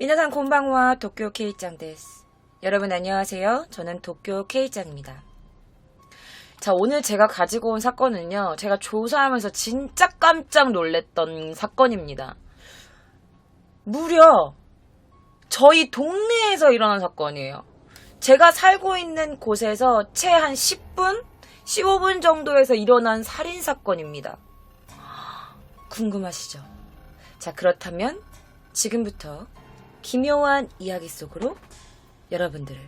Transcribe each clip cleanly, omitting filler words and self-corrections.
미나상 곤방와 도쿄 K짱 데스. 여러분 안녕하세요. 저는 도쿄 K짱입니다. 자, 오늘 제가 가지고 온 사건은요, 제가 조사하면서 진짜 깜짝 놀랐던 사건입니다. 무려 저희 동네에서 일어난 사건이에요. 제가 살고 있는 곳에서 채 한 10분? 15분 정도에서 일어난 살인사건입니다. 궁금하시죠? 자, 그렇다면 지금부터 기묘한 이야기 속으로 여러분들을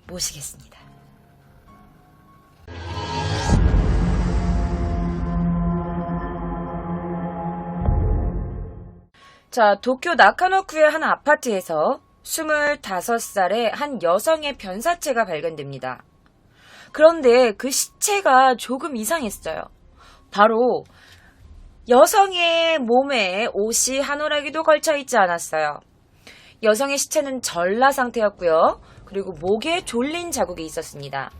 모시겠습니다. 자, 도쿄 나카노쿠의 한 아파트에서 25살의 한 여성의 변사체가 발견됩니다. 그런데 그 시체가 조금 이상했어요. 바로 여성의 몸에 옷이 한 오라기도 걸쳐 있지 않았어요. 여성의 시체는 전라 상태였고요. 그리고 목에 졸린 자국이 있었습니다.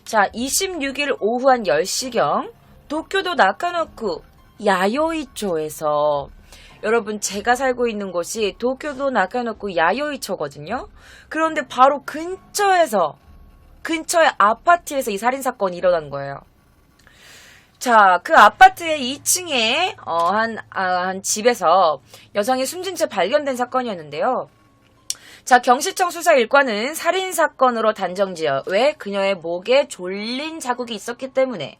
자, 26일 오후 한 10시경 도쿄도 나카노쿠 야요이초에서, 여러분, 제가 살고 있는 곳이 도쿄도 나카노쿠 야요이초거든요. 그런데 바로 근처의 아파트에서 이 살인사건이 일어난 거예요. 자, 그 아파트의 2층에 한 집에서 여성이 숨진 채 발견된 사건이었는데요. 자, 경시청 수사 일과는 살인사건으로 단정지어. 왜? 그녀의 목에 졸린 자국이 있었기 때문에.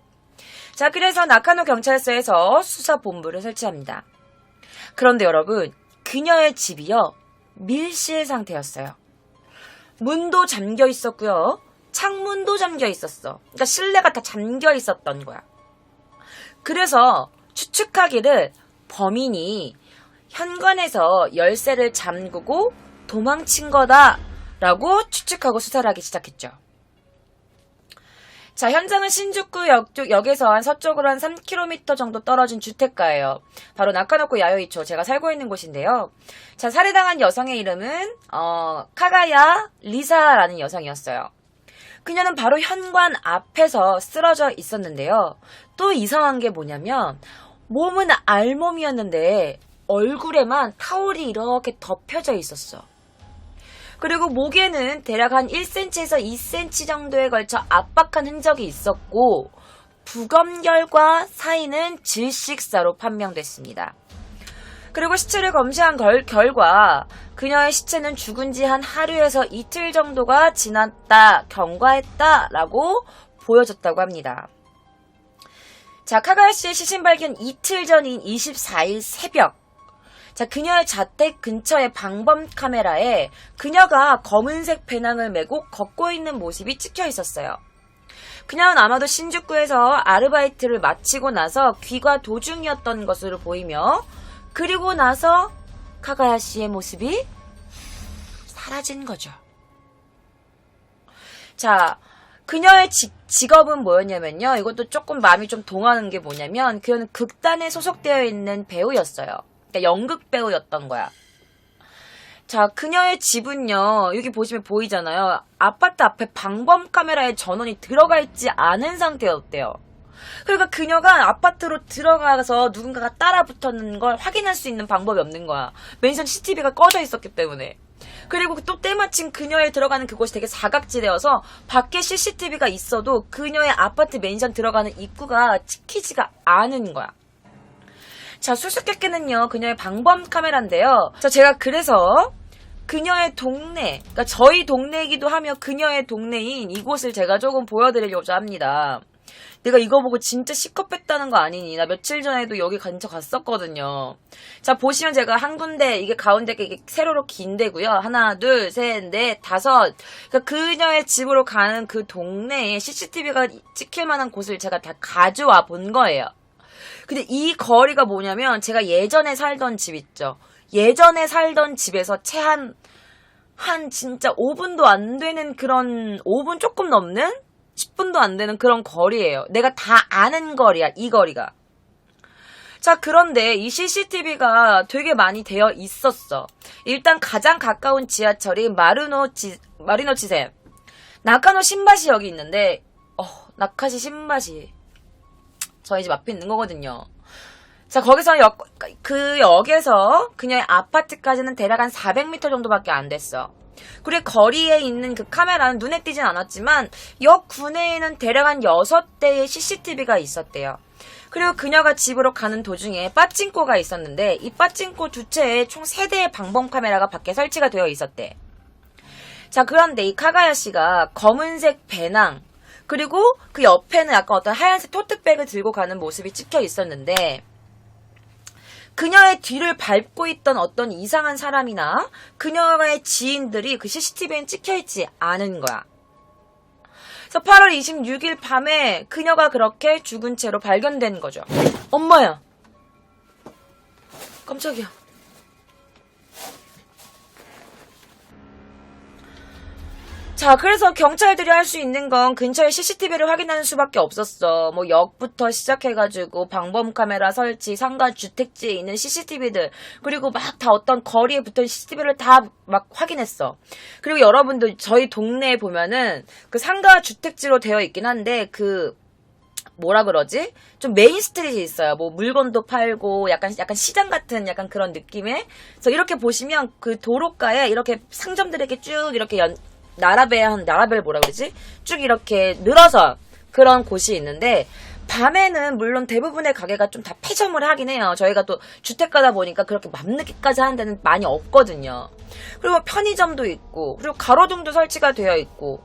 자, 그래서 나카노 경찰서에서 수사본부를 설치합니다. 그런데 여러분, 그녀의 집이요, 밀실 상태였어요. 문도 잠겨 있었고요, 창문도 잠겨 있었어. 그러니까 실내가 다 잠겨 있었던 거야. 그래서 추측하기를 범인이 현관에서 열쇠를 잠그고 도망친 거다라고 추측하고 수사를 하기 시작했죠. 자, 현장은 신주쿠 역에서 한 서쪽으로 한 3km 정도 떨어진 주택가예요. 바로 나카노쿠 야요이초, 제가 살고 있는 곳인데요. 자, 살해당한 여성의 이름은 카가야 리사라는 여성이었어요. 그녀는 바로 현관 앞에서 쓰러져 있었는데요. 또 이상한 게 뭐냐면, 몸은 알몸이었는데 얼굴에만 타올이 이렇게 덮여져 있었어. 그리고 목에는 대략 한 1cm에서 2cm 정도에 걸쳐 압박한 흔적이 있었고, 부검결과 사인은 질식사로 판명됐습니다. 그리고 시체를 검시한 결과 그녀의 시체는 죽은 지 한 하루에서 이틀 정도가 지났다, 경과했다라고 보여졌다고 합니다. 자, 카가야 씨의 시신 발견 이틀 전인 24일 새벽, 자, 그녀의 자택 근처의 방범 카메라에 그녀가 검은색 배낭을 메고 걷고 있는 모습이 찍혀 있었어요. 그녀는 아마도 신주쿠에서 아르바이트를 마치고 나서 귀가 도중이었던 것으로 보이며, 그리고 나서 카가야 씨의 모습이 사라진 거죠. 자, 그녀의 직업은 뭐였냐면요. 이것도 조금 마음이 좀 동하는 게 뭐냐면, 그녀는 극단에 소속되어 있는 배우였어요. 그러니까 연극 배우였던 거야. 자, 그녀의 집은요, 여기 보시면 보이잖아요. 아파트 앞에 방범 카메라에 전원이 들어가 있지 않은 상태였대요. 그러니까 그녀가 아파트로 들어가서 누군가가 따라 붙었는 걸 확인할 수 있는 방법이 없는 거야. 맨션 CCTV가 꺼져 있었기 때문에. 그리고 또 때마침 그녀의 들어가는 그곳이 되게 사각지대여서 밖에 CCTV가 있어도 그녀의 아파트 맨션 들어가는 입구가 찍히지가 않은 거야. 자, 수수께끼는요, 그녀의 방범 카메라인데요. 자, 제가 그래서 그녀의 동네, 그러니까 저희 동네이기도 하며 그녀의 동네인 이곳을 제가 조금 보여드리려고 합니다. 내가 이거 보고 진짜 시겁했다는 거 아니니? 나 며칠 전에도 여기 근처 갔었거든요. 자, 보시면 제가 한 군데, 이게 가운데가 이게 세로로 긴 데고요. 하나, 둘, 셋, 넷, 다섯. 그러니까 그녀의 집으로 가는 그 동네에 CCTV가 찍힐 만한 곳을 제가 다 가져와 본 거예요. 근데 이 거리가 뭐냐면, 제가 예전에 살던 집 있죠. 예전에 살던 집에서 채 한 진짜 5분도 안 되는 그런, 5분 조금 넘는? 10분도 안 되는 그런 거리예요. 내가 다 아는 거리야, 이 거리가. 자, 그런데 이 CCTV가 되게 많이 되어 있었어. 일단 가장 가까운 지하철이 마리노치센. 나카노 신바시 여기 있는데, 나카시 신바시. 저희 집 앞에 있는 거거든요. 자, 거기서 그 역에서 그녀의 아파트까지는 대략 한 400m 정도밖에 안 됐어. 그리고 거리에 있는 그 카메라는 눈에 띄진 않았지만 역 구내에는 대략 한 6대의 CCTV가 있었대요. 그리고 그녀가 집으로 가는 도중에 빠찡코가 있었는데 이 빠찡코 두 채에 총 3대의 방범 카메라가 밖에 설치가 되어 있었대. 자, 그런데 이 카가야 씨가 검은색 배낭 그리고 그 옆에는 약간 어떤 하얀색 토트백을 들고 가는 모습이 찍혀 있었는데 그녀의 뒤를 밟고 있던 어떤 이상한 사람이나 그녀의 지인들이 그 CCTV엔 찍혀있지 않은 거야. 그래서 8월 26일 밤에 그녀가 그렇게 죽은 채로 발견된 거죠. 엄마야. 깜짝이야. 자, 그래서 경찰들이 할 수 있는 건 근처에 CCTV를 확인하는 수밖에 없었어. 뭐 역부터 시작해가지고 방범 카메라 설치, 상가 주택지에 있는 CCTV들, 그리고 막 다 어떤 거리에 붙은 CCTV를 다 막 확인했어. 그리고 여러분들 저희 동네에 보면은 그 상가 주택지로 되어 있긴 한데 뭐라 그러지? 좀 메인 스트릿이 있어요. 뭐 물건도 팔고 약간 시장 같은 약간 그런 느낌의. 그래서 이렇게 보시면 그 도로가에 이렇게 상점들이 이렇게 쭉 이렇게 나라벨 뭐라 그러지? 쭉 이렇게 늘어서 그런 곳이 있는데 밤에는 물론 대부분의 가게가 좀 다 폐점을 하긴 해요. 저희가 또 주택가다 보니까 그렇게 밤늦게까지 하는 데는 많이 없거든요. 그리고 편의점도 있고 그리고 가로등도 설치가 되어 있고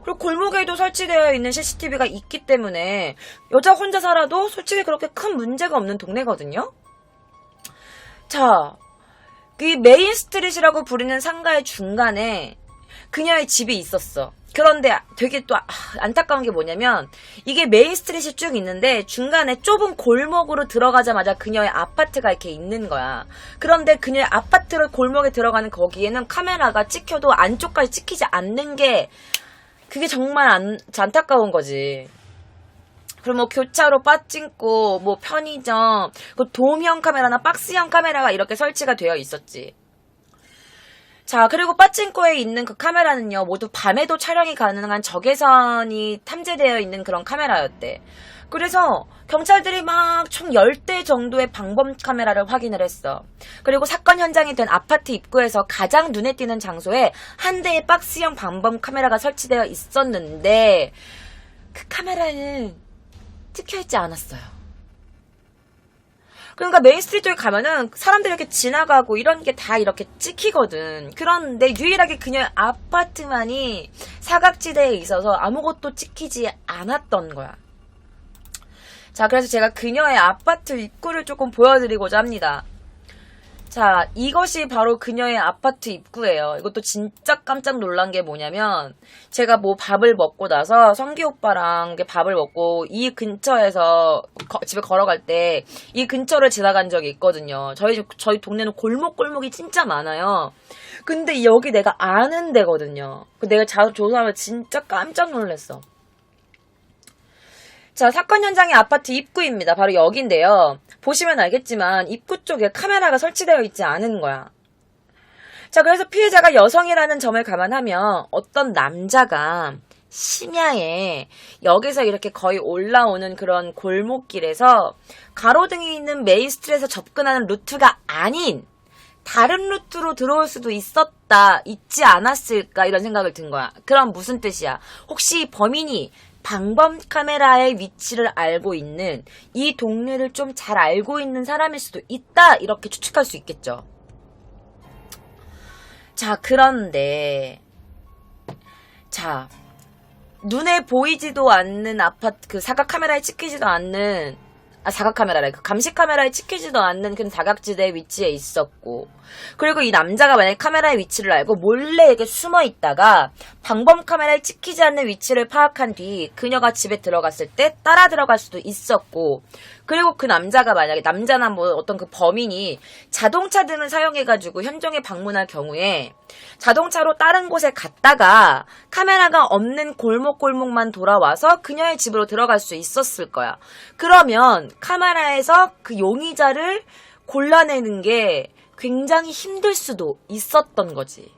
그리고 골목에도 설치되어 있는 CCTV가 있기 때문에 여자 혼자 살아도 솔직히 그렇게 큰 문제가 없는 동네거든요. 자, 이 메인 스트릿이라고 부르는 상가의 중간에 그녀의 집이 있었어. 그런데 되게 또 안타까운 게 뭐냐면 이게 메인 스트릿이 쭉 있는데 중간에 좁은 골목으로 들어가자마자 그녀의 아파트가 이렇게 있는 거야. 그런데 그녀의 아파트를 골목에 들어가는 거기에는 카메라가 찍혀도 안쪽까지 찍히지 않는 게 그게 정말 안타까운 거지. 그리고 뭐 교차로 빠찡고 뭐 편의점 그 돔형 카메라나 박스형 카메라가 이렇게 설치가 되어 있었지. 자, 그리고 빠찡코에 있는 그 카메라는요, 모두 밤에도 촬영이 가능한 적외선이 탐지되어 있는 그런 카메라였대. 그래서 경찰들이 막 총 10대 정도의 방범 카메라를 확인을 했어. 그리고 사건 현장이 된 아파트 입구에서 가장 눈에 띄는 장소에 한 대의 박스형 방범 카메라가 설치되어 있었는데 그 카메라는 찍혀있지 않았어요. 그러니까 메인 스트리트 쪽에 가면은 사람들이 이렇게 지나가고 이런 게 다 이렇게 찍히거든. 그런데 유일하게 그녀의 아파트만이 사각지대에 있어서 아무것도 찍히지 않았던 거야. 자, 그래서 제가 그녀의 아파트 입구를 조금 보여드리고자 합니다. 자, 이것이 바로 그녀의 아파트 입구예요. 이것도 진짜 깜짝 놀란 게 뭐냐면 제가 뭐 밥을 먹고 나서 성기 오빠랑 밥을 먹고 이 근처에서 집에 걸어갈 때 이 근처를 지나간 적이 있거든요. 저희 동네는 골목이 진짜 많아요. 근데 여기 내가 아는 데거든요. 내가 조사하면 진짜 깜짝 놀랐어. 자, 사건 현장의 아파트 입구입니다. 바로 여기인데요. 보시면 알겠지만 입구 쪽에 카메라가 설치되어 있지 않은 거야. 자, 그래서 피해자가 여성이라는 점을 감안하면 어떤 남자가 심야에 여기서 이렇게 거의 올라오는 그런 골목길에서 가로등이 있는 메인 스트릿에서 접근하는 루트가 아닌 다른 루트로 들어올 수도 있지 않았을까 이런 생각을 든 거야. 그럼 무슨 뜻이야? 혹시 범인이 방범 카메라의 위치를 알고 있는 이 동네를 좀 잘 알고 있는 사람일 수도 있다 이렇게 추측할 수 있겠죠. 자, 그런데 자, 눈에 보이지도 않는 아파트 그 사각 카메라에 찍히지도 않는 사각 카메라래. 그 감시 카메라에 찍히지도 않는 그 사각지대 위치에 있었고, 그리고 이 남자가 만약에 카메라의 위치를 알고 몰래 이렇게 숨어 있다가 방범 카메라에 찍히지 않는 위치를 파악한 뒤 그녀가 집에 들어갔을 때 따라 들어갈 수도 있었고, 그리고 그 남자가 만약에 남자나 뭐 어떤 그 범인이 자동차 등을 사용해가지고 현장에 방문할 경우에 자동차로 다른 곳에 갔다가 카메라가 없는 골목만 돌아와서 그녀의 집으로 들어갈 수 있었을 거야. 그러면 카메라에서 그 용의자를 골라내는 게 굉장히 힘들 수도 있었던 거지.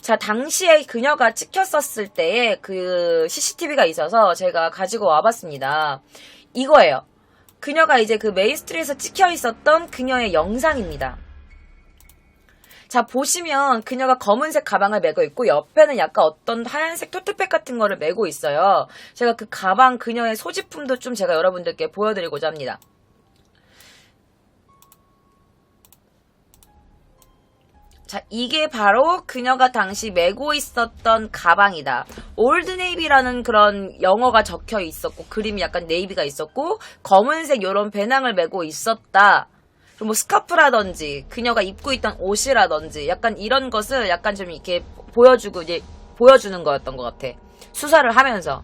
자, 당시에 그녀가 찍혔었을 때에 그 CCTV가 있어서 제가 가지고 와봤습니다. 이거예요. 그녀가 이제 그 메인스트리트에서 찍혀 있었던 그녀의 영상입니다. 자, 보시면 그녀가 검은색 가방을 메고 있고 옆에는 약간 어떤 하얀색 토트백 같은 거를 메고 있어요. 제가 그 가방 그녀의 소지품도 좀 제가 여러분들께 보여드리고자 합니다. 자, 이게 바로 그녀가 당시 메고 있었던 가방이다. 올드 네이비라는 그런 영어가 적혀 있었고 그림이 약간 네이비가 있었고 검은색 요런 배낭을 메고 있었다. 뭐 스카프라든지 그녀가 입고 있던 옷이라든지 약간 이런 것을 약간 좀 이렇게 보여주고 이제 보여주는 거였던 것 같아. 수사를 하면서.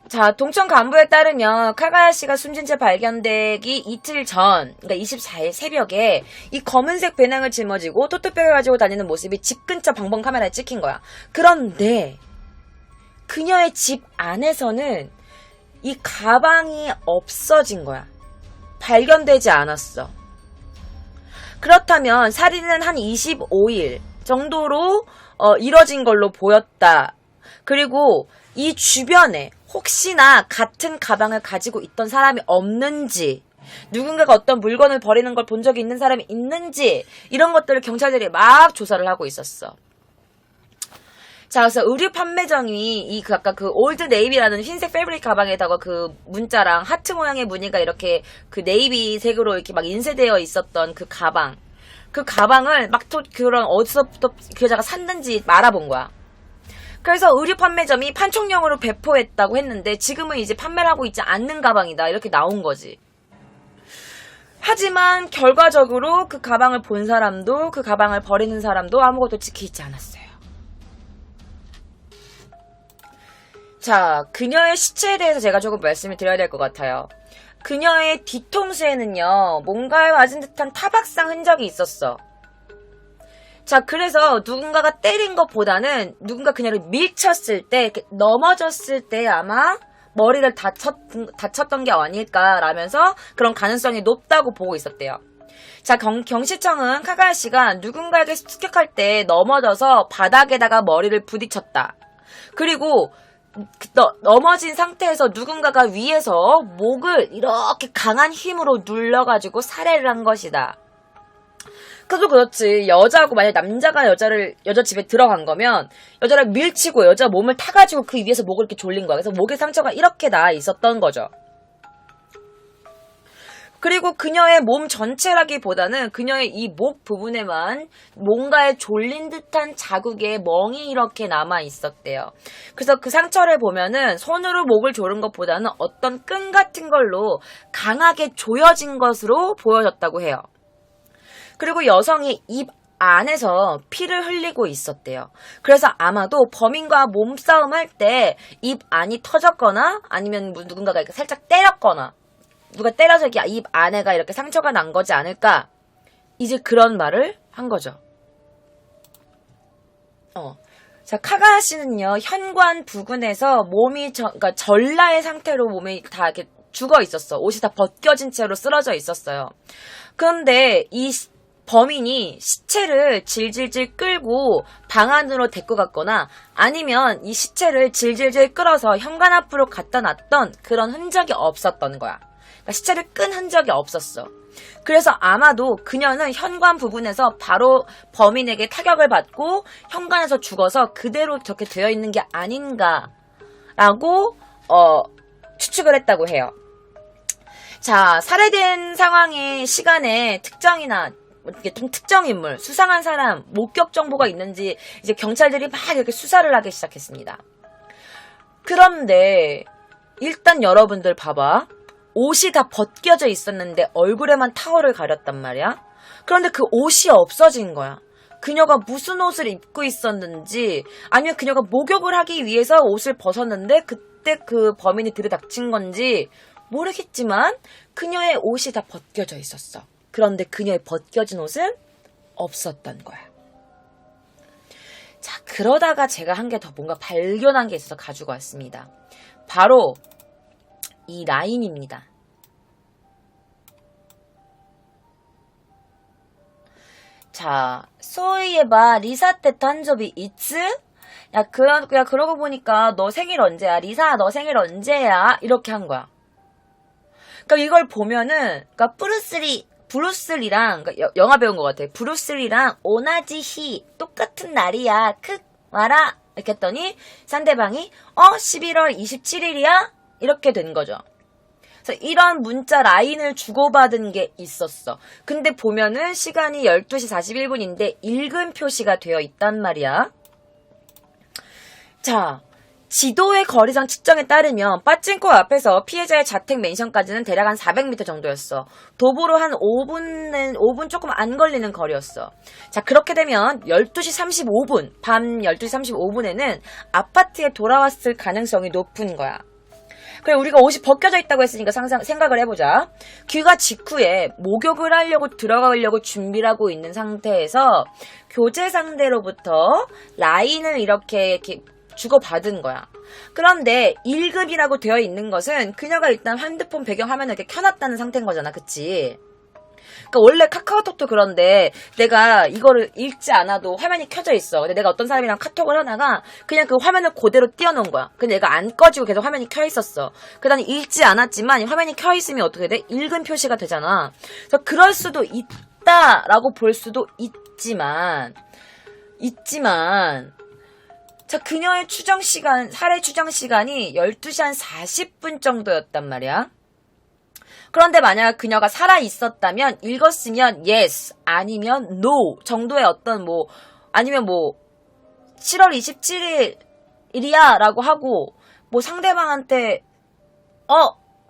자, 동청 간부에 따르면 카가야 씨가 숨진 채 발견되기 이틀 전, 그러니까 24일 새벽에 이 검은색 배낭을 짊어지고 토트백을 가지고 다니는 모습이 집 근처 방범 카메라에 찍힌 거야. 그런데 그녀의 집 안에서는 이 가방이 없어진 거야. 발견되지 않았어. 그렇다면 살인은 한 25일 정도로 이뤄진 걸로 보였다. 그리고 이 주변에 혹시나 같은 가방을 가지고 있던 사람이 없는지, 누군가가 어떤 물건을 버리는 걸 본 적이 있는 사람이 있는지, 이런 것들을 경찰들이 막 조사를 하고 있었어. 자, 그래서 의류 판매점이 아까 그 올드 네이비라는 흰색 패브릭 가방에다가 그 문자랑 하트 모양의 무늬가 이렇게 그 네이비색으로 이렇게 막 인쇄되어 있었던 그 가방을 막 그런 어디서부터 그 여자가 샀는지 알아본 거야. 그래서 의류 판매점이 판촉용으로 배포했다고 했는데 지금은 이제 판매를 하고 있지 않는 가방이다. 이렇게 나온 거지. 하지만 결과적으로 그 가방을 본 사람도 그 가방을 버리는 사람도 아무것도 지키지 않았어요. 자, 그녀의 시체에 대해서 제가 조금 말씀을 드려야 될 것 같아요. 그녀의 뒤통수에는요, 뭔가에 맞은 듯한 타박상 흔적이 있었어. 자, 그래서 누군가가 때린 것보다는 누군가 그녀를 밀쳤을 때, 이렇게 넘어졌을 때 아마 머리를 다쳤던 게 아닐까라면서 그런 가능성이 높다고 보고 있었대요. 자, 경시청은 카가야 씨가 누군가에게 습격할 때 넘어져서 바닥에다가 머리를 부딪혔다. 그리고 넘어진 상태에서 누군가가 위에서 목을 이렇게 강한 힘으로 눌러가지고 살해를 한 것이다. 그래도 그렇지. 여자하고 만약 남자가 여자 집에 들어간 거면 여자를 밀치고 여자 몸을 타가지고 그 위에서 목을 이렇게 졸린 거야. 그래서 목에 상처가 이렇게 나 있었던 거죠. 그리고 그녀의 몸 전체라기보다는 그녀의 이 목 부분에만 뭔가에 졸린 듯한 자국에 멍이 이렇게 남아 있었대요. 그래서 그 상처를 보면은 손으로 목을 조른 것보다는 어떤 끈 같은 걸로 강하게 조여진 것으로 보여졌다고 해요. 그리고 여성이 입 안에서 피를 흘리고 있었대요. 그래서 아마도 범인과 몸싸움 할 때 입 안이 터졌거나 아니면 누군가가 이렇게 살짝 때렸거나 누가 때려서 이렇게 입 안에가 이렇게 상처가 난 거지 않을까? 이제 그런 말을 한 거죠. 자, 카가야 씨는요, 현관 부근에서 몸이 그러니까 전라의 상태로 몸이 다 이렇게 죽어 있었어. 옷이 다 벗겨진 채로 쓰러져 있었어요. 그런데 이 범인이 시체를 질질질 끌고 방 안으로 데리고 갔거나 아니면 이 시체를 질질질 끌어서 현관 앞으로 갖다 놨던 그런 흔적이 없었던 거야. 그러니까 시체를 끈 흔적이 없었어. 그래서 아마도 그녀는 현관 부분에서 바로 범인에게 타격을 받고 현관에서 죽어서 그대로 저렇게 되어 있는 게 아닌가라고 추측을 했다고 해요. 자, 살해된 상황의 시간에 특정이나 이렇게 좀 특정 인물, 수상한 사람, 목격 정보가 있는지 이제 경찰들이 막 이렇게 수사를 하기 시작했습니다. 그런데 일단 여러분들 봐봐. 옷이 다 벗겨져 있었는데 얼굴에만 타월을 가렸단 말이야. 그런데 그 옷이 없어진 거야. 그녀가 무슨 옷을 입고 있었는지 아니면 그녀가 목욕을 하기 위해서 옷을 벗었는데 그때 그 범인이 들이닥친 건지 모르겠지만 그녀의 옷이 다 벗겨져 있었어. 그런데 그녀의 벗겨진 옷은 없었던 거야. 자, 그러다가 제가 한 개 더 뭔가 발견한 게 있어서 가지고 왔습니다. 바로 이 라인입니다. 자, 소이에바 리사 때 단조비 이츠? 야, 그러고 보니까 너 생일 언제야? 리사, 너 생일 언제야? 이렇게 한 거야. 그러니까 이걸 보면은, 그러니까 브루스리랑, 그러니까 영화 배운 것 같아. 브루스리랑 오나지히 똑같은 날이야. 크 와라 이렇게 했더니 상대방이 11월 27일이야? 이렇게 된 거죠. 그래서 이런 문자 라인을 주고받은 게 있었어. 근데 보면은 시간이 12시 41분인데 읽은 표시가 되어 있단 말이야. 자, 지도의 거리상 측정에 따르면 빠찡코 앞에서 피해자의 자택 맨션까지는 대략 한 400m 정도였어. 도보로 한 5분 조금 안 걸리는 거리였어. 자, 그렇게 되면 12시 35분, 밤 12시 35분에는 아파트에 돌아왔을 가능성이 높은 거야. 그래, 우리가 옷이 벗겨져 있다고 했으니까 생각을 해보자. 귀가 직후에 목욕을 하려고 들어가려고 준비를 하고 있는 상태에서 교제 상대로부터 라인을 이렇게 주고받은 거야. 그런데 1급이라고 되어 있는 것은 그녀가 일단 핸드폰 배경 화면을 이렇게 켜놨다는 상태인 거잖아. 그치? 그러니까 원래 카카오톡도 그런데 내가 이거를 읽지 않아도 화면이 켜져 있어. 근데 내가 어떤 사람이랑 카톡을 하다가 그냥 그 화면을 그대로 띄워놓은 거야. 근데 얘가 안 꺼지고 계속 화면이 켜 있었어. 그 다음에 읽지 않았지만 화면이 켜 있으면 어떻게 돼? 읽은 표시가 되잖아. 그래서 그럴 수도 있다라고 볼 수도 있지만 자, 그녀의 살해 추정 시간이 12시 한 40분 정도였단 말이야. 그런데 만약 그녀가 살아 있었다면 읽었으면 yes 아니면 no 정도의 어떤 아니면 7월 27일이야 라고 하고 상대방한테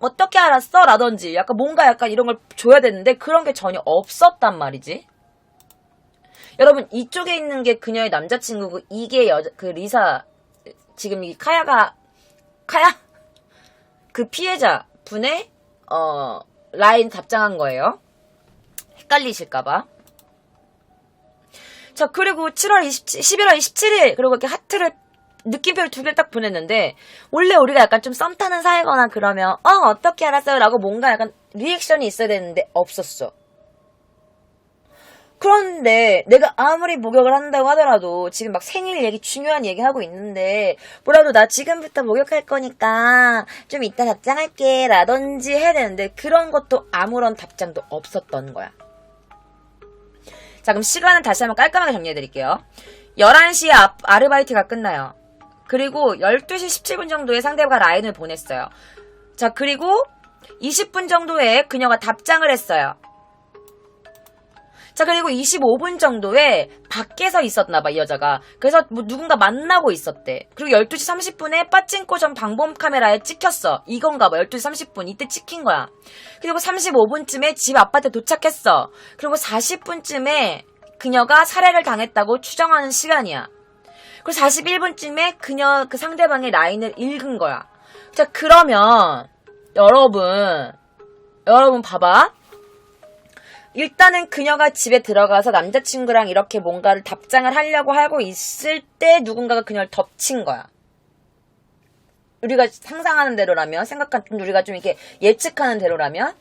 어떻게 알았어? 라든지 약간 이런 걸 줘야 되는데 그런 게 전혀 없었단 말이지. 여러분, 이쪽에 있는 게 그녀의 남자친구고 이게 리사, 지금 이 카야 그 피해자 분의 라인 답장한 거예요. 헷갈리실까봐. 자, 그리고 11월 27일 그리고 이렇게 하트를 느낌표를 2개를 딱 보냈는데 원래 우리가 약간 좀 썸 타는 사이거나 그러면 어떻게 알았어요? 라고 뭔가 약간 리액션이 있어야 되는데 없었어. 그런데 내가 아무리 목욕을 한다고 하더라도 지금 막 생일 얘기 중요한 얘기 하고 있는데 뭐라도 나 지금부터 목욕할 거니까 좀 이따 답장할게 라든지 해야 되는데 그런 것도 아무런 답장도 없었던 거야. 자, 그럼 시간은 다시 한번 깔끔하게 정리해드릴게요. 11시에 아르바이트가 끝나요. 그리고 12시 17분 정도에 상대가 라인을 보냈어요. 자, 그리고 20분 정도에 그녀가 답장을 했어요. 자, 그리고 25분 정도에 밖에서 있었나봐, 이 여자가. 그래서 누군가 만나고 있었대. 그리고 12시 30분에 빠찡코 전 방범 카메라에 찍혔어. 이건가봐, 12시 30분. 이때 찍힌 거야. 그리고 35분쯤에 집 아파트에 도착했어. 그리고 40분쯤에 그녀가 살해를 당했다고 추정하는 시간이야. 그리고 41분쯤에 그 상대방의 라인을 읽은 거야. 자, 그러면 여러분 봐봐. 일단은 그녀가 집에 들어가서 남자친구랑 이렇게 뭔가를 답장을 하려고 하고 있을 때 누군가가 그녀를 덮친 거야. 우리가 상상하는 대로라면, 우리가 좀 이렇게 예측하는 대로라면,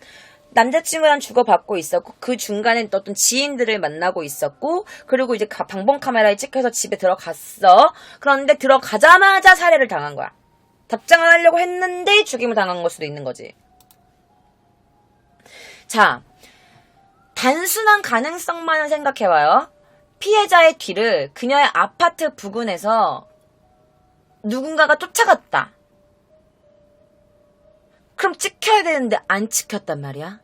남자친구랑 주고받고 있었고, 그 중간에 어떤 지인들을 만나고 있었고, 그리고 이제 방범 카메라에 찍혀서 집에 들어갔어. 그런데 들어가자마자 살해를 당한 거야. 답장을 하려고 했는데 죽임을 당한 걸 수도 있는 거지. 자, 단순한 가능성만을 생각해봐요. 피해자의 뒤를 그녀의 아파트 부근에서 누군가가 쫓아갔다. 그럼 찍혀야 되는데 안 찍혔단 말이야.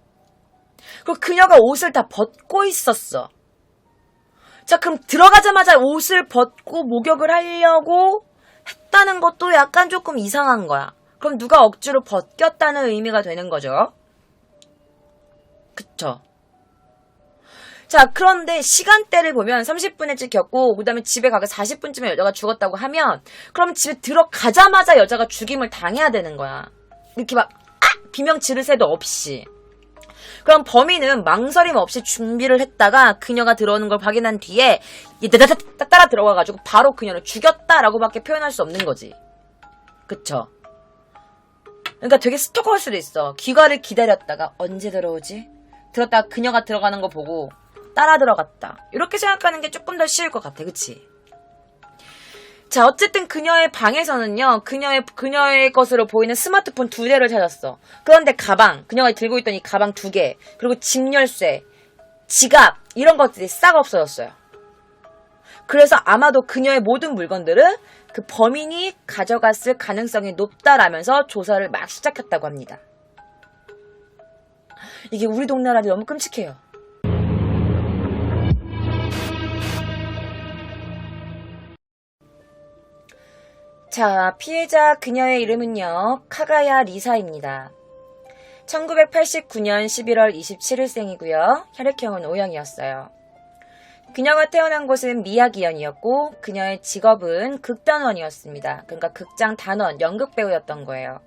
그리고 그녀가 옷을 다 벗고 있었어. 자, 그럼 들어가자마자 옷을 벗고 목욕을 하려고 했다는 것도 약간 조금 이상한 거야. 그럼 누가 억지로 벗겼다는 의미가 되는 거죠. 그쵸? 자, 그런데 시간대를 보면 30분에 찍혔고 그 다음에 집에 가서 40분쯤에 여자가 죽었다고 하면 그럼 집에 들어가자마자 여자가 죽임을 당해야 되는 거야. 이렇게 비명 지를 새도 없이. 그럼 범인은 망설임 없이 준비를 했다가 그녀가 들어오는 걸 확인한 뒤에 따라 들어가가지고 바로 그녀를 죽였다라고밖에 표현할 수 없는 거지. 그쵸? 그러니까 되게 스토커일 수도 있어. 귀가를 기다렸다가 언제 들어오지? 들었다가 그녀가 들어가는 거 보고 따라 들어갔다. 이렇게 생각하는 게 조금 더 쉬울 것 같아. 그치? 자, 어쨌든 그녀의 방에서는요, 그녀의 것으로 보이는 스마트폰 2대를 찾았어. 그런데 그녀가 들고 있던 이 가방 2개, 그리고 집 열쇠, 지갑, 이런 것들이 싹 없어졌어요. 그래서 아마도 그녀의 모든 물건들을 그 범인이 가져갔을 가능성이 높다라면서 조사를 막 시작했다고 합니다. 이게 우리 동네라니 너무 끔찍해요. 자, 피해자 그녀의 이름은요, 카가야 리사입니다. 1989년 11월 27일생이고요. 혈액형은 O형이었어요. 그녀가 태어난 곳은 미야기현이었고 그녀의 직업은 극단원이었습니다. 그러니까 극장 단원, 연극배우였던 거예요.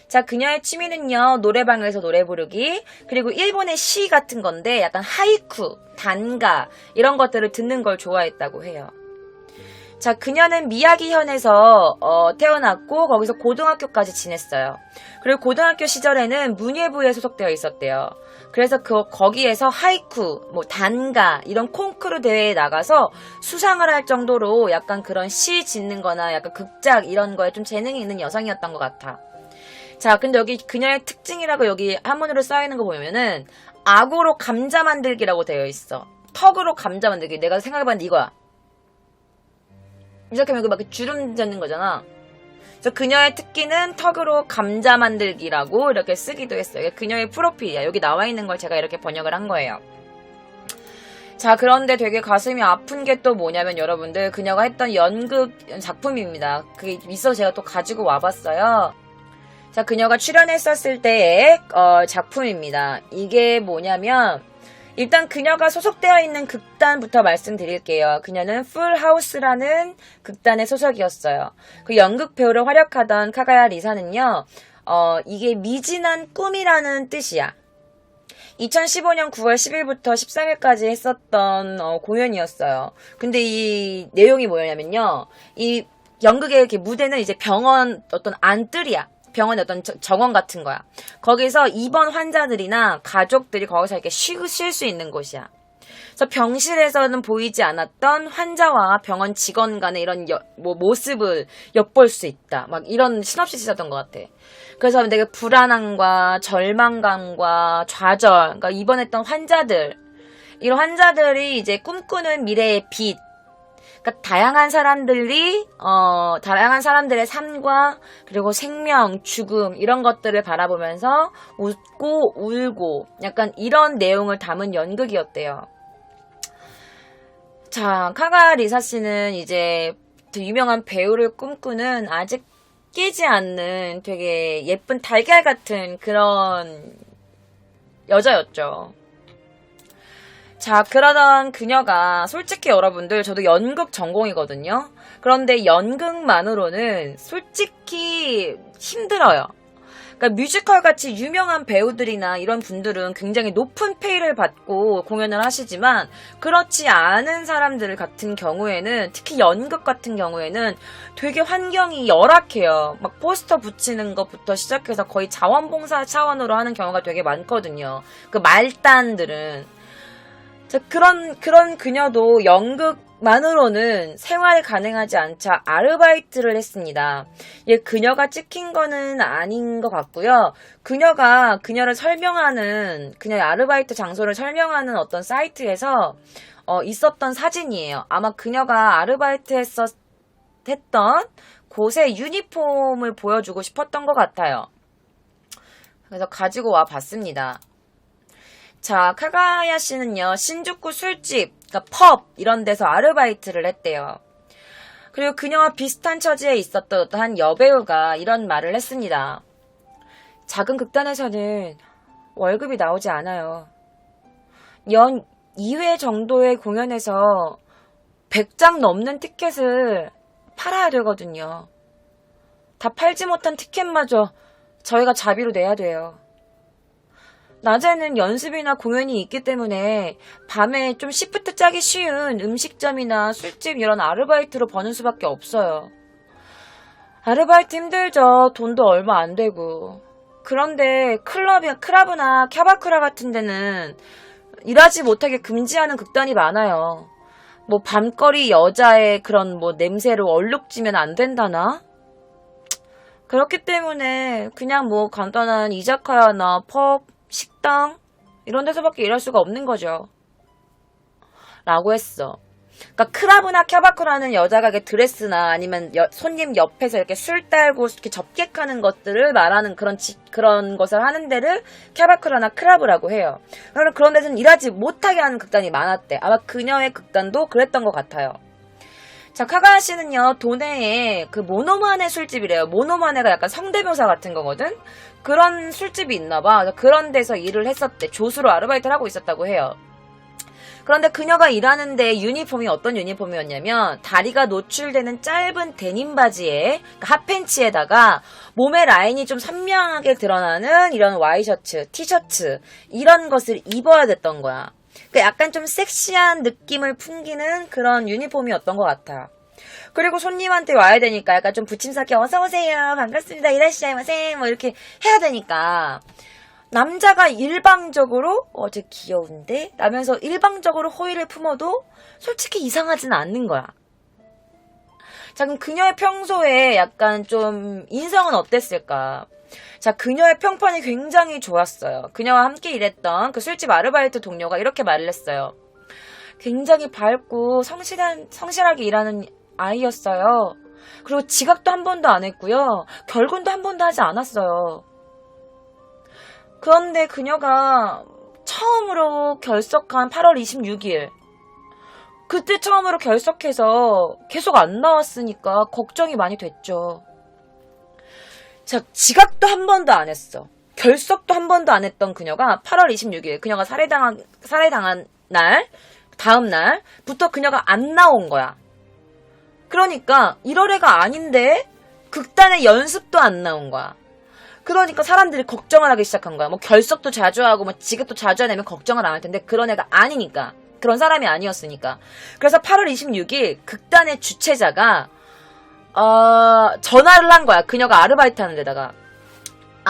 자, 그녀의 취미는요, 노래방에서 노래 부르기, 그리고 일본의 시 같은 건데 약간 하이쿠, 단가 이런 것들을 듣는 걸 좋아했다고 해요. 자, 그녀는 미야기현에서 태어났고 거기서 고등학교까지 지냈어요. 그리고 고등학교 시절에는 문예부에 소속되어 있었대요. 그래서 거기에서 하이쿠, 단가 이런 콩쿠르 대회에 나가서 수상을 할 정도로 약간 그런 시 짓는 거나 약간 극작 이런 거에 좀 재능이 있는 여성이었던 것 같아. 자, 근데 여기 그녀의 특징이라고 여기 한문으로 써있는 거 보면은 악어로 감자 만들기라고 되어 있어. 턱으로 감자 만들기. 내가 생각해봤는데 이거야. 이렇게 하면 막 주름 잡는 거잖아. 그래서 그녀의 특기는 턱으로 감자 만들기라고 이렇게 쓰기도 했어요. 그녀의 프로필이야. 여기 나와 있는 걸 제가 이렇게 번역을 한 거예요. 자, 그런데 되게 가슴이 아픈 게 또 뭐냐면 여러분들, 그녀가 했던 연극 작품입니다. 그게 있어서 제가 또 가지고 와봤어요. 자, 그녀가 출연했었을 때의 작품입니다. 이게 뭐냐면 일단 그녀가 소속되어 있는 극단부터 말씀드릴게요. 그녀는 풀하우스라는 극단의 소속이었어요. 그 연극 배우로 활약하던 카가야 리사는요, 이게 미진한 꿈이라는 뜻이야. 2015년 9월 10일부터 13일까지 했었던 공연이었어요. 근데 이 내용이 뭐냐면요, 이 연극의 이렇게 무대는 이제 병원 어떤 안뜰이야. 병원의 어떤 정원 같은 거야. 거기서 입원 환자들이나 가족들이 거기서 이렇게 쉴 수 있는 곳이야. 그래서 병실에서는 보이지 않았던 환자와 병원 직원 간의 이런 모습을 엿볼 수 있다. 막 이런 시놉시스였던 것 같아. 그래서 되게 불안함과 절망감과 좌절, 그러니까 입원했던 환자들, 이런 환자들이 이제 꿈꾸는 미래의 빛, 그러니까 다양한 사람들의 삶과 그리고 생명, 죽음 이런 것들을 바라보면서 웃고 울고 약간 이런 내용을 담은 연극이었대요. 자, 카가 리사 씨는 이제 유명한 배우를 꿈꾸는 아직 끼지 않는 되게 예쁜 달걀 같은 그런 여자였죠. 자, 그러던 그녀가 솔직히 여러분들, 저도 연극 전공이거든요. 그런데 연극만으로는 솔직히 힘들어요. 그러니까 뮤지컬 같이 유명한 배우들이나 이런 분들은 굉장히 높은 페이를 받고 공연을 하시지만 그렇지 않은 사람들 같은 경우에는, 특히 연극 같은 경우에는 되게 환경이 열악해요. 막 포스터 붙이는 것부터 시작해서 거의 자원봉사 차원으로 하는 경우가 되게 많거든요. 그 말단들은. 자, 그런 그녀도 연극만으로는 생활이 가능하지 않자 아르바이트를 했습니다. 예, 그녀가 찍힌 거는 아닌 것 같고요. 그녀를 설명하는, 그녀의 아르바이트 장소를 설명하는 어떤 사이트에서 있었던 사진이에요. 아마 그녀가 아르바이트 했던 곳의 유니폼을 보여주고 싶었던 것 같아요. 그래서 가지고 와 봤습니다. 자, 카가야 씨는요, 신주쿠 술집, 그러니까 펍 이런 데서 아르바이트를 했대요. 그리고 그녀와 비슷한 처지에 있었던 한 여배우가 이런 말을 했습니다. 작은 극단에서는 월급이 나오지 않아요. 연 2회 정도의 공연에서 100장 넘는 티켓을 팔아야 되거든요. 다 팔지 못한 티켓마저 저희가 자비로 내야 돼요. 낮에는 연습이나 공연이 있기 때문에 밤에 좀 시프트 짜기 쉬운 음식점이나 술집 이런 아르바이트로 버는 수밖에 없어요. 아르바이트 힘들죠. 돈도 얼마 안 되고. 그런데 클럽이나 캬바쿠라 같은 데는 일하지 못하게 금지하는 극단이 많아요. 뭐 밤거리 여자의 그런 뭐 냄새로 얼룩지면 안 된다나? 그렇기 때문에 그냥 뭐 간단한 이자카야나 펍, 식당 이런 데서밖에 일할 수가 없는 거죠. 라고 했어. 그러니까 크라브나 캬바쿠라는 여자가 이렇게 드레스나 아니면 손님 옆에서 이렇게 술 딸고 이렇게 접객하는 것들을 말하는 그런 것을 하는 데를 캬바쿠라나 크라브라고 해요. 그런 데서는 일하지 못하게 하는 극단이 많았대. 아마 그녀의 극단도 그랬던 것 같아요. 자, 카가야 씨는요, 도내에 그 모노마네 술집이래요. 모노마네가 약간 성대묘사 같은 거거든? 그런 술집이 있나봐. 그런 데서 일을 했었대. 조수로 아르바이트를 하고 있었다고 해요. 그런데 그녀가 일하는데 유니폼이 어떤 유니폼이었냐면 다리가 노출되는 짧은 데님 바지에 그러니까 핫팬츠에다가 몸의 라인이 좀 선명하게 드러나는 이런 와이셔츠, 티셔츠 이런 것을 입어야 됐던 거야. 그러니까 약간 좀 섹시한 느낌을 풍기는 그런 유니폼이었던 것 같아요. 그리고 손님한테 와야 되니까 약간 좀 붙임살게 어서오세요, 반갑습니다, 이라시아이마세 뭐 이렇게 해야 되니까 남자가 일방적으로 쟤 귀여운데? 라면서 일방적으로 호의를 품어도 솔직히 이상하진 않는 거야. 자, 그럼 그녀의 평소에 약간 좀 인성은 어땠을까? 자, 그녀의 평판이 굉장히 좋았어요. 그녀와 함께 일했던 그 술집 아르바이트 동료가 이렇게 말을 했어요. 굉장히 밝고 성실하게 일하는 아이였어요. 그리고 지각도 한 번도 안 했고요. 결근도 한 번도 하지 않았어요. 그런데 그녀가 처음으로 결석한 8월 26일 그때 처음으로 결석해서 계속 안 나왔으니까 걱정이 많이 됐죠. 자, 지각도 한 번도 안 했어. 결석도 한 번도 안 했던 그녀가 8월 26일 그녀가 살해당한 날 다음 날부터 그녀가 안 나온 거야. 그러니까 1월에가 아닌데 극단의 연습도 안 나온 거야. 그러니까 사람들이 걱정을 하기 시작한 거야. 뭐 결석도 자주 하고 뭐 지급도 자주 하면 걱정을 안 할 텐데 그런 애가 아니니까. 그런 사람이 아니었으니까. 그래서 8월 26일 극단의 주최자가 전화를 한 거야. 그녀가 아르바이트 하는 데다가.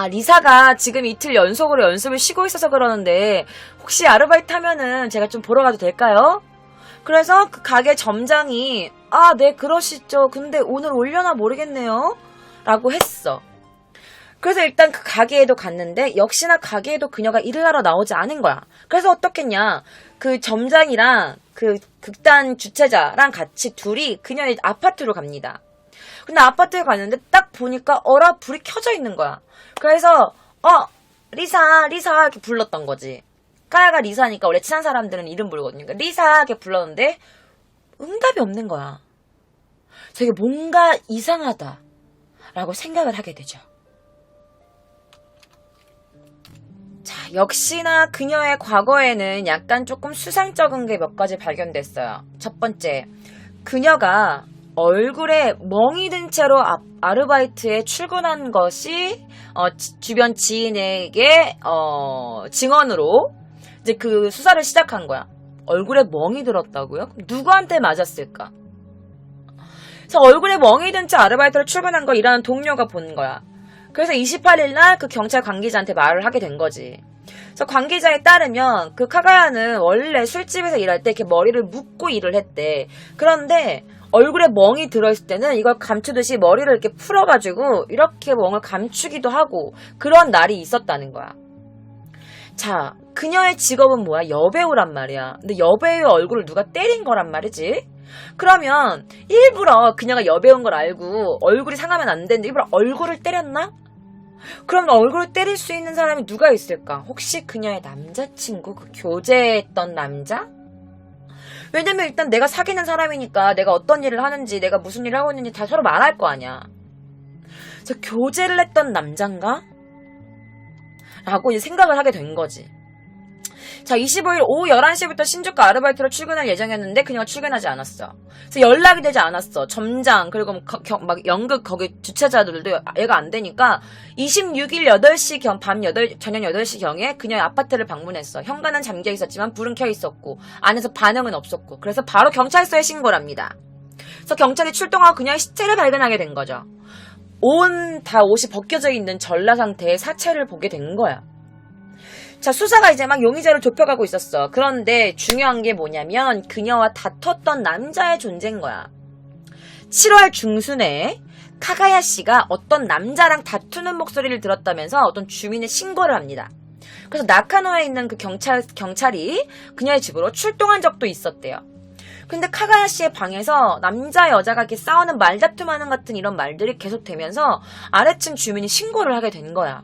리사가 지금 이틀 연속으로 연습을 쉬고 있어서 그러는데 혹시 아르바이트 하면은 제가 좀 보러 가도 될까요? 그래서 그 가게 점장이 네 그러시죠. 근데 오늘 올려나 모르겠네요. 라고 했어. 그래서 일단 그 가게에도 갔는데 역시나 가게에도 그녀가 일을 하러 나오지 않은 거야. 그래서 어떻겠냐. 그 점장이랑 그 극단 주최자랑 같이 둘이 그녀의 아파트로 갑니다. 근데 아파트에 갔는데 딱 보니까 불이 켜져 있는 거야. 그래서 리사 이렇게 불렀던 거지. 까야가 리사니까 원래 친한 사람들은 이름 부르거든요. 그러니까 리사 이렇게 불렀는데 응답이 없는 거야. 저게 뭔가 이상하다라고 생각을 하게 되죠. 자, 역시나 그녀의 과거에는 약간 조금 수상쩍은 게 몇 가지 발견됐어요. 첫 번째, 그녀가 얼굴에 멍이 든 채로 아르바이트에 출근한 것이 주변 지인에게 증언으로 이제 그 수사를 시작한 거야. 얼굴에 멍이 들었다고요? 그럼 누구한테 맞았을까? 그래서 얼굴에 멍이 든 채 아르바이트로 출근한 거 일하는 동료가 본 거야. 그래서 28일 날 그 경찰 관계자한테 말을 하게 된 거지. 그래서 관계자에 따르면 그 카가야는 원래 술집에서 일할 때 이렇게 머리를 묶고 일을 했대. 그런데 얼굴에 멍이 들어있을 때는 이걸 감추듯이 머리를 이렇게 풀어가지고 이렇게 멍을 감추기도 하고 그런 날이 있었다는 거야. 자, 그녀의 직업은 뭐야? 여배우란 말이야. 근데 여배우의 얼굴을 누가 때린 거란 말이지? 그러면 일부러 그녀가 여배우인 걸 알고 얼굴이 상하면 안 되는데 일부러 얼굴을 때렸나? 그럼 얼굴을 때릴 수 있는 사람이 누가 있을까? 혹시 그녀의 남자친구? 그 교제했던 남자? 왜냐면 일단 내가 사귀는 사람이니까 내가 어떤 일을 하는지 내가 무슨 일을 하고 있는지 다 서로 말할 거 아니야. 그래서 교제를 했던 남잔가? 라고 이제 생각을 하게 된 거지. 자, 25일 오후 11시부터 신주가 아르바이트로 출근할 예정이었는데 그녀가 출근하지 않았어. 그래서 연락이 되지 않았어. 점장 그리고 막 연극 거기 주최자들도 얘가 안 되니까 26일 8시 저녁 8시경에 그녀의 아파트를 방문했어. 현관은 잠겨 있었지만 불은 켜 있었고 안에서 반응은 없었고 그래서 바로 경찰서에 신고를 합니다. 그래서 경찰이 출동하고 그녀의 시체를 발견하게 된 거죠. 온 다 옷이 벗겨져 있는 전라 상태의 사체를 보게 된 거야. 자, 수사가 이제 막 용의자를 좁혀가고 있었어. 그런데 중요한 게 뭐냐면 그녀와 다퉜던 남자의 존재인 거야. 7월 중순에 카가야 씨가 어떤 남자랑 다투는 목소리를 들었다면서 어떤 주민의 신고를 합니다. 그래서 나카노에 있는 그 경찰이 그녀의 집으로 출동한 적도 있었대요. 근데 카가야 씨의 방에서 남자 여자가 이렇게 싸우는 말다툼하는 같은 이런 말들이 계속되면서 아래층 주민이 신고를 하게 된 거야.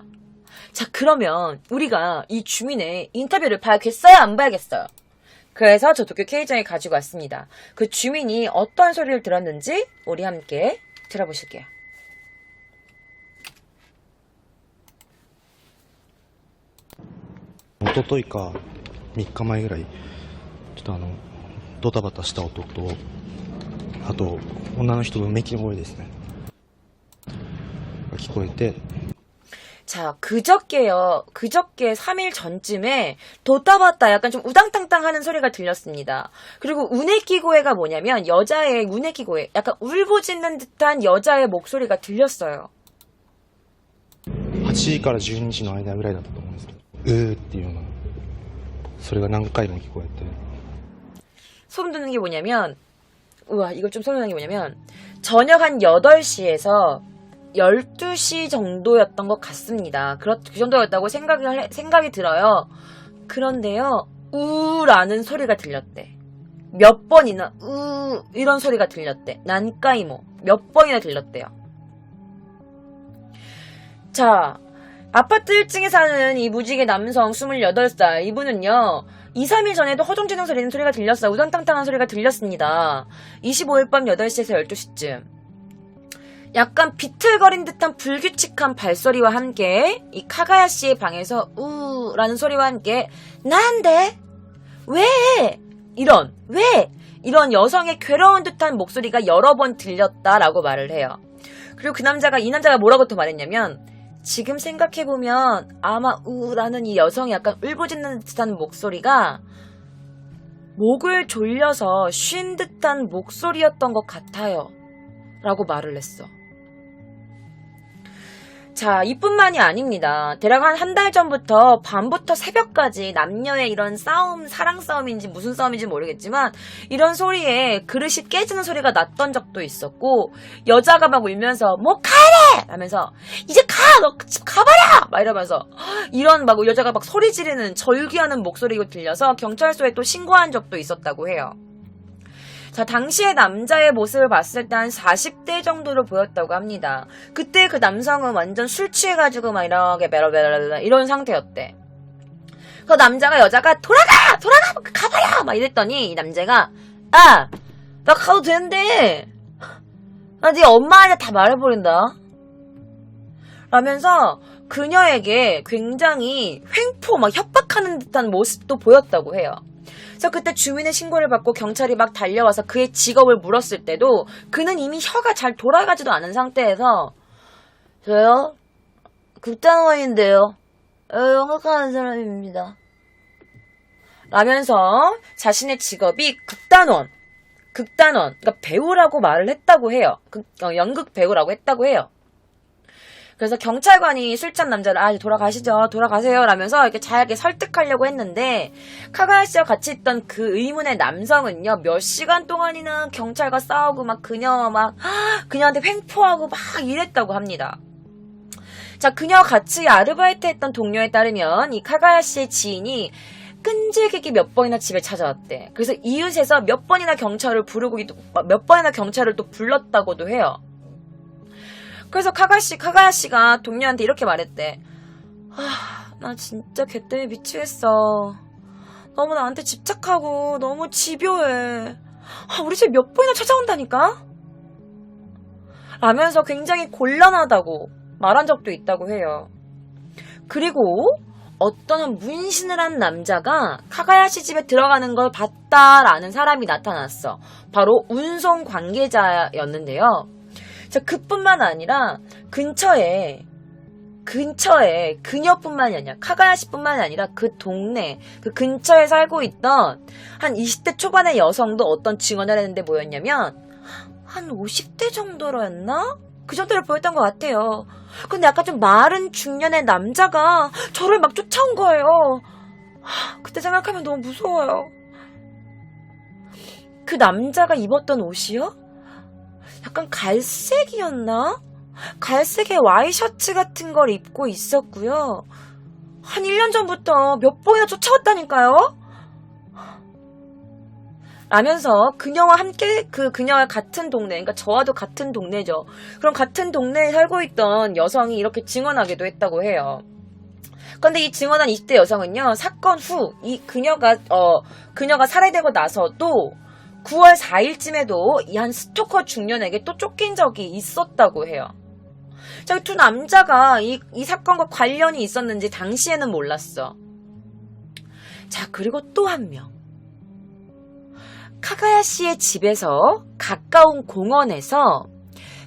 자, 그러면 우리가 이 주민의 인터뷰를 봐야겠어요? 안 봐야겠어요? 그래서 저 도쿄 K장에 가지고 왔습니다. 그 주민이 어떤 소리를 들었는지 우리 함께 들어보실게요. 一昨日か3日前ぐらいちょっとドタバタした音とあと女の人のうめき声ですねが聞こえて 자, 그저께요. 그저께 3일 전쯤에 도따봤다 약간 좀 우당탕탕 하는 소리가 들렸습니다. 그리고 우네키고에가 뭐냐면 여자의 우네키고에 약간 울부짖는 듯한 여자의 목소리가 들렸어요. 8時から12時の間ぐらいだったと思うんですけどっていうようなそれが何回も聞こえて 소름 돋는 게 뭐냐면 우와 이거 좀 소름 돋는 게 뭐냐면 저녁 한 8시에서 12시 정도였던 것 같습니다. 그 정도였다고 생각이 들어요. 그런데요, 우라는 소리가 들렸대. 몇 번이나, 이런 소리가 들렸대. 난까이모. 몇 번이나 들렸대요. 자, 아파트 1층에 사는 이 무지개 남성 28살. 이분은요, 2, 3일 전에도 허둥지둥 소리는 소리가 들렸어요. 우당탕탕한 소리가 들렸습니다. 25일 밤 8시에서 12시쯤. 약간 비틀거린 듯한 불규칙한 발소리와 함께 이 카가야 씨의 방에서 우라는 소리와 함께 난데? 왜? 이런 여성의 괴로운 듯한 목소리가 여러 번 들렸다라고 말을 해요. 그리고 이 남자가 뭐라고 또 말했냐면 지금 생각해보면 아마 우라는 이 여성이 약간 울부짖는 듯한 목소리가 목을 졸려서 쉰 듯한 목소리였던 것 같아요. 라고 말을 했어. 자, 이뿐만이 아닙니다. 대략 한 달 전부터 밤부터 새벽까지 남녀의 이런 싸움, 사랑 싸움인지 무슨 싸움인지 모르겠지만 이런 소리에 그릇이 깨지는 소리가 났던 적도 있었고 여자가 막 울면서 뭐 가래! 하면서 이제 가! 너 집 가버려! 막 이러면서 이런 막 여자가 막 소리 지르는 절규하는 목소리가 들려서 경찰서에 또 신고한 적도 있었다고 해요. 자, 당시의 남자의 모습을 봤을 때 한 40대 정도로 보였다고 합니다. 그때 그 남성은 완전 술 취해가지고 막 이렇게 베러베러 이런 상태였대. 그 남자가 여자가 돌아가! 가버려! 막 이랬더니 이 남자가 나 가도 되는데 나 네 엄마한테 다 말해버린다. 라면서 그녀에게 굉장히 횡포 막 협박하는 듯한 모습도 보였다고 해요. 그래서 그때 주민의 신고를 받고 경찰이 막 달려와서 그의 직업을 물었을 때도 그는 이미 혀가 잘 돌아가지도 않은 상태에서 저요? 극단원인데요. 연극하는 사람입니다. 라면서 자신의 직업이 극단원, 그러니까 배우라고 말을 했다고 해요. 연극 배우라고 했다고 해요. 그래서 경찰관이 술 취한 남자를 돌아가세요 라면서 이렇게 잘 설득하려고 했는데 카가야 씨와 같이 있던 그 의문의 남성은요 몇 시간 동안이나 경찰과 싸우고 막 그녀한테 횡포하고 막 이랬다고 합니다. 자, 그녀와 같이 아르바이트 했던 동료에 따르면 이 카가야 씨의 지인이 끈질기게 몇 번이나 집에 찾아왔대. 그래서 이웃에서 몇 번이나 경찰을 또 불렀다고도 해요. 그래서 카가야 씨가 동료한테 이렇게 말했대. 나 진짜 걔 때문에 미치겠어. 너무 나한테 집착하고 너무 집요해. 우리 집 몇 번이나 찾아온다니까? 라면서 굉장히 곤란하다고 말한 적도 있다고 해요. 그리고 어떤 한 문신을 한 남자가 카가야 씨 집에 들어가는 걸 봤다라는 사람이 나타났어. 바로 운송 관계자였는데요. 자, 그뿐만 아니라 근처에 그녀뿐만이 아니라 카가야 씨뿐만이 아니라 그 동네 그 근처에 살고 있던 한 20대 초반의 여성도 어떤 증언을 했는데 뭐였냐면 한 50대 정도로였나? 그 정도로 보였던 것 같아요. 근데 약간 좀 마른 중년의 남자가 저를 막 쫓아온 거예요. 그때 생각하면 너무 무서워요. 그 남자가 입었던 옷이요? 약간 갈색이었나? 갈색의 와이셔츠 같은 걸 입고 있었고요. 한 1년 전부터 몇 번이나 쫓아왔다니까요? 라면서 그녀와 함께 그녀와 같은 동네, 그러니까 저와도 같은 동네죠. 그럼 같은 동네에 살고 있던 여성이 이렇게 증언하기도 했다고 해요. 근데 이 증언한 20대 여성은요, 사건 후 이 그녀가 살해되고 나서도 9월 4일쯤에도 이 한 스토커 중년에게 또 쫓긴 적이 있었다고 해요. 자, 두 남자가 이 사건과 관련이 있었는지 당시에는 몰랐어. 자, 그리고 또 한 명. 카가야시의 집에서 가까운 공원에서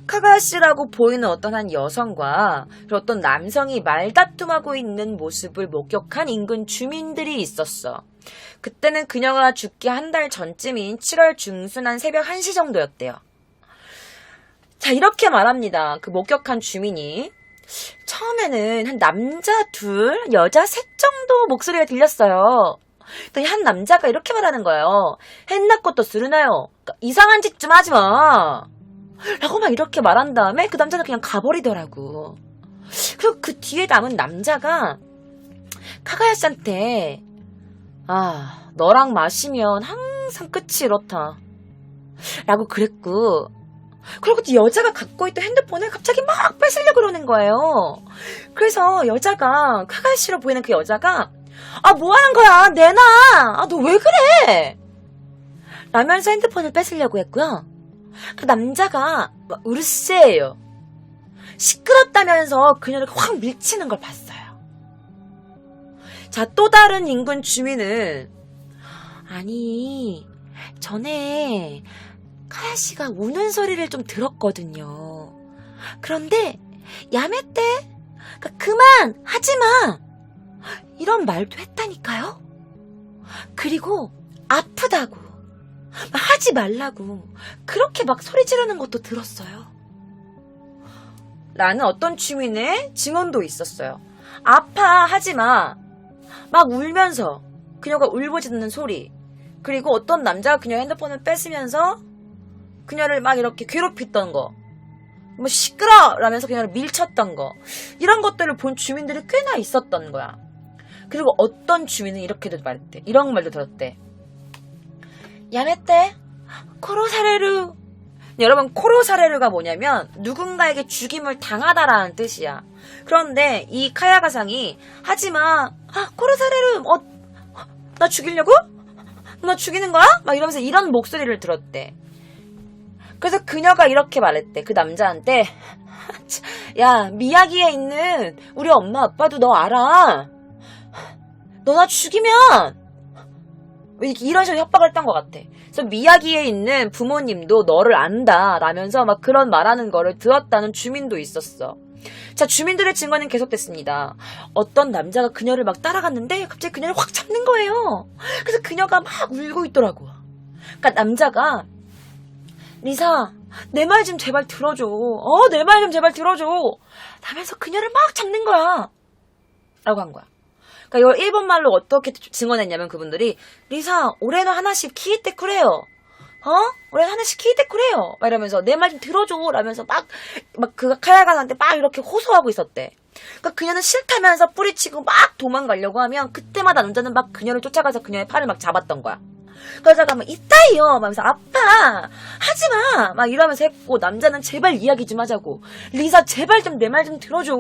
카가야시라고 보이는 어떤 한 여성과 어떤 남성이 말다툼하고 있는 모습을 목격한 인근 주민들이 있었어. 그때는 그녀가 죽기 한 달 전쯤인 7월 중순 한 새벽 1시 정도였대요. 자, 이렇게 말합니다. 그 목격한 주민이. 처음에는 한 남자 2, 여자 3 정도 목소리가 들렸어요. 또 한 남자가 이렇게 말하는 거예요. 했나 것도 쓰르나요? 그러니까 이상한 짓 좀 하지 마. 라고 막 이렇게 말한 다음에 그 남자는 그냥 가버리더라고. 그리고 그 뒤에 남은 남자가 카가야씨한테 너랑 마시면 항상 끝이 이렇다. 라고 그랬고, 그리고 또 여자가 갖고 있던 핸드폰을 갑자기 막 뺏으려고 그러는 거예요. 그래서 여자가, 카가야씨로 보이는 그 여자가 뭐 하는 거야? 내놔! 너 왜 그래? 라면서 핸드폰을 뺏으려고 했고요. 그 남자가 막 으르세요. 시끄럽다면서 그녀를 확 밀치는 걸 봤어요. 자, 또 다른 인근 주민은 아니, 전에 카야씨가 우는 소리를 좀 들었거든요. 그런데 야매떼, 그만 하지마 이런 말도 했다니까요. 그리고 아프다고 하지 말라고 그렇게 막 소리 지르는 것도 들었어요. 라는 어떤 주민의 증언도 있었어요. 아파 하지마 막 울면서 그녀가 울부짖는 소리, 그리고 어떤 남자가 그녀 핸드폰을 뺏으면서 그녀를 막 이렇게 괴롭혔던 거, 뭐 시끄러! 라면서 그녀를 밀쳤던 거, 이런 것들을 본 주민들이 꽤나 있었던 거야. 그리고 어떤 주민은 이렇게도 말했대. 이런 말도 들었대. 야메떼 코로사레루. 여러분, 코로사레루가 뭐냐면 누군가에게 죽임을 당하다라는 뜻이야. 그런데 이 카야가상이 하지마, 코로사레루, 나 죽이려고? 나 죽이는 거야? 막 이러면서 이런 목소리를 들었대. 그래서 그녀가 이렇게 말했대. 그 남자한테, 야, 미야기에 있는 우리 엄마 아빠도 너 알아. 너 나 죽이면 이런 식으로 협박을 했던 것 같아. 그래서 미야기에 있는 부모님도 너를 안다 라면서 막 그런 말하는 거를 들었다는 주민도 있었어. 자, 주민들의 증언은 계속됐습니다. 어떤 남자가 그녀를 막 따라갔는데 갑자기 그녀를 확 잡는 거예요. 그래서 그녀가 막 울고 있더라고. 그러니까 남자가 리사, 내 말 좀 제발 들어줘. 내 말 좀 제발 들어줘. 라면서 그녀를 막 잡는 거야. 라고 한 거야. 그러니까 이걸 일본말로 어떻게 증언했냐면 그분들이, 리사, 올해는 하나씩 키이테 쿠래요. 올해는 하나씩 키이테 쿠래요. 막 이러면서 내 말 좀 들어줘. 라면서 막 그 카야가한테 막 이렇게 호소하고 있었대. 그러니까 그녀는 싫다면서 뿌리치고 막 도망가려고 하면 그때마다 남자는 막 그녀를 쫓아가서 그녀의 팔을 막 잡았던 거야. 그 여자가 막 이따이요 하면서 아파 하지마 막 이러면서 했고, 남자는 제발 이야기 좀 하자고, 리사 제발 좀 내 말 좀 들어줘,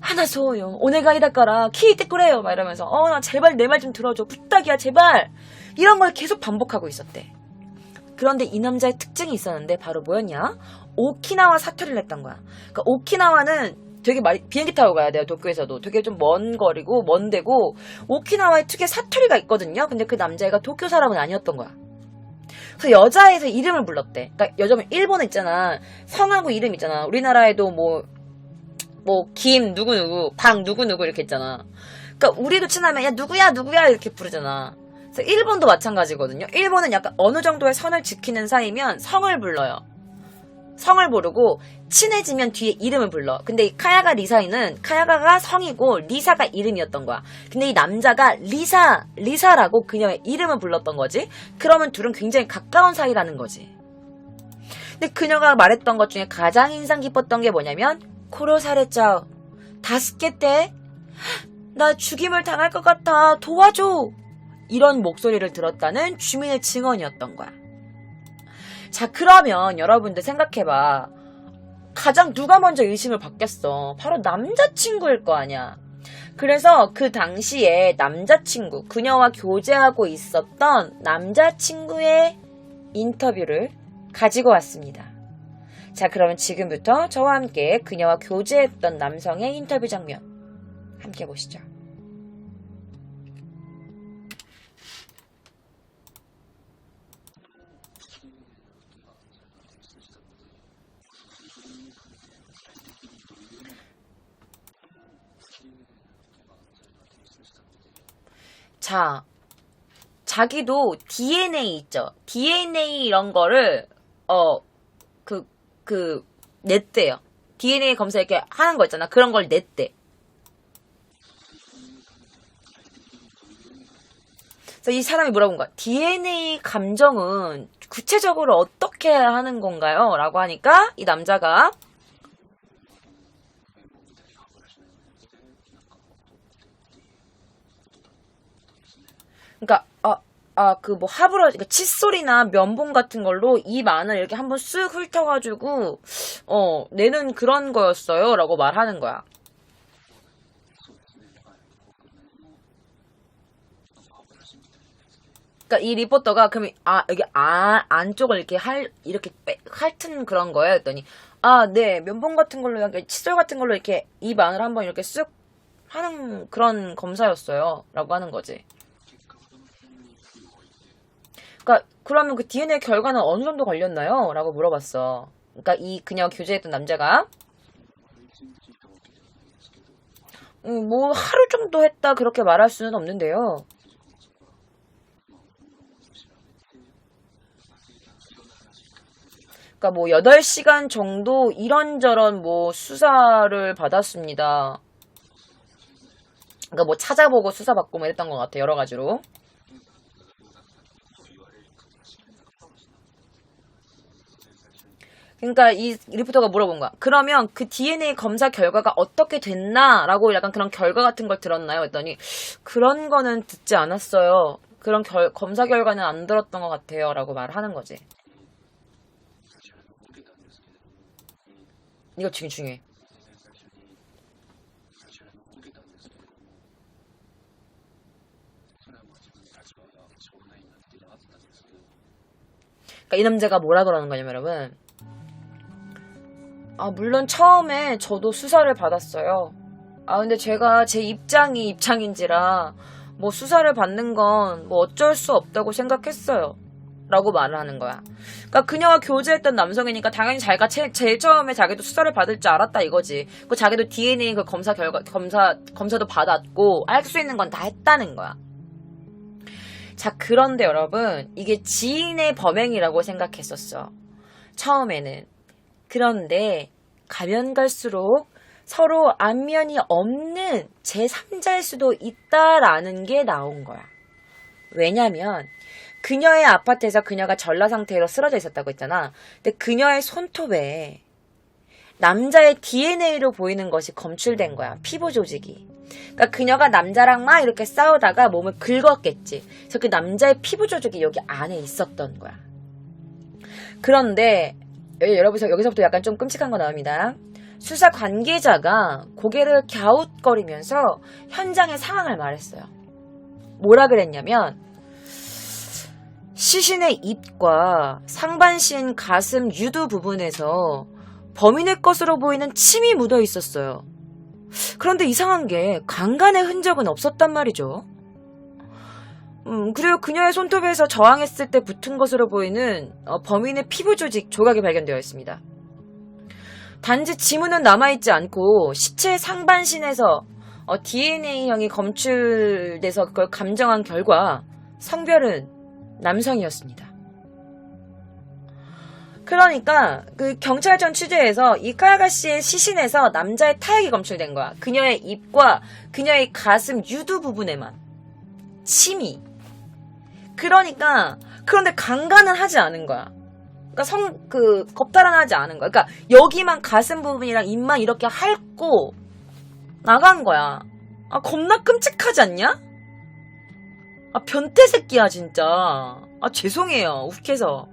하나소요 오네가이다까라 키이테 꾸래요 막 이러면서 나 제발 내 말 좀 들어줘, 부탁이야 제발, 이런 걸 계속 반복하고 있었대. 그런데 이 남자의 특징이 있었는데 바로 뭐였냐? 오키나와 사투리를 했던 거야. 그러니까 오키나와는 되게 비행기 타고 가야 돼요. 도쿄에서도 되게 좀 먼 거리고 먼 데고, 오키나와의 특유의 사투리가 있거든요. 근데 그 남자애가 도쿄 사람은 아니었던 거야. 그래서 여자에서 이름을 불렀대. 그러니까 여자면 일본에 있잖아, 성하고 이름 있잖아. 우리나라에도 뭐 김 누구누구, 박 누구누구 이렇게 있잖아. 그러니까 우리도 친하면 야 누구야 이렇게 부르잖아. 그래서 일본도 마찬가지거든요. 일본은 약간 어느 정도의 선을 지키는 사이면 성을 불러요. 성을 모르고 친해지면 뒤에 이름을 불러. 근데 이 카야가 리사이는 카야가가 성이고 리사가 이름이었던 거야. 근데 이 남자가 리사라고 그녀의 이름을 불렀던 거지. 그러면 둘은 굉장히 가까운 사이라는 거지. 근데 그녀가 말했던 것 중에 가장 인상 깊었던 게 뭐냐면 코로사레짜오 다스케테 나 죽임을 당할 것 같아 도와줘 이런 목소리를 들었다는 주민의 증언이었던 거야. 자, 그러면 여러분들 생각해봐. 가장 누가 먼저 의심을 받겠어? 바로 남자친구일 거 아니야. 그래서 그 당시에 남자친구, 그녀와 교제하고 있었던 남자친구의 인터뷰를 가지고 왔습니다. 자, 그러면 지금부터 저와 함께 그녀와 교제했던 남성의 인터뷰 장면 함께 보시죠. 자, 자기도 DNA 있죠. DNA 이런 거를 냈대요. DNA 검사 이렇게 하는 거 있잖아. 그런 걸 냈대. 그래서 이 사람이 뭐라고 한 거야? DNA 감정은 구체적으로 어떻게 하는 건가요? 라고 하니까 이 남자가 그러니까 하브러, 그러니까 칫솔이나 면봉 같은 걸로 입 안을 이렇게 한번 쓱 훑어가지고, 내는 그런 거였어요. 라고 말하는 거야. 그러니까 이 리포터가, 그럼, 여기, 안쪽을 이렇게 핥은 그런 거예요. 했더니, 네, 면봉 같은 걸로, 칫솔 같은 걸로 이렇게 입 안을 한번 이렇게 쓱 하는 그런 검사였어요. 라고 하는 거지. 그러니까 그러면 그 DNA 결과는 어느 정도 걸렸나요? 라고 물어봤어. 그러니까 그녀와 교제했던 남자가 뭐 하루 정도 했다 그렇게 말할 수는 없는데요. 그러니까 뭐 8시간 정도 이런저런 뭐 수사를 받았습니다. 그러니까 뭐 찾아보고 수사받고 뭐 이랬던 것 같아. 여러 가지로. 그러니까 이 리포터가 물어본 거야. 그러면 그 DNA 검사 결과가 어떻게 됐나? 라고 약간 그런 결과 같은 걸 들었나요? 했더니 그런 거는 듣지 않았어요. 그런 검사 결과는 안 들었던 것 같아요. 라고 말하는 거지. 이거 되게 중요해. 그러니까 이 남자가 뭐라 그러는 거냐면 여러분. 물론 처음에 저도 수사를 받았어요. 근데 제가 제 입장인지라 뭐 수사를 받는 건 뭐 어쩔 수 없다고 생각했어요. 라고 말을 하는 거야. 그러니까 그녀와 교제했던 남성이니까 당연히 자기가 제일 처음에 자기도 수사를 받을 줄 알았다 이거지. 그 자기도 DNA 그 검사도 받았고 알 수 있는 건 다 했다는 거야. 자, 그런데 여러분 이게 지인의 범행이라고 생각했었어. 처음에는. 그런데 가면 갈수록 서로 안면이 없는 제3자일 수도 있다라는 게 나온 거야. 왜냐면 그녀의 아파트에서 그녀가 전라 상태로 쓰러져 있었다고 했잖아. 근데 그녀의 손톱에 남자의 DNA로 보이는 것이 검출된 거야. 피부 조직이. 그러니까 그녀가 남자랑 막 이렇게 싸우다가 몸을 긁었겠지. 그래서 그 남자의 피부 조직이 여기 안에 있었던 거야. 그런데 여기서부터 약간 좀 끔찍한 거 나옵니다. 수사 관계자가 고개를 갸웃거리면서 현장의 상황을 말했어요. 뭐라 그랬냐면 시신의 입과 상반신 가슴 유두 부분에서 범인의 것으로 보이는 침이 묻어 있었어요. 그런데 이상한 게 강간의 흔적은 없었단 말이죠. 그리고 그녀의 손톱에서 저항했을 때 붙은 것으로 보이는 범인의 피부 조직 조각이 발견되어 있습니다. 단지 지문은 남아있지 않고 시체 상반신에서 DNA형이 검출돼서 그걸 감정한 결과 성별은 남성이었습니다. 그러니까 그 경찰청 취재에서 이 카야가 씨의 시신에서 남자의 타액이 검출된 거야. 그녀의 입과 그녀의 가슴 유두 부분에만 침이. 그러니까 그런데 강간은 하지 않은 거야. 그러니까 겁탈은 않은 거야. 그러니까 여기만 가슴 부분이랑 입만 이렇게 핥고 나간 거야. 아, 겁나 끔찍하지 않냐? 아, 변태 새끼야, 진짜. 아, 죄송해요. 욱해서.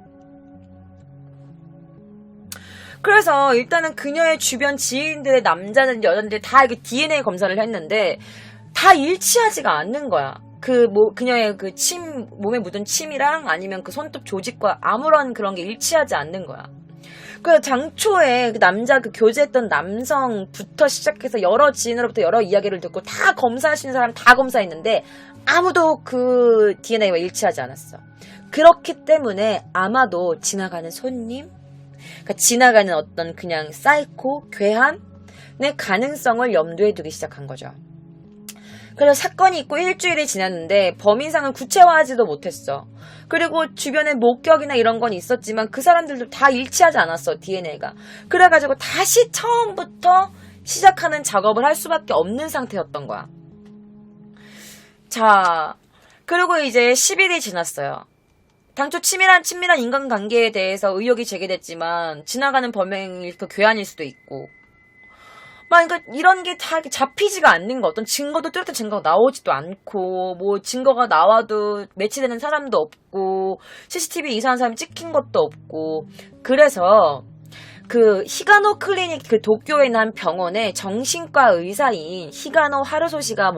그래서 일단은 그녀의 주변 지인들의 남자든 여자들 다 이렇게 DNA 검사를 했는데 다 일치하지가 않는 거야. 그녀의 몸에 묻은 침이랑 아니면 그 손톱 조직과 아무런 그런 게 일치하지 않는 거야. 그래서 장초에 그 남자 교제했던 남성부터 시작해서 여러 지인으로부터 여러 이야기를 듣고 다 검사할 수 있는 사람 다 검사했는데 아무도 그 DNA와 일치하지 않았어. 그렇기 때문에 아마도 지나가는 손님, 그러니까 지나가는 어떤 그냥 사이코, 괴한의 가능성을 염두에 두기 시작한 거죠. 그래서 사건이 있고 일주일이 지났는데 범인상은 구체화하지도 못했어. 그리고 주변에 목격이나 이런 건 있었지만 그 사람들도 다 일치하지 않았어, DNA가. 그래가지고 다시 처음부터 시작하는 작업을 할 수밖에 없는 상태였던 거야. 자, 그리고 이제 10일이 지났어요. 당초 친밀한 인간관계에 대해서 의혹이 제기됐지만 지나가는 범행일 그 괴한일 수도 있고 그러니까 이런 게 다 잡히지가 않는 거. 어떤 증거도 뚜렷한 증거가 나오지도 않고 뭐 증거가 나와도 매치되는 사람도 없고 CCTV에 이상한 사람이 찍힌 것도 없고 그래서 그 히가노 클리닉 그 도쿄에 있는 한 병원의 정신과 의사인 히가노 하루소시가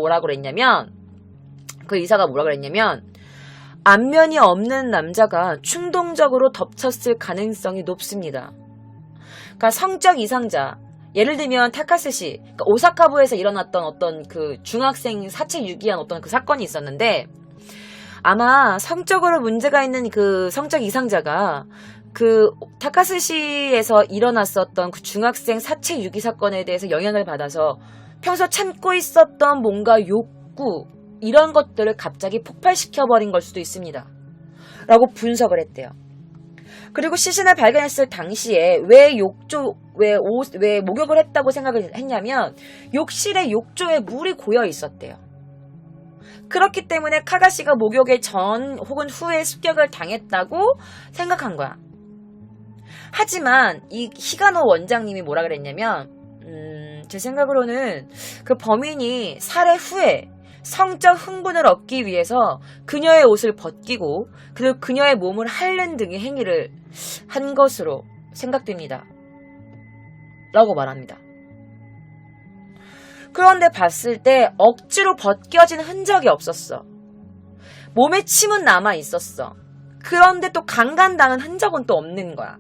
그 의사가 뭐라 그랬냐면 안면이 없는 남자가 충동적으로 덮쳤을 가능성이 높습니다. 그러니까 성적 이상자 예를 들면 타카스시, 그러니까 오사카부에서 일어났던 어떤 그 중학생 사체 유기한 어떤 그 사건이 있었는데 아마 성적으로 문제가 있는 그 성적 이상자가 그 타카스시에서 일어났었던 그 중학생 사체 유기 사건에 대해서 영향을 받아서 평소 참고 있었던 뭔가 욕구 이런 것들을 갑자기 폭발시켜버린 걸 수도 있습니다. 라고 분석을 했대요. 그리고 시신을 발견했을 당시에 왜 목욕을 했다고 생각을 했냐면 욕실에 욕조에 물이 고여 있었대요. 그렇기 때문에 카가시가 목욕의 전 혹은 후에 습격을 당했다고 생각한 거야. 하지만 이 히가노 원장님이 뭐라 그랬냐면 제 생각으로는 그 범인이 살해 후에 성적 흥분을 얻기 위해서 그녀의 옷을 벗기고 그리고 그녀의 몸을 핥는 등의 행위를 한 것으로 생각됩니다. 라고 말합니다. 그런데 봤을 때 억지로 벗겨진 흔적이 없었어. 몸에 침은 남아 있었어. 그런데 또 강간당한 흔적은 또 없는 거야.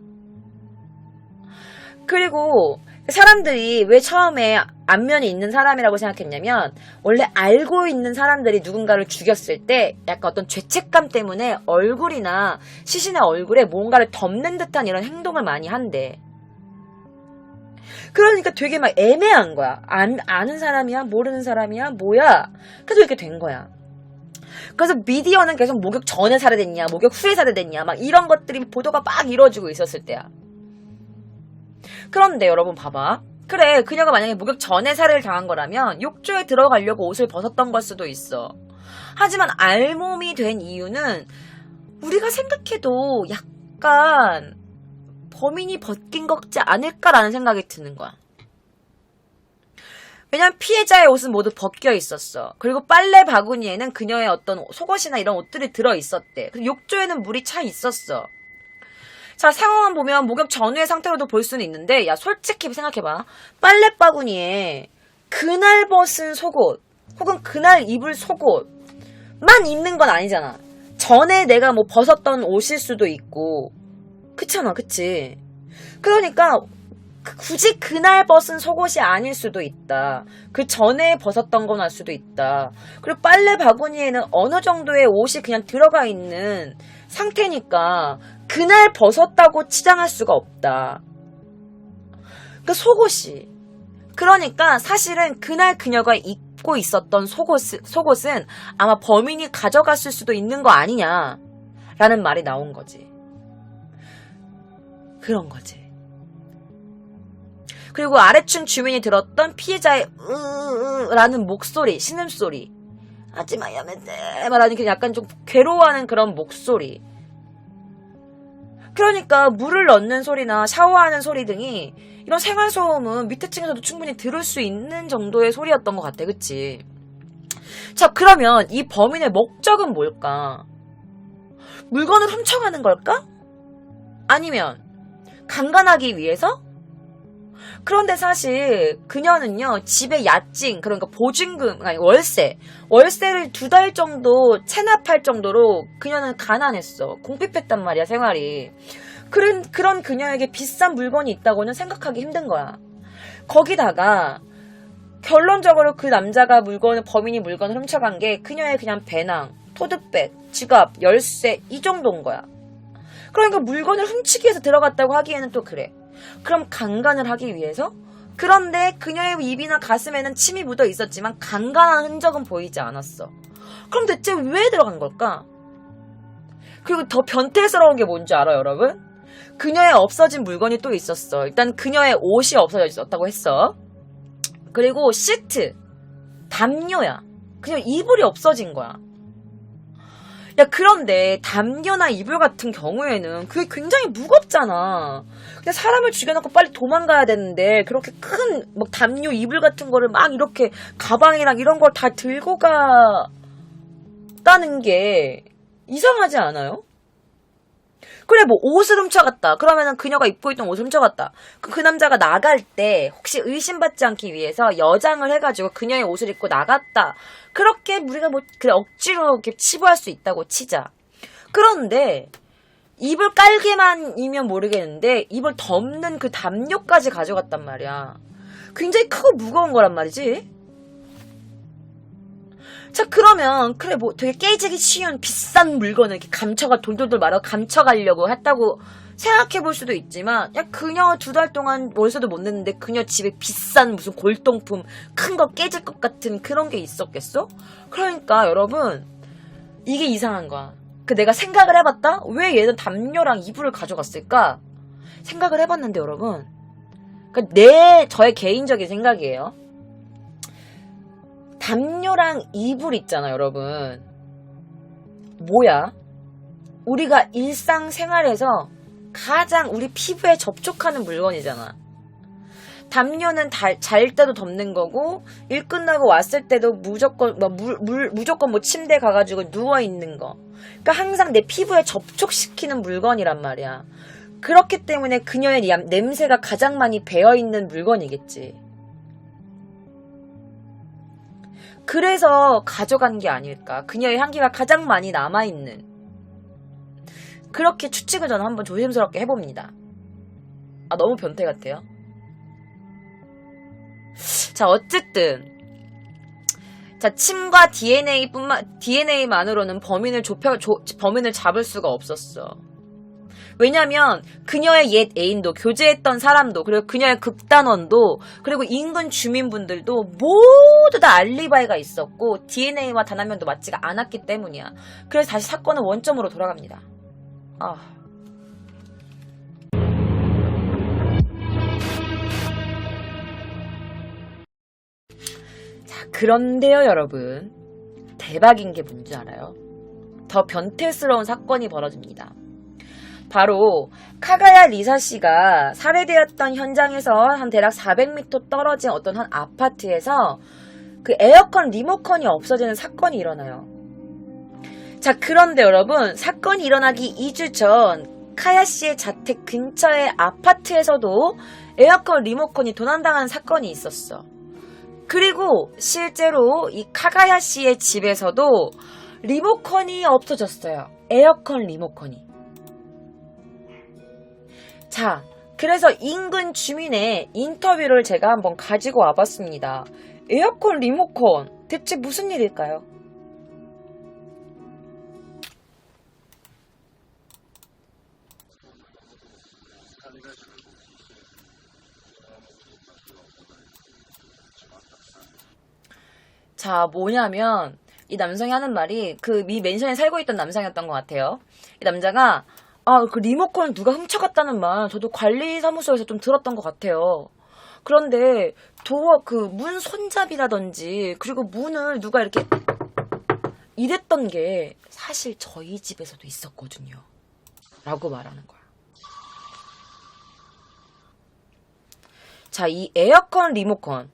그리고 사람들이 왜 처음에 안면이 있는 사람이라고 생각했냐면 원래 알고 있는 사람들이 누군가를 죽였을 때 약간 어떤 죄책감 때문에 얼굴이나 시신의 얼굴에 뭔가를 덮는 듯한 이런 행동을 많이 한대. 그러니까 되게 막 애매한 거야. 아는 사람이야? 모르는 사람이야? 뭐야? 그래서 이렇게 된 거야. 그래서 미디어는 계속 목욕 전에 살해됐냐 목욕 후에 살해됐냐 막 이런 것들이 보도가 막 이루어지고 있었을 때야. 그런데 여러분 봐봐. 그래, 그녀가 만약에 목욕 전에 살해를 당한 거라면 욕조에 들어가려고 옷을 벗었던 걸 수도 있어. 하지만 알몸이 된 이유는 우리가 생각해도 약간 범인이 벗긴 거지 않을까라는 생각이 드는 거야. 왜냐면 피해자의 옷은 모두 벗겨 있었어. 그리고 빨래 바구니에는 그녀의 어떤 속옷이나 이런 옷들이 들어있었대. 그리고 욕조에는 물이 차 있었어. 자, 상황만 보면 목욕 전후의 상태로도 볼 수는 있는데 야 솔직히 생각해봐. 빨래 바구니에 그날 벗은 속옷 혹은 그날 입을 속옷만 있는 건 아니잖아. 전에 내가 뭐 벗었던 옷일 수도 있고 그렇잖아, 그치? 그러니까 굳이 그날 벗은 속옷이 아닐 수도 있다. 그 전에 벗었던 건 알 수도 있다. 그리고 빨래 바구니에는 어느 정도의 옷이 그냥 들어가 있는 상태니까 그날 벗었다고 치장할 수가 없다. 그 속옷이. 그러니까 사실은 그날 그녀가 입고 있었던 속옷은 아마 범인이 가져갔을 수도 있는 거 아니냐라는 말이 나온 거지. 그런 거지. 그리고 아래층 주민이 들었던 피해자의 라는 목소리, 신음소리. 하지마 야매떼 말하는 게 약간 좀 괴로워하는 그런 목소리. 그러니까 물을 넣는 소리나 샤워하는 소리 등이 이런 생활소음은 밑에 층에서도 충분히 들을 수 있는 정도의 소리였던 것 같아. 그치? 자, 그러면 이 범인의 목적은 뭘까? 물건을 훔쳐가는 걸까? 아니면 강간하기 위해서? 그런데 사실 그녀는요, 집에 야증, 그러니까 보증금, 아니 월세를 2달 정도 체납할 정도로 그녀는 가난했어. 궁핍했단 말이야, 생활이. 그런 그녀에게 비싼 물건이 있다고는 생각하기 힘든 거야. 거기다가 결론적으로 그 남자가 범인이 물건을 훔쳐간 게 그녀의 그냥 배낭, 토드백, 지갑, 열쇠 이 정도인 거야. 그러니까 물건을 훔치기 위해서 들어갔다고 하기에는 또 그래. 그럼 강간을 하기 위해서? 그런데 그녀의 입이나 가슴에는 침이 묻어 있었지만 강간한 흔적은 보이지 않았어. 그럼 대체 왜 들어간 걸까? 그리고 더 변태스러운 게 뭔지 알아요, 여러분? 그녀의 없어진 물건이 또 있었어. 일단 그녀의 옷이 없어져 있었다고 했어. 그리고 시트, 담요야. 그냥 이불이 없어진 거야. 야, 그런데 담요나 이불 같은 경우에는 그게 굉장히 무겁잖아. 그냥 사람을 죽여놓고 빨리 도망가야 되는데 그렇게 큰 막 담요, 이불 같은 거를 막 이렇게 가방이랑 이런 걸 다 들고 가다는 게 이상하지 않아요? 그래, 뭐 옷을 훔쳐갔다. 그러면은 그녀가 입고 있던 옷을 훔쳐갔다. 그 남자가 나갈 때 혹시 의심받지 않기 위해서 여장을 해가지고 그녀의 옷을 입고 나갔다. 그렇게 우리가 뭐 그래 억지로 이렇게 치부할 수 있다고 치자. 그런데 이불 깔개만이면 모르겠는데 이불 덮는 그 담요까지 가져갔단 말이야. 굉장히 크고 무거운 거란 말이지. 자, 그러면 그래 뭐 되게 깨지기 쉬운 비싼 물건을 이렇게 돌돌돌 말아 감춰가려고 했다고 생각해 볼 수도 있지만, 야, 그녀 2달 동안 월세도 못 냈는데 그녀 집에 비싼 무슨 골동품 큰 거 깨질 것 같은 그런 게 있었겠어? 그러니까 여러분, 이게 이상한 거야. 내가 생각을 해봤다? 왜 얘는 담요랑 이불을 가져갔을까? 생각을 해봤는데 여러분, 저의 개인적인 생각이에요. 담요랑 이불 있잖아, 여러분. 뭐야? 우리가 일상생활에서 가장 우리 피부에 접촉하는 물건이잖아. 담요는 잘 때도 덮는 거고, 일 끝나고 왔을 때도 무조건 뭐 침대에 가가지고 누워있는 거. 그러니까 항상 내 피부에 접촉시키는 물건이란 말이야. 그렇기 때문에 그녀의 냄새가 가장 많이 배어있는 물건이겠지. 그래서 가져간 게 아닐까. 그녀의 향기가 가장 많이 남아있는. 그렇게 추측을 저는 한번 조심스럽게 해봅니다. 아, 너무 변태 같아요. 자, 어쨌든. 자, 침과 DNA만으로는 범인을 잡을 수가 없었어. 왜냐면 그녀의 옛 애인도, 교제했던 사람도, 그리고 그녀의 극단원도, 그리고 인근 주민분들도 모두 다 알리바이가 있었고 DNA와 단 한 명도 맞지가 않았기 때문이야. 그래서 다시 사건은 원점으로 돌아갑니다. 자, 그런데요, 여러분. 대박인 게 뭔지 알아요? 더 변태스러운 사건이 벌어집니다. 바로 카가야 리사 씨가 살해되었던 현장에서 한 대략 400m 떨어진 어떤 한 아파트에서 그 에어컨 리모컨이 없어지는 사건이 일어나요. 자, 그런데 여러분, 사건이 일어나기 2주 전 카야 씨의 자택 근처의 아파트에서도 에어컨 리모컨이 도난당하는 사건이 있었어. 그리고 실제로 이 카가야 씨의 집에서도 리모컨이 없어졌어요. 에어컨 리모컨이. 자, 그래서 인근 주민의 인터뷰를 제가 한번 가지고 와봤습니다. 에어컨 리모컨, 대체 무슨 일일까요? 자, 뭐냐면 이 남성이 하는 말이 이 맨션에 살고 있던 남성이었던 것 같아요. 이 남자가 그 리모컨을 누가 훔쳐갔다는 말, 저도 관리사무소에서 좀 들었던 것 같아요. 그런데 도어 그 문 손잡이라든지, 그리고 문을 누가 이렇게 이랬던 게 사실 저희 집에서도 있었거든요. 라고 말하는 거야. 자, 이 에어컨 리모컨.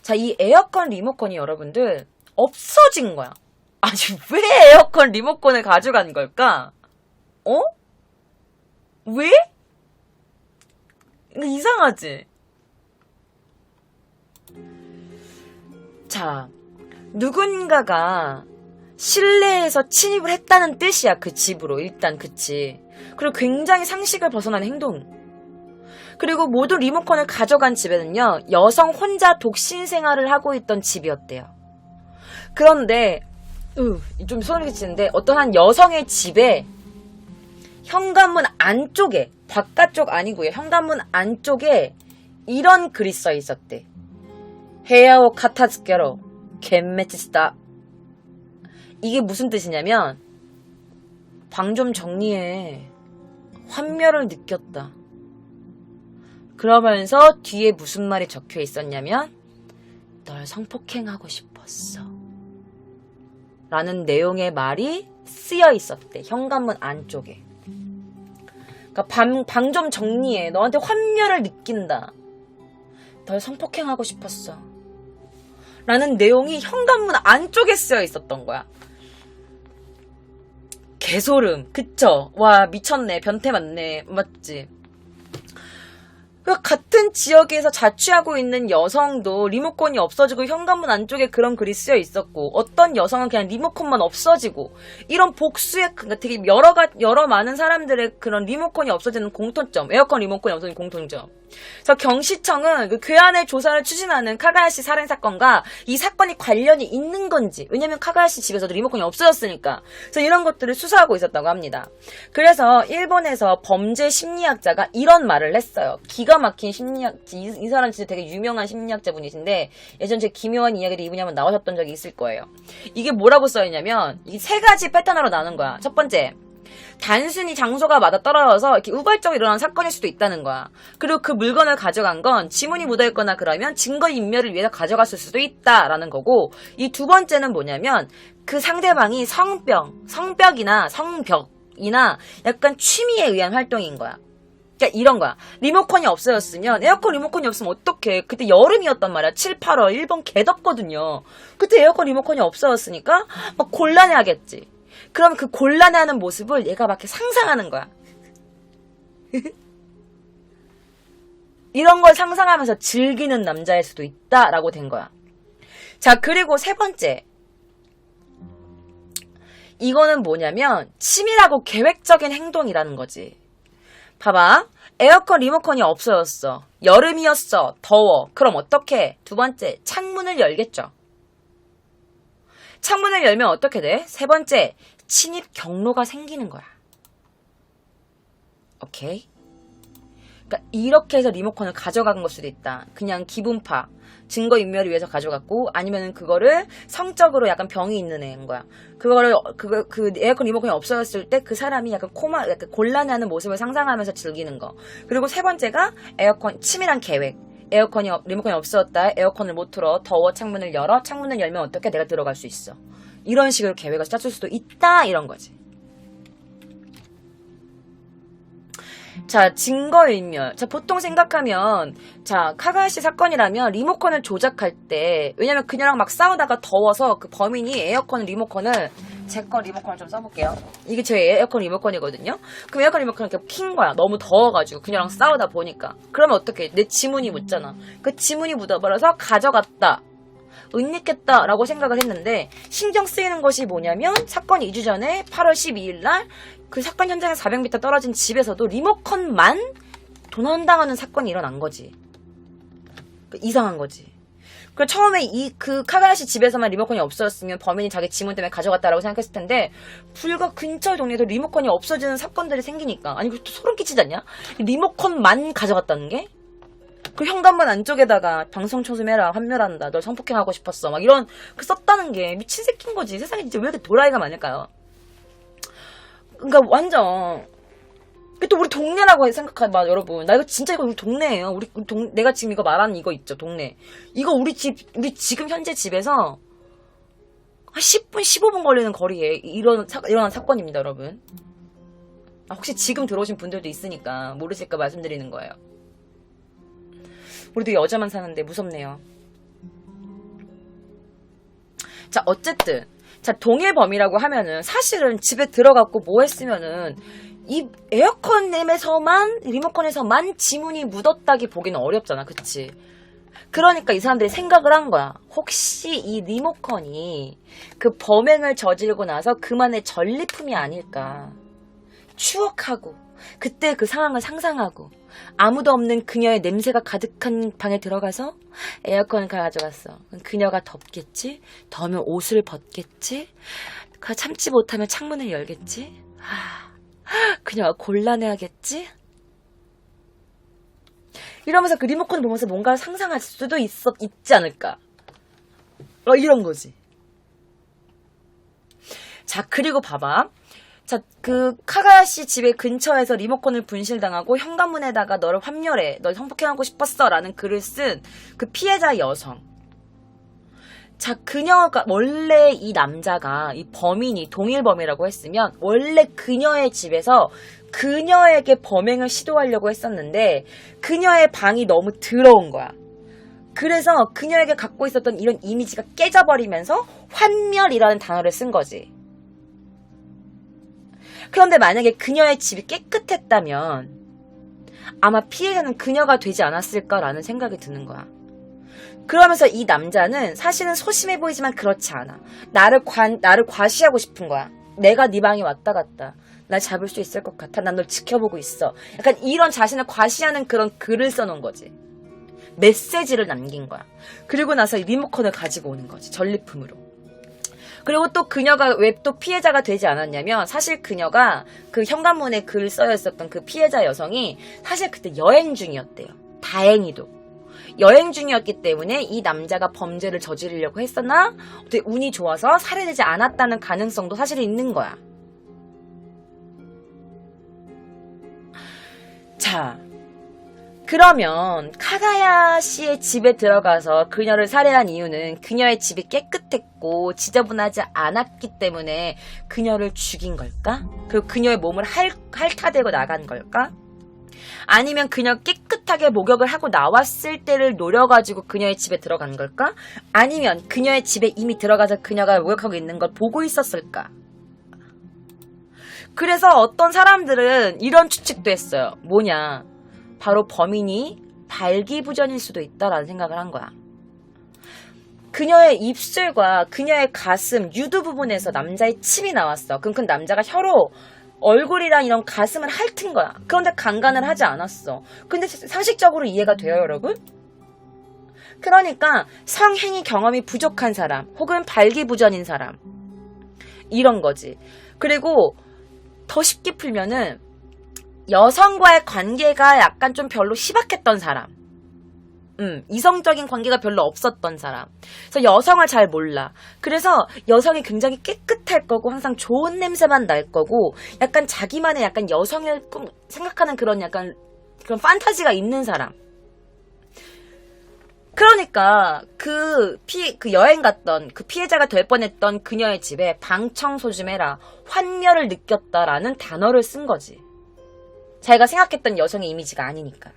자, 이 에어컨 리모컨이 여러분들 없어진 거야. 아니, 왜 에어컨 리모컨을 가져간 걸까? 왜? 이거 이상하지? 자, 누군가가 실내에서 침입을 했다는 뜻이야, 그 집으로. 일단, 그치. 그리고 굉장히 상식을 벗어난 행동. 그리고 모두 리모컨을 가져간 집에는요, 여성 혼자 독신 생활을 하고 있던 집이었대요. 그런데, 좀 소름 끼치는데, 어떤 한 여성의 집에 현관문 안쪽에, 바깥쪽 아니고요, 현관문 안쪽에 이런 글이 써 있었대. 헤야오 카타즈케로 겐메치스다. 이게 무슨 뜻이냐면, 방 좀 정리해. 환멸을 느꼈다. 그러면서 뒤에 무슨 말이 적혀 있었냐면, 널 성폭행하고 싶었어. 라는 내용의 말이 쓰여 있었대. 현관문 안쪽에. 그러니까 방 좀 정리해. 너한테 환멸을 느낀다. 널 성폭행하고 싶었어. 라는 내용이 현관문 안쪽에 쓰여 있었던 거야. 개소름. 그쵸? 와, 미쳤네. 변태 맞네. 맞지? 같은 지역에서 자취하고 있는 여성도 리모컨이 없어지고 현관문 안쪽에 그런 글이 쓰여 있었고, 어떤 여성은 그냥 리모컨만 없어지고, 이런 복수의, 그러니까 되게 여러 많은 사람들의 그런 리모컨이 없어지는 공통점, 에어컨 리모컨이 없어지는 공통점. 그래서 경시청은 그 괴한의 조사를 추진하는 카가야시 살인사건과 이 사건이 관련이 있는 건지, 왜냐면 카가야시 집에서도 리모컨이 없어졌으니까. 그래서 이런 것들을 수사하고 있었다고 합니다. 그래서 일본에서 범죄 심리학자가 이런 말을 했어요. 기가 막힌 심리학, 이 사람 진짜 되게 유명한 심리학자 분이신데, 예전 제 기묘한 이야기를 이분이 한번 나오셨던 적이 있을 거예요. 이게 뭐라고 써있냐면, 이 세 가지 패턴으로 나눈 거야. 첫 번째, 단순히 장소가 맞아떨어져서 이렇게 우발적으로 일어난 사건일 수도 있다는 거야. 그리고 그 물건을 가져간 건 지문이 묻어있거나 그러면 증거인멸을 위해서 가져갔을 수도 있다라는 거고, 이 두 번째는 뭐냐면 그 상대방이 성벽이나 약간 취미에 의한 활동인 거야. 그러니까 이런 거야. 리모컨이 없어졌으면, 에어컨 리모컨이 없으면 어떡해. 그때 여름이었단 말이야. 7, 8월. 일본 개덥거든요. 그때 에어컨 리모컨이 없어졌으니까 막 곤란해하겠지. 그럼 그 곤란해하는 모습을 얘가 막 이렇게 상상하는 거야. 이런 걸 상상하면서 즐기는 남자일 수도 있다라고 된 거야. 자, 그리고 세 번째. 이거는 뭐냐면 치밀하고 계획적인 행동이라는 거지. 봐봐. 에어컨 리모컨이 없어졌어. 여름이었어. 더워. 그럼 어떡해? 두 번째, 창문을 열겠죠. 창문을 열면 어떻게 돼? 세 번째, 침입 경로가 생기는 거야. 오케이? 그러니까 이렇게 해서 리모컨을 가져간 걸 수도 있다. 그냥 기분파, 증거인멸을 위해서 가져갔고, 아니면 그거를 성적으로 약간 병이 있는 애인 거야. 그 에어컨 리모컨이 없어졌을 때 그 사람이 약간 약간 곤란해하는 모습을 상상하면서 즐기는 거. 그리고 세 번째가 치밀한 계획. 리모컨이 없어졌다. 에어컨을 못 틀어. 더워. 창문을 열어. 창문을 열면 어떻게 내가 들어갈 수 있어. 이런 식으로 계획을 짰을 수도 있다. 이런 거지. 자, 증거인멸. 자, 보통 생각하면, 자, 카가야시 사건이라면 리모컨을 조작할 때, 왜냐면 그녀랑 막 싸우다가 더워서 그 범인이 에어컨 리모컨을, 제 거 리모컨을 좀 써볼게요. 이게 제 에어컨 리모컨이거든요? 그럼 에어컨 리모컨을 이렇게 킨 거야. 너무 더워가지고. 그녀랑 싸우다 보니까. 그러면 어떡해? 내 지문이 묻잖아. 그 지문이 묻어버려서 가져갔다. 은닉했다라고 생각을 했는데, 신경 쓰이는 것이 뭐냐면, 사건 2주 전에 8월 12일 날, 그 사건 현장에서 400m 떨어진 집에서도 리모컨만 도난당하는 사건이 일어난 거지. 이상한 거지. 그 처음에 그 카가야시 집에서만 리모컨이 없어졌으면 범인이 자기 지문 때문에 가져갔다라고 생각했을 텐데, 불과 근처 동네에서 리모컨이 없어지는 사건들이 생기니까, 아니, 또 소름 끼치지 않냐? 리모컨만 가져갔다는 게? 그 현관문 안쪽에다가 방송 청소해라, 환멸한다, 널 성폭행하고 싶었어, 막 이런 그 썼다는 게 미친 새끼인 거지. 세상에 진짜 왜 이렇게 도라이가 많을까요? 그러니까 완전 또 우리 동네라고 생각해봐 여러분. 나 이거 진짜 이거 우리 동네예요. 내가 지금 이거 말하는 이거 있죠 동네. 이거 우리 지금 현재 집에서 한 10분 15분 걸리는 거리에 일어난 사건입니다 여러분. 혹시 지금 들어오신 분들도 있으니까 모르실까 말씀드리는 거예요. 우리도 여자만 사는데 무섭네요. 자 어쨌든 자 동일범이라고 하면은 사실은 집에 들어갔고 뭐 했으면은 이 에어컨 리모컨에서만 지문이 묻었다기 보기는 어렵잖아 그치? 그러니까 이 사람들이 생각을 한 거야. 혹시 이 리모컨이 그 범행을 저지르고 나서 그만의 전리품이 아닐까. 추억하고 그때 그 상황을 상상하고 아무도 없는 그녀의 냄새가 가득한 방에 들어가서 에어컨을 가져갔어. 그녀가 덥겠지? 더우면 옷을 벗겠지? 참지 못하면 창문을 열겠지? 그녀가 곤란해하겠지? 이러면서 그 리모컨을 보면서 뭔가를 상상할 수도 있지 않을까? 이런 거지. 자, 그리고 봐봐. 자, 그 카가야시 집의 근처에서 리모컨을 분실당하고 현관문에다가 너를 환멸해. 널 성폭행하고 싶었어. 라는 글을 쓴 그 피해자 여성. 자, 그녀가 원래 이 남자가 이 범인이 동일범이라고 했으면 원래 그녀의 집에서 그녀에게 범행을 시도하려고 했었는데 그녀의 방이 너무 더러운 거야. 그래서 그녀에게 갖고 있었던 이런 이미지가 깨져버리면서 환멸이라는 단어를 쓴 거지. 그런데 만약에 그녀의 집이 깨끗했다면 아마 피해자는 그녀가 되지 않았을까라는 생각이 드는 거야. 그러면서 이 남자는 사실은 소심해 보이지만 그렇지 않아. 나를 과시하고 싶은 거야. 내가 네 방에 왔다 갔다. 날 잡을 수 있을 것 같아. 난 널 지켜보고 있어. 약간 이런 자신을 과시하는 그런 글을 써놓은 거지. 메시지를 남긴 거야. 그리고 나서 이 리모컨을 가지고 오는 거지. 전리품으로. 그리고 또 그녀가 왜 또 피해자가 되지 않았냐면 사실 그녀가 그 현관문에 글 써여 있었던 그 피해자 여성이 사실 그때 여행 중이었대요. 다행히도. 여행 중이었기 때문에 이 남자가 범죄를 저지르려고 했으나 어떻게 운이 좋아서 살해되지 않았다는 가능성도 사실 있는 거야. 자, 그러면 카가야시의 집에 들어가서 그녀를 살해한 이유는 그녀의 집이 깨끗했고 지저분하지 않았기 때문에 그녀를 죽인 걸까? 그리고 그녀의 몸을 핥아대고 나간 걸까? 아니면 그녀 깨끗하게 목욕을 하고 나왔을 때를 노려가지고 그녀의 집에 들어간 걸까? 아니면 그녀의 집에 이미 들어가서 그녀가 목욕하고 있는 걸 보고 있었을까? 그래서 어떤 사람들은 이런 추측도 했어요. 뭐냐? 바로 범인이 발기부전일 수도 있다라는 생각을 한 거야. 그녀의 입술과 그녀의 가슴, 유두 부분에서 남자의 침이 나왔어. 그럼 그 남자가 혀로 얼굴이랑 이런 가슴을 핥은 거야. 그런데 강간을 하지 않았어. 근데 상식적으로 이해가 돼요, 여러분? 그러니까 성행위 경험이 부족한 사람 혹은 발기부전인 사람 이런 거지. 그리고 더 쉽게 풀면은 여성과의 관계가 약간 좀 별로 희박했던 사람. 이성적인 관계가 별로 없었던 사람. 그래서 여성을 잘 몰라. 그래서 여성이 굉장히 깨끗할 거고 항상 좋은 냄새만 날 거고 약간 자기만의 약간 여성을 생각하는 그런 약간 그런 판타지가 있는 사람. 그러니까 그 여행 갔던 그 피해자가 될 뻔했던 그녀의 집에 방 청소 좀 해라. 환멸을 느꼈다라는 단어를 쓴 거지. 자기가 생각했던 여성의 이미지가 아니니까.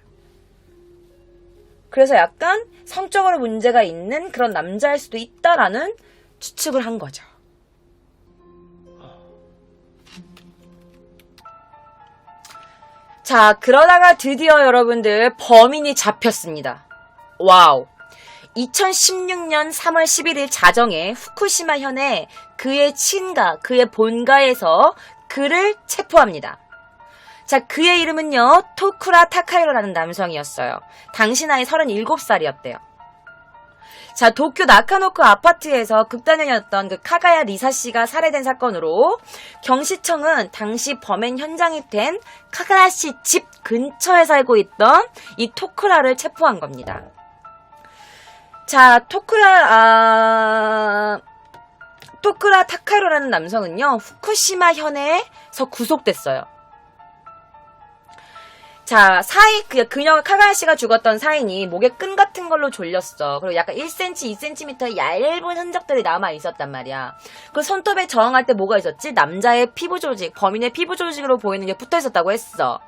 그래서 약간 성적으로 문제가 있는 그런 남자일 수도 있다라는 추측을 한 거죠. 자, 그러다가 드디어 여러분들 범인이 잡혔습니다. 와우. 2016년 3월 11일 자정에 후쿠시마 현의 그의 친가, 그의 본가에서 그를 체포합니다. 자, 그의 이름은요, 토쿠라 타카히로라는 남성이었어요. 당시 나이 37살이었대요. 자, 도쿄 나카노쿠 아파트에서 극단연이었던 그 카가야 리사 씨가 살해된 사건으로 경시청은 당시 범행 현장이 된 카가야 씨 집 근처에 살고 있던 이 토쿠라를 체포한 겁니다. 자, 토쿠라 타카로라는 남성은요, 후쿠시마 현에서 구속됐어요. 자, 그녀가 카가야시가 죽었던 사인이 목에 끈 같은 걸로 졸렸어. 그리고 약간 1cm, 2cm 얇은 흔적들이 남아 있었단 말이야. 그 손톱에 저항할 때 뭐가 있었지? 남자의 피부 조직, 범인의 피부 조직으로 보이는 게 붙어 있었다고 했어.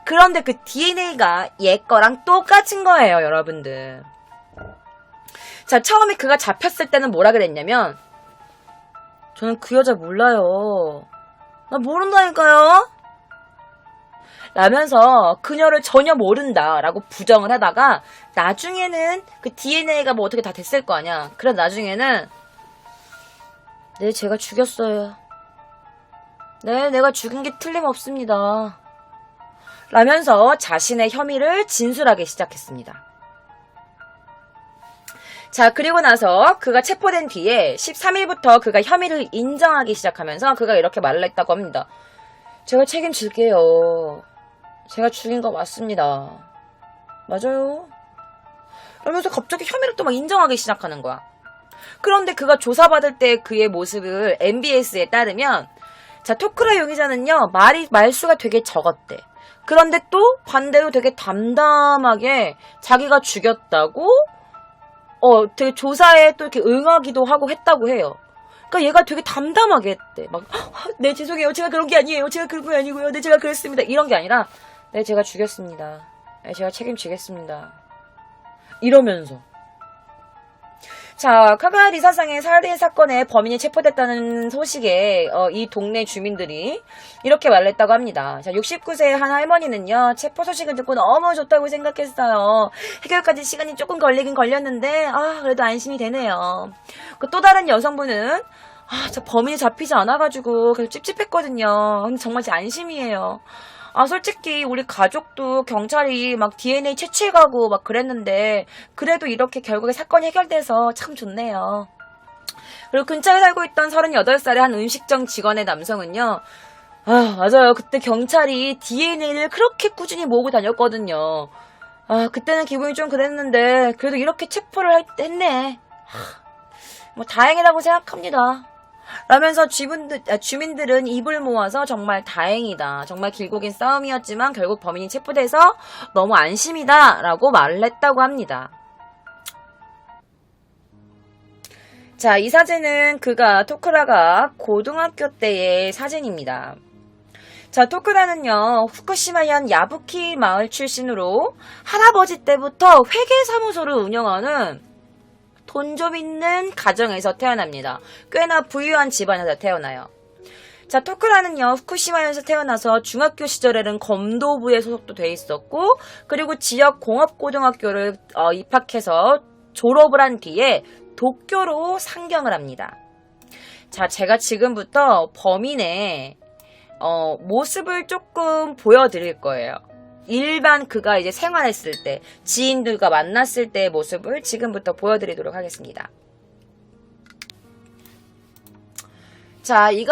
그런데 그 DNA가 얘 거랑 똑같은 거예요, 여러분들. 자, 처음에 그가 잡혔을 때는 뭐라 그랬냐면, 저는 그 여자 몰라요. 나 모른다니까요? 라면서 그녀를 전혀 모른다라고 부정을 하다가 나중에는 그 DNA가 뭐 어떻게 다 됐을 거 아니야. 그래서 나중에는 네, 제가 죽였어요. 네, 내가 죽인 게 틀림없습니다. 라면서 자신의 혐의를 진술하기 시작했습니다. 자, 그리고 나서 그가 체포된 뒤에 13일부터 그가 혐의를 인정하기 시작하면서 그가 이렇게 말을 했다고 합니다. 제가 책임질게요. 제가 죽인 거 맞습니다. 맞아요. 그러면서 갑자기 혐의를 또 막 인정하기 시작하는 거야. 그런데 그가 조사받을 때 그의 모습을 MBS에 따르면, 자, 토쿠라 용의자는요, 말수가 되게 적었대. 그런데 또 반대로 되게 담담하게 자기가 죽였다고, 되게 조사에 또 이렇게 응하기도 하고 했다고 해요. 그러니까 얘가 되게 담담하게 했대. 막, 네, 죄송해요. 제가 그런 게 아니에요. 제가 그런 게 아니고요. 네, 제가 그랬습니다. 이런 게 아니라, 네, 제가 죽였습니다. 네, 제가 책임지겠습니다. 이러면서. 자, 카가야리 사상의 살인 사건에 범인이 체포됐다는 소식에 이 동네 주민들이 이렇게 말했다고 합니다. 자, 69세의 한 할머니는요, 체포 소식을 듣고 너무 좋다고 생각했어요. 해결까지 시간이 조금 걸리긴 걸렸는데, 그래도 안심이 되네요. 그 또 다른 여성분은, 저 범인이 잡히지 않아가지고 계속 찝찝했거든요. 근데 정말 제 안심이에요. 솔직히 우리 가족도 경찰이 막 DNA 채취해가고 막 그랬는데 그래도 이렇게 결국에 사건이 해결돼서 참 좋네요. 그리고 근처에 살고 있던 38살의 한 음식점 직원의 남성은요. 맞아요. 그때 경찰이 DNA를 그렇게 꾸준히 모으고 다녔거든요. 그때는 기분이 좀 그랬는데 그래도 이렇게 체포를 했네. 뭐 다행이라고 생각합니다. 라면서 주민들은 입을 모아서 정말 다행이다. 정말 길고 긴 싸움이었지만 결국 범인이 체포돼서 너무 안심이다. 라고 말을 했다고 합니다. 자, 이 사진은 토쿠라가 고등학교 때의 사진입니다. 자, 토쿠라는요, 후쿠시마현 야부키 마을 출신으로 할아버지 때부터 회계사무소를 운영하는 돈 좀 있는 가정에서 태어납니다. 꽤나 부유한 집안에서 태어나요. 자, 토쿠라는요, 후쿠시마현에서 태어나서 중학교 시절에는 검도부에 소속도 돼 있었고, 그리고 지역 공업고등학교를 입학해서 졸업을 한 뒤에 도쿄로 상경을 합니다. 자, 제가 지금부터 범인의 모습을 조금 보여드릴 거예요. 일반 그가 이제 생활했을 때, 지인들과 만났을 때의 모습을 지금부터 보여드리도록 하겠습니다. 자, 이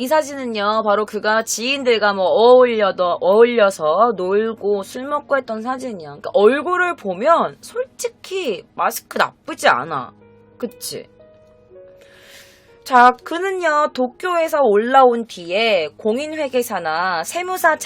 사진은요, 바로 그가 지인들과 뭐 어울려서 놀고 술 먹고 했던 사진이야. 그러니까 얼굴을 보면 솔직히 마스크 나쁘지 않아. 그치? 자, 그는요, 도쿄에서 올라온 뒤에 공인회계사나 세무사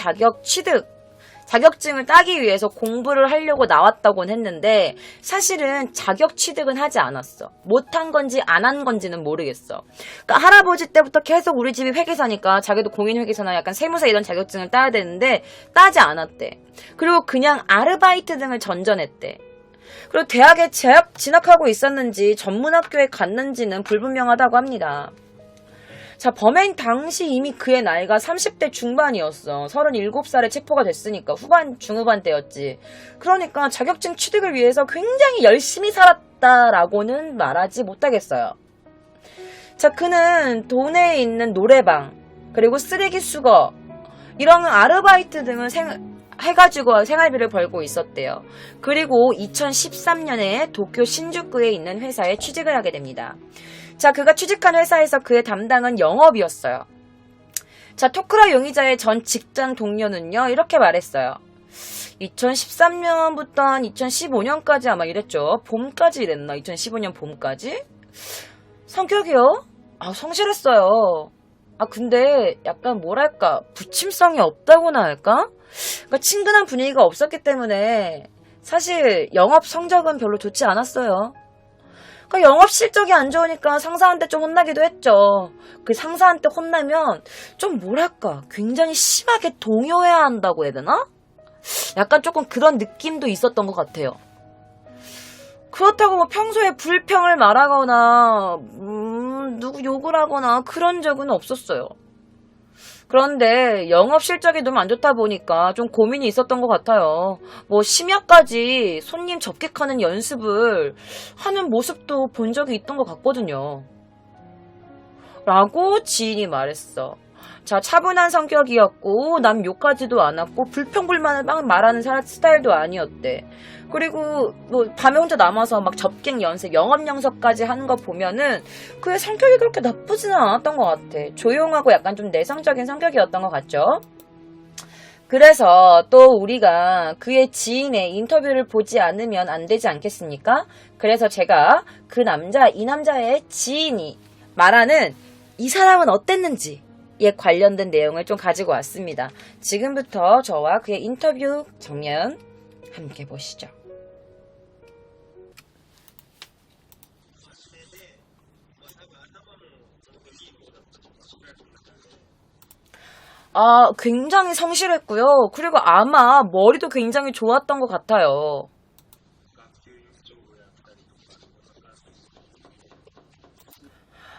자격증을 따기 위해서 공부를 하려고 나왔다고는 했는데 사실은 자격 취득은 하지 않았어. 못한 건지 안 한 건지는 모르겠어. 그러니까 할아버지 때부터 계속 우리 집이 회계사니까 자기도 공인회계사나 약간 세무사 이런 자격증을 따야 되는데 따지 않았대. 그리고 그냥 아르바이트 등을 전전했대. 그리고 대학에 진학하고 있었는지 전문학교에 갔는지는 불분명하다고 합니다. 자, 범행 당시 이미 그의 나이가 30대 중반이었어. 37살에 체포가 됐으니까 중후반 때였지. 그러니까 자격증 취득을 위해서 굉장히 열심히 살았다라고는 말하지 못하겠어요. 자, 그는 도내에 있는 노래방, 그리고 쓰레기 수거, 이런 아르바이트 등을 해가지고 생활비를 벌고 있었대요. 그리고 2013년에 도쿄 신주쿠에 있는 회사에 취직을 하게 됩니다. 자, 그가 취직한 회사에서 그의 담당은 영업이었어요. 자, 토쿠라 용의자의 전 직장 동료는요, 이렇게 말했어요. 2013년부터 한 2015년까지 아마 이랬죠. 봄까지 이랬나? 2015년 봄까지? 성격이요? 성실했어요. 근데 약간 뭐랄까, 부침성이 없다고나 할까? 그러니까 친근한 분위기가 없었기 때문에 사실 영업 성적은 별로 좋지 않았어요. 그러니까 영업 실적이 안 좋으니까 상사한테 좀 혼나기도 했죠. 그 상사한테 혼나면 좀 뭐랄까, 굉장히 심하게 동요해야 한다고 해야 되나? 약간 조금 그런 느낌도 있었던 것 같아요. 그렇다고 뭐 평소에 불평을 말하거나 누구 욕을 하거나 그런 적은 없었어요. 그런데 영업 실적이 너무 안 좋다 보니까 좀 고민이 있었던 것 같아요. 뭐 심야까지 손님 접객하는 연습을 하는 모습도 본 적이 있던 것 같거든요. 라고 지인이 말했어. 자, 차분한 성격이었고 남 욕하지도 않았고 불평불만을 막 말하는 스타일도 아니었대. 그리고 뭐 밤에 혼자 남아서 막 접객 연습, 영업 연습까지 하는 거 보면은 그의 성격이 그렇게 나쁘지는 않았던 것 같아. 조용하고 약간 좀 내성적인 성격이었던 것 같죠? 그래서 또 우리가 그의 지인의 인터뷰를 보지 않으면 안 되지 않겠습니까? 그래서 제가 이 남자의 지인이 말하는 이 사람은 어땠는지에 관련된 내용을 좀 가지고 왔습니다. 지금부터 저와 그의 인터뷰 장면 함께 보시죠. 굉장히 성실했고요. 그리고 아마 머리도 굉장히 좋았던 것 같아요.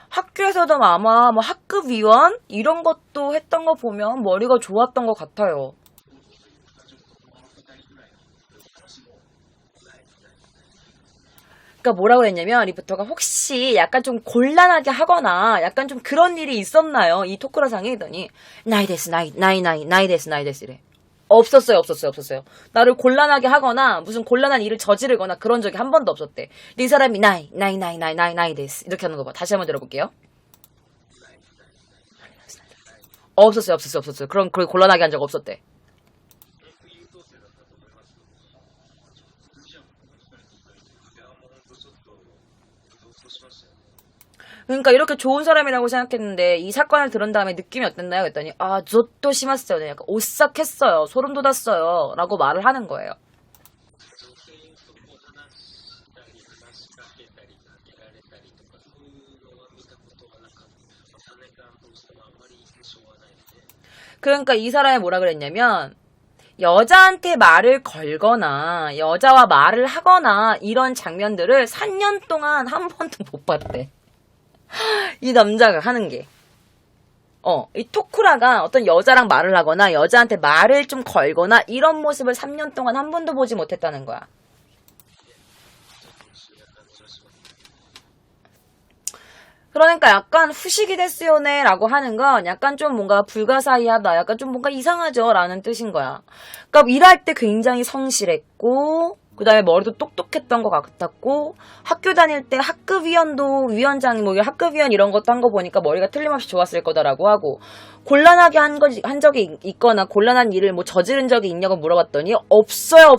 학교에서도 아마 뭐 학급 위원 이런 것도 했던 거 보면 머리가 좋았던 것 같아요. 그러니까 뭐라고 했냐면 리포터가 혹시 약간 좀 곤란하게 하거나 약간 좀 그런 일이 있었나요? 이 토크라상에 했더니 나이 데스 나이 데스 이래. 없었어요. 나를 곤란하게 하거나 무슨 곤란한 일을 저지르거나 그런 적이 한 번도 없었대. 근데 이 사람이 나이 데스 이렇게 하는 거 봐. 다시 한번 들어볼게요. 없었어요. 그런 곤란하게 한 적 없었대. 그러니까 이렇게 좋은 사람이라고 생각했는데 이 사건을 들은 다음에 느낌이 어땠나요? 그랬더니 조또 심했어요. 약간 오싹했어요. 소름 돋았어요. 라고 말을 하는 거예요. 그러니까 이 사람이 뭐라 그랬냐면 여자한테 말을 걸거나 여자와 말을 하거나 이런 장면들을 3년 동안 한 번도 못 봤대. 이 남자가 하는 게. 이 토쿠라가 어떤 여자랑 말을 하거나 여자한테 말을 좀 걸거나 이런 모습을 3년 동안 한 번도 보지 못했다는 거야. 그러니까 약간 후식이 됐어요네 라고 하는 건 약간 좀 뭔가 불가사의하다, 약간 좀 뭔가 이상하죠 라는 뜻인 거야. 그러니까 일할 때 굉장히 성실했고 그 다음에 머리도 똑똑했던 것 같았고 학교 다닐 때 위원장 뭐 학급위원 이런 것도 한 거 보니까 머리가 틀림없이 좋았을 거다라고 하고 곤란하게 한 적이 있거나 곤란한 일을 뭐 저지른 적이 있냐고 물어봤더니 없어요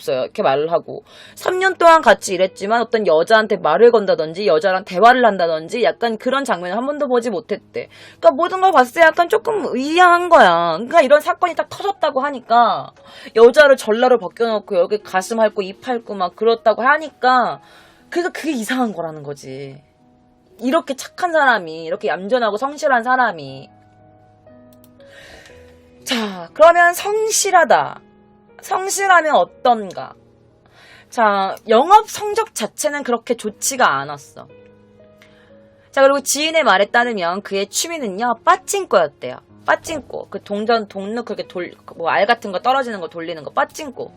이렇게 말을 하고 3년 동안 같이 일했지만 어떤 여자한테 말을 건다든지 여자랑 대화를 한다든지 약간 그런 장면을 한 번도 보지 못했대. 그러니까 모든 걸 봤을 때 약간 조금 의아한 거야. 그러니까 이런 사건이 딱 터졌다고 하니까 여자를 전라로 벗겨놓고 여기 가슴 핥고 입 핥고 막 그렇다고 하니까 그래서 그게 이상한 거라는 거지. 이렇게 착한 사람이, 이렇게 얌전하고 성실한 사람이. 자, 그러면 성실하다. 성실하면 어떤가? 자, 영업 성적 자체는 그렇게 좋지가 않았어. 자, 그리고 지인의 말에 따르면 그의 취미는요, 빠찡꼬였대요. 빠찡꼬. 그 동루 그렇게 뭐 알 같은 거 떨어지는 거 돌리는 거, 빠찡꼬.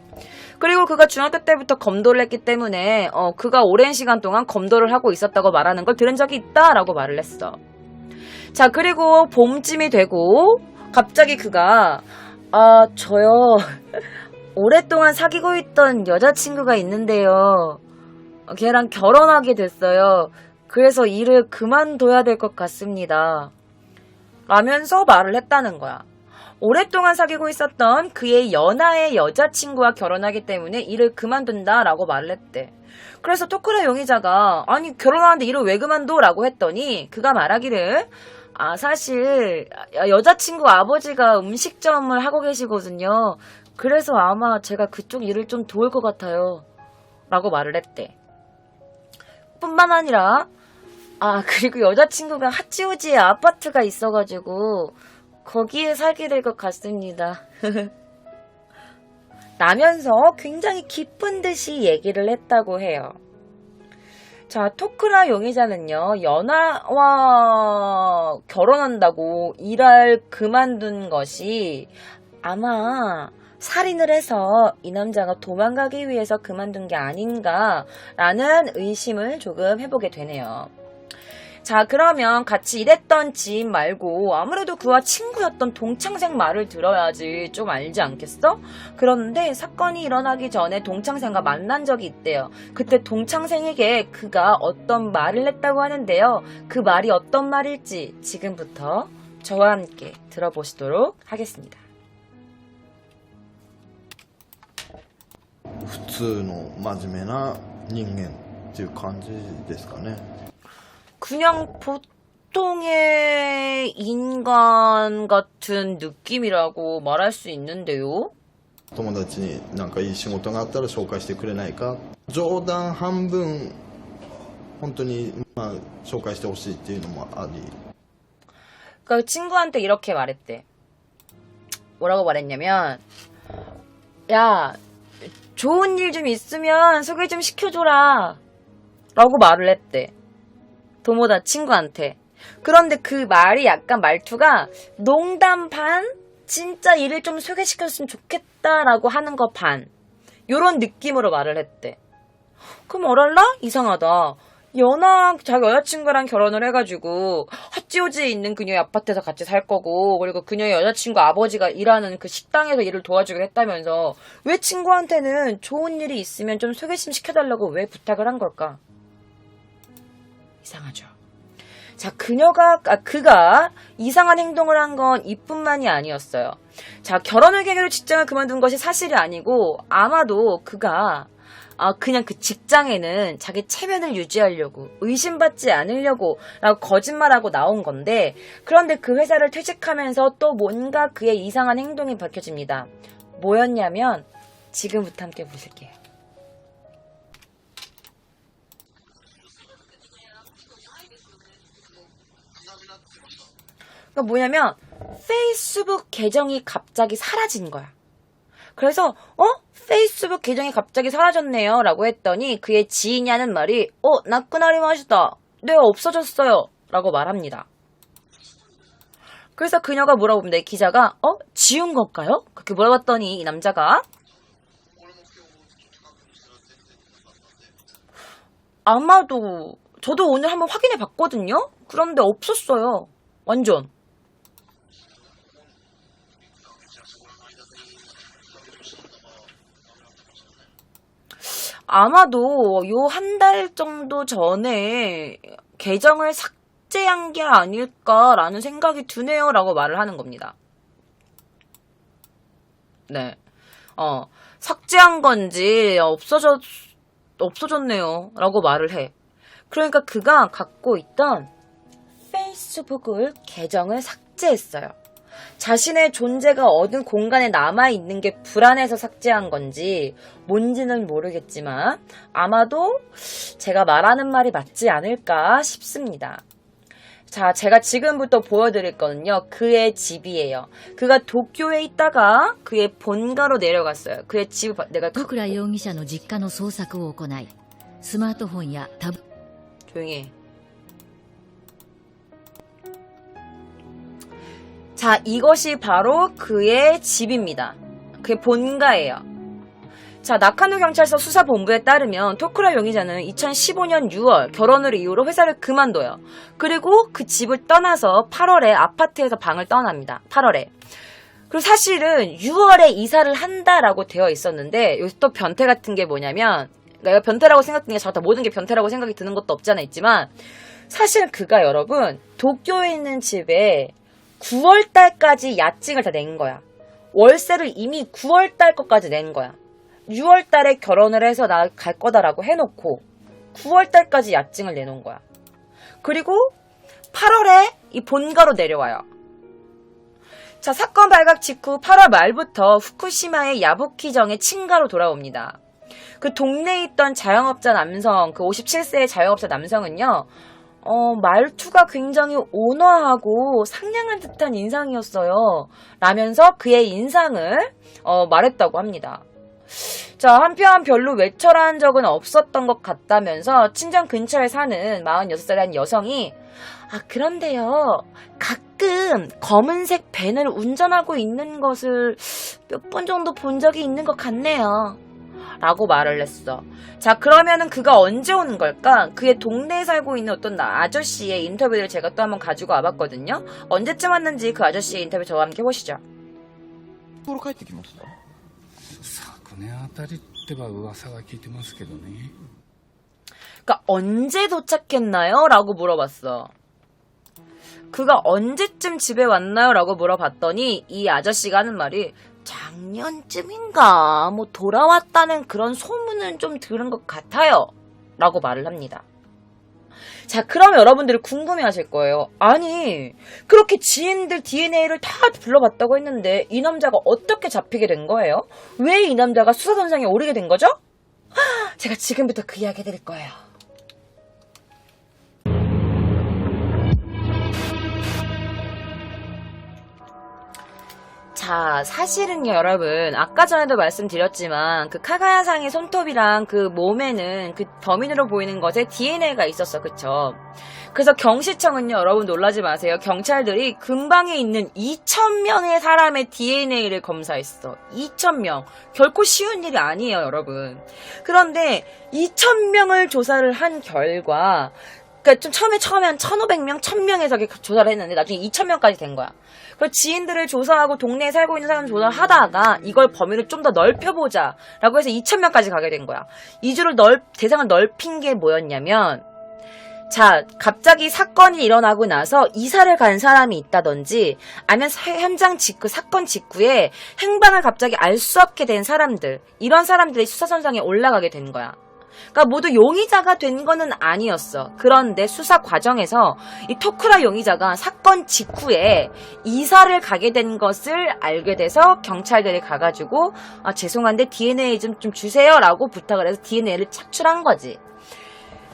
그리고 그가 중학교 때부터 검도를 했기 때문에, 그가 오랜 시간 동안 검도를 하고 있었다고 말하는 걸 들은 적이 있다라고 말을 했어. 자, 그리고 봄쯤이 되고, 갑자기 그가, 저요, 오랫동안 사귀고 있던 여자친구가 있는데요. 걔랑 결혼하게 됐어요. 그래서 일을 그만둬야 될 것 같습니다. 라면서 말을 했다는 거야. 오랫동안 사귀고 있었던 그의 연하의 여자친구와 결혼하기 때문에 일을 그만둔다라고 말을 했대. 그래서 토쿠라 용의자가 아니 결혼하는데 일을 왜 그만둬? 라고 했더니 그가 말하기를 사실 여자친구 아버지가 음식점을 하고 계시거든요. 그래서 아마 제가 그쪽 일을 좀 도울 것 같아요. 라고 말을 했대. 뿐만 아니라 그리고 여자친구가 하치오지에 아파트가 있어가지고 거기에 살게 될 것 같습니다. 라면서 굉장히 기쁜 듯이 얘기를 했다고 해요. 자, 토쿠라 용의자는요, 연하와 결혼한다고 일할 그만둔 것이 아마 살인을 해서 이 남자가 도망가기 위해서 그만둔 게 아닌가라는 의심을 조금 해보게 되네요. 자, 그러면 같이 일했던 지인 말고 아무래도 그와 친구였던 동창생 말을 들어야지 좀 알지 않겠어? 그런데 사건이 일어나기 전에 동창생과 만난 적이 있대요. 그때 동창생에게 그가 어떤 말을 했다고 하는데요. 그 말이 어떤 말일지 지금부터 저와 함께 들어보시도록 하겠습니다. 普通の真面目な人間っていう感じですかね。 그냥 보통의 인간 같은 느낌이라고 말할 수 있는데요. 友達になんかいい仕事があったら紹介してくれないか。冗談半分本当に紹介してほしいっていうのもあり。 그 친구한테 이렇게 말했대. 뭐라고 말했냐면, 야, 좋은 일 좀 있으면 소개 좀 시켜줘라. 라고 말을 했대. 도모다 친구한테. 그런데 그 말이 약간 말투가 농담 반? 진짜 일을 좀 소개시켰으면 좋겠다라고 하는 거 반. 요런 느낌으로 말을 했대. 그럼 뭐랄라? 이상하다. 연하 자기 여자친구랑 결혼을 해가지고 핫지오지에 있는 그녀의 아파트에서 같이 살 거고, 그리고 그녀의 여자친구 아버지가 일하는 그 식당에서 일을 도와주기로 했다면서 왜 친구한테는 좋은 일이 있으면 좀 소개 좀 시켜달라고 왜 부탁을 한 걸까? 이상하죠. 자, 그가 이상한 행동을 한 건 이뿐만이 아니었어요. 자, 결혼을 계기로 직장을 그만둔 것이 사실이 아니고 아마도 그가 그냥 그 직장에는 자기 체면을 유지하려고, 의심받지 않으려고 라고 거짓말하고 나온 건데, 그런데 그 회사를 퇴직하면서 또 뭔가 그의 이상한 행동이 밝혀집니다. 뭐였냐면 지금부터 함께 보실게요. 그러니까 뭐냐면 페이스북 계정이 갑자기 사라진 거야. 그래서 페이스북 계정이 갑자기 사라졌네요 라고 했더니 그의 지인이 하는 말이 나쿠나리마시다. 네, 없어졌어요 라고 말합니다. 그래서 그녀가 물어봅니다. 기자가 지운 걸까요? 그렇게 물어봤더니 이 남자가 아마도 저도 오늘 한번 확인해 봤거든요. 그런데 없었어요. 완전. 아마도 요 한 달 정도 전에 계정을 삭제한 게 아닐까라는 생각이 드네요 라고 말을 하는 겁니다. 네. 삭제한 건지 없어졌네요 라고 말을 해. 그러니까 그가 갖고 있던 페이스북을 계정을 삭제했어요. 자신의 존재가 어느 공간에 남아있는 게 불안해서 삭제한 건지 뭔지는 모르겠지만 아마도 제가 말하는 말이 맞지 않을까 싶습니다. 자, 제가 지금부터 보여드릴 거는요, 그의 집이에요. 그가 도쿄에 있다가 그의 본가로 내려갔어요. 그의 집을 내가 戸倉容疑者の実家の捜索を行い、スマートフォンやタブ 조용히 해. 자, 이것이 바로 그의 집입니다. 그의 본가예요. 자, 나카노 경찰서 수사본부에 따르면 토쿠라 용의자는 2015년 6월 결혼을 이유로 회사를 그만둬요. 그리고 그 집을 떠나서 8월에 아파트에서 방을 떠납니다. 8월에. 그리고 사실은 6월에 이사를 한다라고 되어 있었는데 여기서 또 변태 같은 게 뭐냐면, 내가 변태라고 생각드는 게 잘다 모든 게 변태라고 생각이 드는 것도 없지 않아 있지만, 사실 그가 여러분 도쿄에 있는 집에 9월달까지 야증을 다 낸 거야. 월세를 이미 9월달 것까지 낸 거야. 6월달에 결혼을 해서 나 갈 거다라고 해놓고 9월달까지 야증을 내놓은 거야. 그리고 8월에 이 본가로 내려와요. 자, 사건 발각 직후 8월 말부터 후쿠시마의 야부키정에 친가로 돌아옵니다. 그 동네에 있던 자영업자 남성, 그 57세의 자영업자 남성은요, 말투가 굉장히 온화하고 상냥한 듯한 인상이었어요. 라면서 그의 인상을 말했다고 합니다. 자, 한편 별로 외철한 적은 없었던 것 같다면서 친정 근처에 사는 46살의 한 여성이 그런데요, 가끔 검은색 밴을 운전하고 있는 것을 몇 번 정도 본 적이 있는 것 같네요. 라고 말을 했어. 자, 그러면은 그가 언제 오는 걸까? 그의 동네에 살고 있는 어떤 아저씨의 인터뷰를 제가 또 한번 가지고 와봤거든요. 언제쯤 왔는지 그 아저씨의 인터뷰 저와 함께 보시죠. 頃帰ってきました？昨年あたりっては噂は聞いてますけどね。 그러니까 언제 도착했나요? 라고 물어봤어. 그가 언제쯤 집에 왔나요? 라고 물어봤더니 이 아저씨가 하는 말이 작년쯤인가 뭐 돌아왔다는 그런 소문은 좀 들은 것 같아요. 라고 말을 합니다. 자, 그럼 여러분들이 궁금해하실 거예요. 아니, 그렇게 지인들 DNA를 다 불러봤다고 했는데 이 남자가 어떻게 잡히게 된 거예요? 왜 이 남자가 수사선상에 오르게 된 거죠? 제가 지금부터 그 이야기 해드릴 거예요. 자, 사실은요, 여러분, 아까 전에도 말씀드렸지만 그 카가야상의 손톱이랑 그 몸에는 그 범인으로 보이는 것에 DNA가 있었어, 그쵸? 그래서 경시청은요, 여러분 놀라지 마세요. 경찰들이 근방에 있는 2,000명의 사람의 DNA를 검사했어. 2,000명. 결코 쉬운 일이 아니에요, 여러분. 그런데 2,000명을 조사를 한 결과, 그러니까 좀 처음에 한 1,500명, 1,000명에서 조사를 했는데 나중에 2,000명까지 된 거야. 그 지인들을 조사하고 동네에 살고 있는 사람 조사를 하다가 이걸 범위를 좀 더 넓혀보자 라고 해서 2,000명까지 가게 된 거야. 이주를 대상을 넓힌 게 뭐였냐면, 자, 갑자기 사건이 일어나고 나서 이사를 간 사람이 있다든지 아니면 현장 직후, 사건 직후에 행방을 갑자기 알 수 없게 된 사람들, 이런 사람들이 수사선상에 올라가게 된 거야. 그러니까 모두 용의자가 된 거는 아니었어. 그런데 수사 과정에서 이 토쿠라 용의자가 사건 직후에 이사를 가게 된 것을 알게 돼서 경찰들이 가가지고 죄송한데 DNA 좀 주세요 라고 부탁을 해서 DNA를 착출한 거지.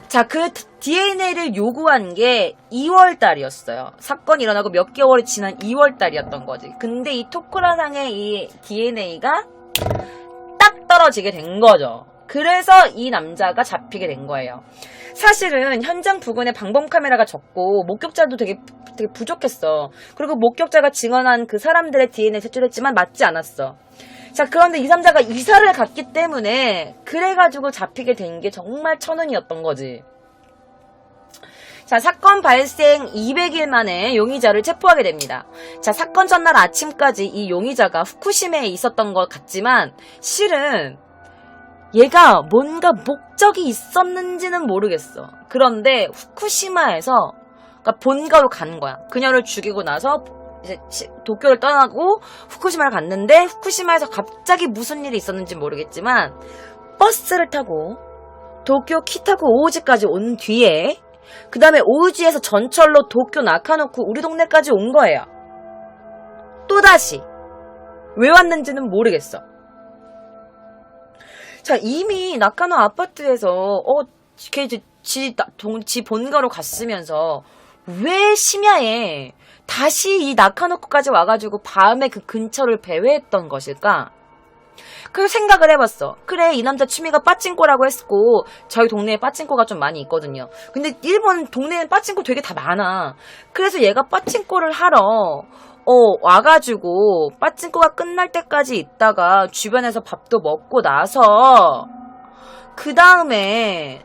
자, 그 DNA를 요구한 게 2월 달이었어요. 사건이 일어나고 몇 개월이 지난 2월 달이었던 거지. 근데 이 토쿠라상의 이 DNA가 딱 떨어지게 된 거죠. 그래서 이 남자가 잡히게 된 거예요. 사실은 현장 부근에 방범 카메라가 적고 목격자도 되게 부족했어. 그리고 목격자가 증언한 그 사람들의 DNA 제출했지만 맞지 않았어. 자, 그런데 이 남자가 이사를 갔기 때문에 그래가지고 잡히게 된 게 정말 천운이었던 거지. 자, 사건 발생 200일 만에 용의자를 체포하게 됩니다. 자, 사건 전날 아침까지 이 용의자가 후쿠시마에 있었던 것 같지만 실은 얘가 뭔가 목적이 있었는지는 모르겠어. 그런데 후쿠시마에서 그러니까 본가로 간 거야. 그녀를 죽이고 나서 이제 도쿄를 떠나고 후쿠시마를 갔는데 후쿠시마에서 갑자기 무슨 일이 있었는지 모르겠지만 버스를 타고 도쿄 키타쿠 오우지까지 온 뒤에 그 다음에 오우지에서 전철로 도쿄 나카노쿠 우리 동네까지 온 거예요. 또다시 왜 왔는지는 모르겠어. 자, 이미 나카노 아파트에서 지 본가로 갔으면서 왜 심야에 다시 이 나카노쿠까지 와가지고 밤에 그 근처를 배회했던 것일까? 그 생각을 해봤어. 그래, 이 남자 취미가 빠찡코라고 했고 저희 동네에 빠찡코가 좀 많이 있거든요. 근데 일본 동네엔 빠찡코 되게 다 많아. 그래서 얘가 빠찡코를 하러 와가지고 빠찡코가 끝날 때까지 있다가 주변에서 밥도 먹고 나서 그 다음에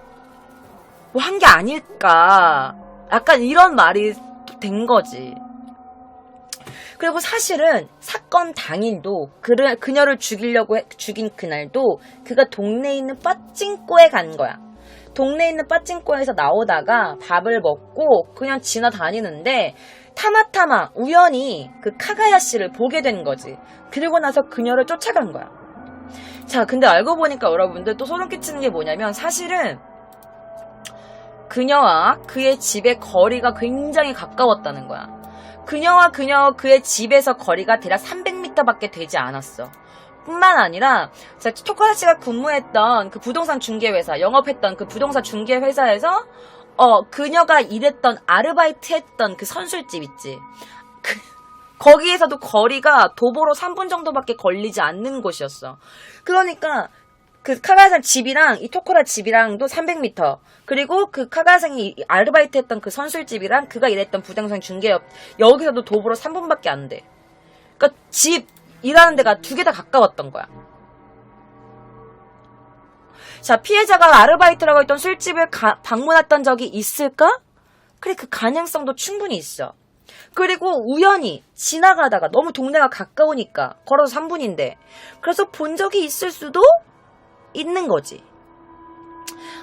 뭐 한 게 아닐까, 약간 이런 말이 된 거지. 그리고 사실은 사건 당일도 그녀를 죽인 그날도 그가 동네에 있는 빠찡코에 간 거야. 동네에 있는 빠찡코에서 나오다가 밥을 먹고 그냥 지나다니는데 타마타마 우연히 그 카가야씨를 보게 된 거지. 그리고 나서 그녀를 쫓아간 거야. 자, 근데 알고 보니까 여러분들 또 소름 끼치는 게 뭐냐면 사실은 그녀와 그의 집의 거리가 굉장히 가까웠다는 거야. 그녀와 그의 집에서 거리가 대략 300m밖에 되지 않았어. 뿐만 아니라 토쿠라 씨가 근무했던 그 부동산 중개회사, 영업했던 그 부동산 중개회사에서 그녀가 일했던 아르바이트 했던 그 선술집 있지. 거기에서도 거리가 도보로 3분 정도밖에 걸리지 않는 곳이었어. 그러니까 그 카가야상 집이랑 이 토쿠라 집이랑도 300m. 그리고 그 카가야상이 아르바이트 했던 그 선술집이랑 그가 일했던 부동산 중개업 여기서도 도보로 3분밖에 안 돼. 그러니까 집 일하는 데가 두 개 다 가까웠던 거야. 자, 피해자가 아르바이트라고 했던 술집을 방문했던 적이 있을까? 그래, 그 가능성도 충분히 있어. 그리고 우연히 지나가다가 너무 동네가 가까우니까 걸어서 3분인데 그래서 본 적이 있을 수도 있는 거지.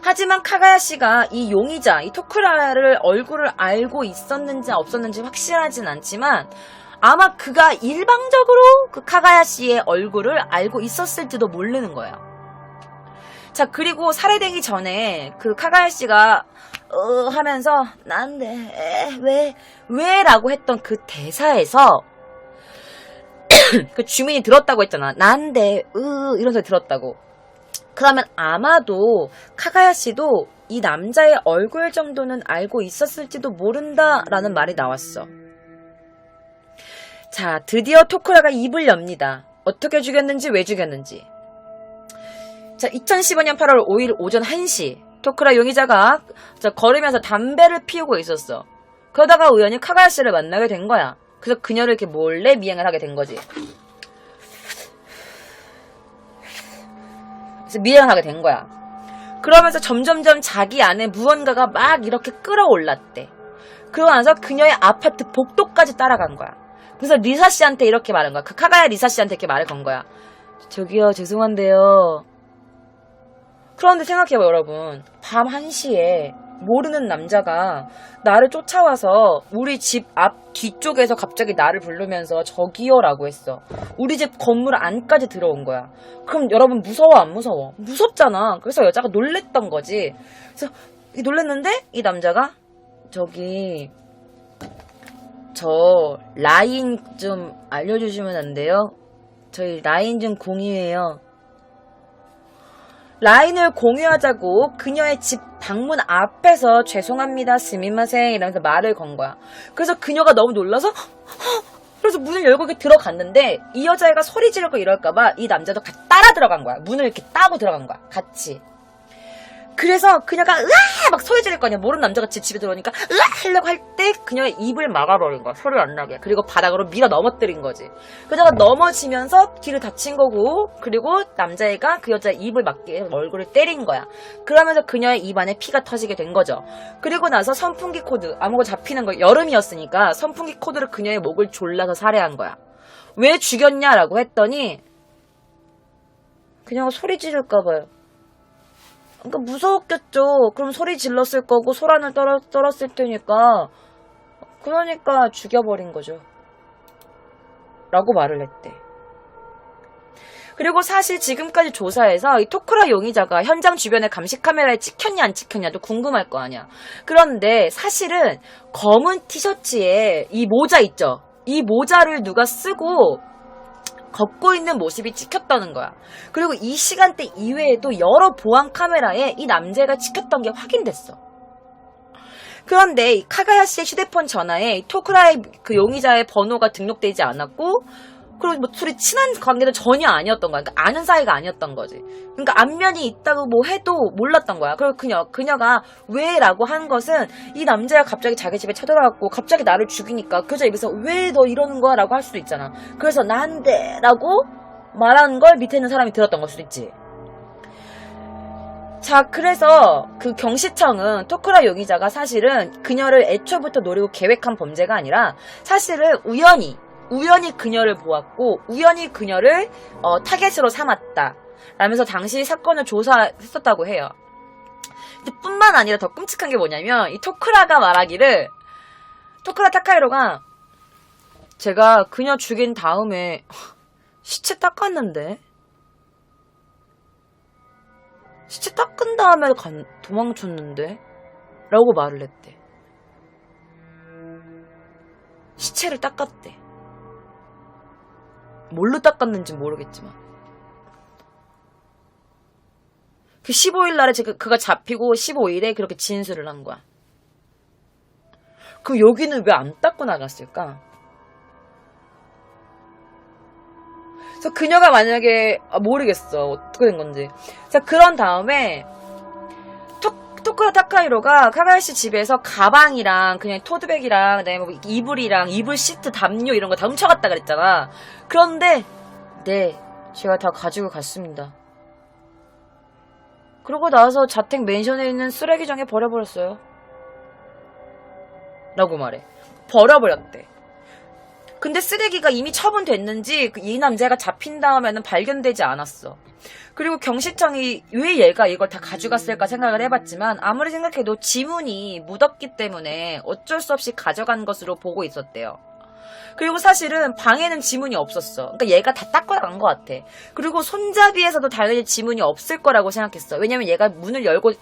하지만 카가야씨가 이 용의자, 이 토쿠라를 얼굴을 알고 있었는지 없었는지 확실하진 않지만 아마 그가 일방적으로 그 카가야씨의 얼굴을 알고 있었을지도 모르는 거예요. 자, 그리고 살해되기 전에 그 카가야씨가 하면서 난데 왜 라고 했던 그 대사에서 그 주민이 들었다고 했잖아. 난데 이런 소리 들었다고. 그러면 아마도 카가야씨도 이 남자의 얼굴 정도는 알고 있었을지도 모른다라는 말이 나왔어. 자, 드디어 토쿠라가 입을 엽니다. 어떻게 죽였는지 왜 죽였는지. 자, 2015년 8월 5일 오전 1시 토쿠라 용의자가 걸으면서 담배를 피우고 있었어. 그러다가 우연히 카가야씨를 만나게 된 거야. 그래서 그녀를 이렇게 몰래 미행을 하게 된 거지. 그래서 미행을 하게 된 거야. 그러면서 점점점 자기 안에 무언가가 막 이렇게 끌어올랐대. 그러고 나서 그녀의 아파트 복도까지 따라간 거야. 그래서 리사 씨한테 이렇게 말한 거야. 그 카가야 리사 씨한테 이렇게 말을 건 거야. 저기요, 죄송한데요. 그런데 생각해봐요, 여러분. 밤 1시에 모르는 남자가 나를 쫓아와서 우리 집 앞 뒤쪽에서 갑자기 나를 부르면서 저기요 라고 했어. 우리 집 건물 안까지 들어온 거야. 그럼 여러분 무서워 안 무서워? 무섭잖아. 그래서 여자가 놀랬던 거지. 그래서 놀랬는데 이 남자가 저기 저 라인 좀 알려주시면 안 돼요? 저희 라인 좀 공유해요. 라인을 공유하자고 그녀의 집 방문 앞에서 죄송합니다 스미마셍 이러면서 말을 건 거야. 그래서 그녀가 너무 놀라서 그래서 문을 열고 이렇게 들어갔는데 이 여자애가 소리 지르고 이럴까봐 이 남자도 같이 따라 들어간 거야. 문을 이렇게 따고 들어간 거야. 같이. 그래서 그녀가 으아 막 소리 지를 거 아니야. 모르는 남자가 집에 들어오니까 으아 하려고 할 때 그녀의 입을 막아버린 거야. 소리를 안 나게. 그리고 바닥으로 밀어 넘어뜨린 거지. 그녀가 넘어지면서 뒤를 다친 거고 그리고 남자애가 그 여자의 입을 막게 얼굴을 때린 거야. 그러면서 그녀의 입안에 피가 터지게 된 거죠. 그리고 나서 선풍기 코드 아무거 잡히는 거 여름이었으니까 선풍기 코드를 그녀의 목을 졸라서 살해한 거야. 왜 죽였냐라고 했더니 그녀가 소리 지를까 봐요. 그러니까 무서웠겠죠. 그럼 소리 질렀을 거고 소란을 떨었을 테니까 그러니까 죽여버린 거죠. 라고 말을 했대. 그리고 사실 지금까지 조사해서 이 토쿠라 용의자가 현장 주변에 감시 카메라에 찍혔냐 안 찍혔냐도 궁금할 거 아니야. 그런데 사실은 검은 티셔츠에 이 모자 있죠. 이 모자를 누가 쓰고 걷고 있는 모습이 찍혔다는 거야. 그리고 이 시간대 이외에도 여러 보안 카메라에 이 남자가 찍혔던 게 확인됐어. 그런데 이 카가야씨의 휴대폰 전화에 토쿠라의 그 용의자의 번호가 등록되지 않았고 그리고 뭐 둘이 친한 관계도 전혀 아니었던 거야. 그러니까 아는 사이가 아니었던 거지. 그러니까 안면이 있다고 뭐 해도 몰랐던 거야. 그리고 그녀가 왜? 라고 한 것은 이 남자가 갑자기 자기 집에 쳐들어갔고 갑자기 나를 죽이니까 그 여자 입에서 왜 너 이러는 거야? 라고 할 수도 있잖아. 그래서 난데 라고 말한 걸 밑에 있는 사람이 들었던 걸 수도 있지. 자, 그래서 그 경시청은 토쿠라 용의자가 사실은 그녀를 애초부터 노리고 계획한 범죄가 아니라 사실은 우연히 그녀를 보았고 우연히 그녀를 타겟으로 삼았다 라면서 당시 사건을 조사했었다고 해요. 근데 뿐만 아니라 더 끔찍한 게 뭐냐면 이 토쿠라가 말하기를 토쿠라 타카히로가 제가 그녀 죽인 다음에 시체 닦았는데 시체 닦은 다음에 도망쳤는데 라고 말을 했대. 시체를 닦았대. 뭘로 닦았는지 모르겠지만 그 15일 날에 그가 잡히고 15일에 그렇게 진술을 한 거야. 그럼 여기는 왜 안 닦고 나갔을까? 그래서 그녀가 만약에 모르겠어 어떻게 된 건지. 자, 그런 다음에 토쿠라 타카히로가 카가야시 집에서 가방이랑 그냥 토드백이랑 그다음에 뭐 이불이랑 이불 시트 담요 이런 거 다 훔쳐갔다 그랬잖아. 그런데 네, 제가 다 가지고 갔습니다. 그러고 나서 자택 맨션에 있는 쓰레기장에 버려버렸어요. 라고 말해. 버려버렸대. 근데 쓰레기가 이미 처분됐는지 이 남자가 잡힌 다음에는 발견되지 않았어. 그리고 경시청이 왜 얘가 이걸 다 가져갔을까 생각을 해봤지만 아무리 생각해도 지문이 묻었기 때문에 어쩔 수 없이 가져간 것으로 보고 있었대요. 그리고 사실은 방에는 지문이 없었어. 그러니까 얘가 다 닦고 나간 것 같아. 그리고 손잡이에서도 당연히 지문이 없을 거라고 생각했어. 왜냐면 얘가 문을 열고